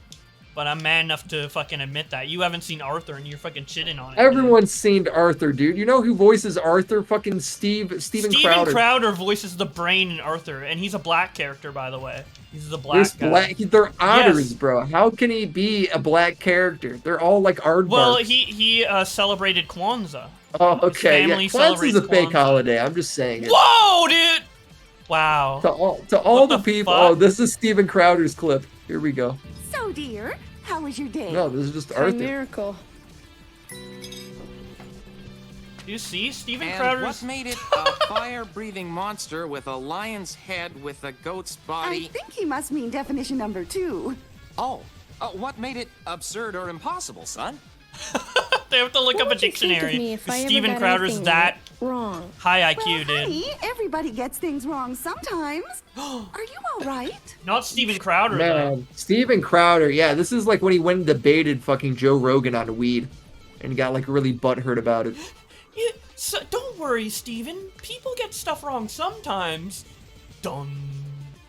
but I'm man enough to fucking admit that. You haven't seen Arthur and you're fucking shitting on it. Everyone's seen Arthur, dude. You know who voices Arthur? Fucking Steven Crowder. Crowder voices the brain in Arthur, and he's a black character, by the way. He's the black There's guy. they're otters, Yes. bro. How can he be a black character? They're all like aardvarks. Well, he celebrated Kwanzaa. Oh, okay. Yeah, family Kwanzaa's a fake celebrates holiday. I'm just saying it. Whoa, dude! Wow. To all the people. Oh, this is Steven Crowder's clip. Here we go. So, dear, how was your day? No, this is just A Arthur. miracle. You see, Steven And Crowder's... what made it a fire-breathing monster with a lion's head with a goat's body? I think he must mean definition number 2. Oh, what made it absurd or impossible, son? They have to look up a dictionary. Steven Crowder's that wrong. high IQ, Well, dude. honey, everybody gets things wrong sometimes. Are you all right? Not Steven Crowder, though. Man, Steven Crowder. Yeah, this is like when he went and debated fucking Joe Rogan on weed, and got like really butthurt about it. So, don't worry, Steven. People get stuff wrong sometimes. Dun.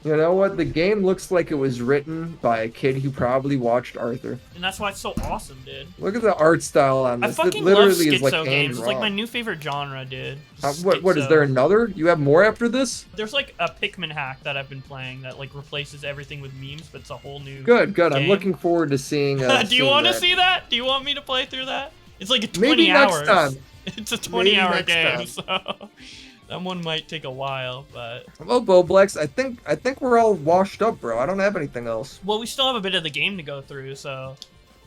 You know what? The game looks like it was written by a kid who probably watched Arthur. And that's why it's so awesome, dude. Look at the art style on I this. fucking It literally love is like schizo games. It's like my hand-drawn. new favorite genre, dude. What is there another? You have more after this? There's like a Pikmin hack that I've been playing that like replaces everything with memes, but it's a whole new Good. I'm game. looking forord to seeing. Do you seeing want to that. see that? Do you want me to play through that? It's like a 20 Maybe hours. next time. It's a Maybe 20-hour next game, time. so that one might take a while, but... Well, Bowblax, I think we're all washed up, bro. I don't have anything else. Well, we still have a bit of the game to go through, so...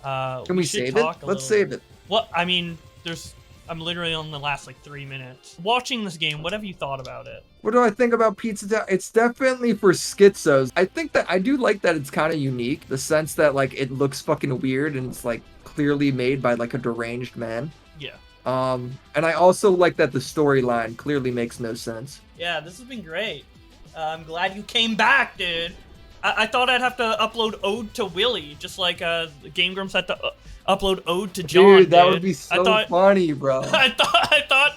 Can we should save it? talk a Let's little save bit. it. Well, I mean, I'm literally on the last, like, 3 minutes. Watching this game, what have you thought about it? What do I think about Pizza Town? It's definitely for schizos. I think that I do like that it's kind of unique. The sense that, like, it looks fucking weird and it's, like, clearly made by, like, a deranged man. Yeah. And I also like that the storyline clearly makes no sense. Yeah, this has been great. I'm glad you came back, dude. I thought I'd have to upload Ode to Willy, just like Game Grumps had to upload Ode to John. Dude, that would be so funny, bro. I thought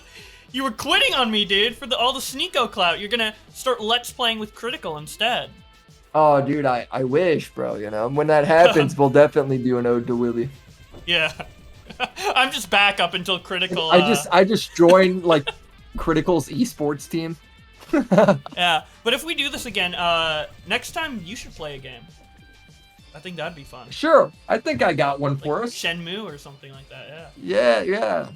you were quitting on me, dude, for all the Sneeko clout. You're gonna start Let's Playing with Critical instead. Oh, dude, I wish, bro. You know, when that happens, we'll definitely do an Ode to Willy. Yeah. I'm just back up until Critical. I just joined like Critical's esports team. Yeah, but if we do this again, next time you should play a game. I think that'd be fun. Sure, I think I got one for us. Shenmue or something like that. Yeah.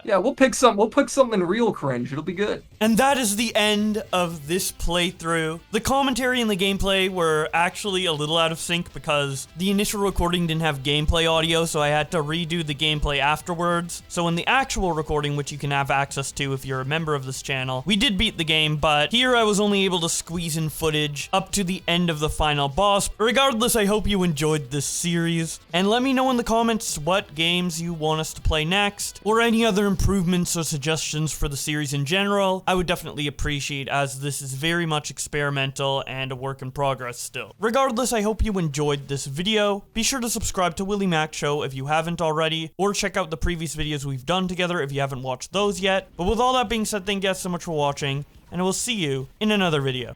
Yeah, we'll pick something real cringe. It'll be good. And that is the end of this playthrough. The commentary and the gameplay were actually a little out of sync because the initial recording didn't have gameplay audio, so I had to redo the gameplay afterwards. So in the actual recording, which you can have access to if you're a member of this channel, we did beat the game, but here I was only able to squeeze in footage up to the end of the final boss. Regardless, I hope you enjoyed this series, and let me know in the comments what games you want us to play next, or any other improvements or suggestions for the series in general. I would definitely appreciate, as this is very much experimental and a work in progress still. Regardless, I hope you enjoyed this video. Be sure to subscribe to WillyMacShow if you haven't already, or check out the previous videos we've done together if you haven't watched those yet. But with all that being said, thank you guys so much for watching, and I will see you in another video.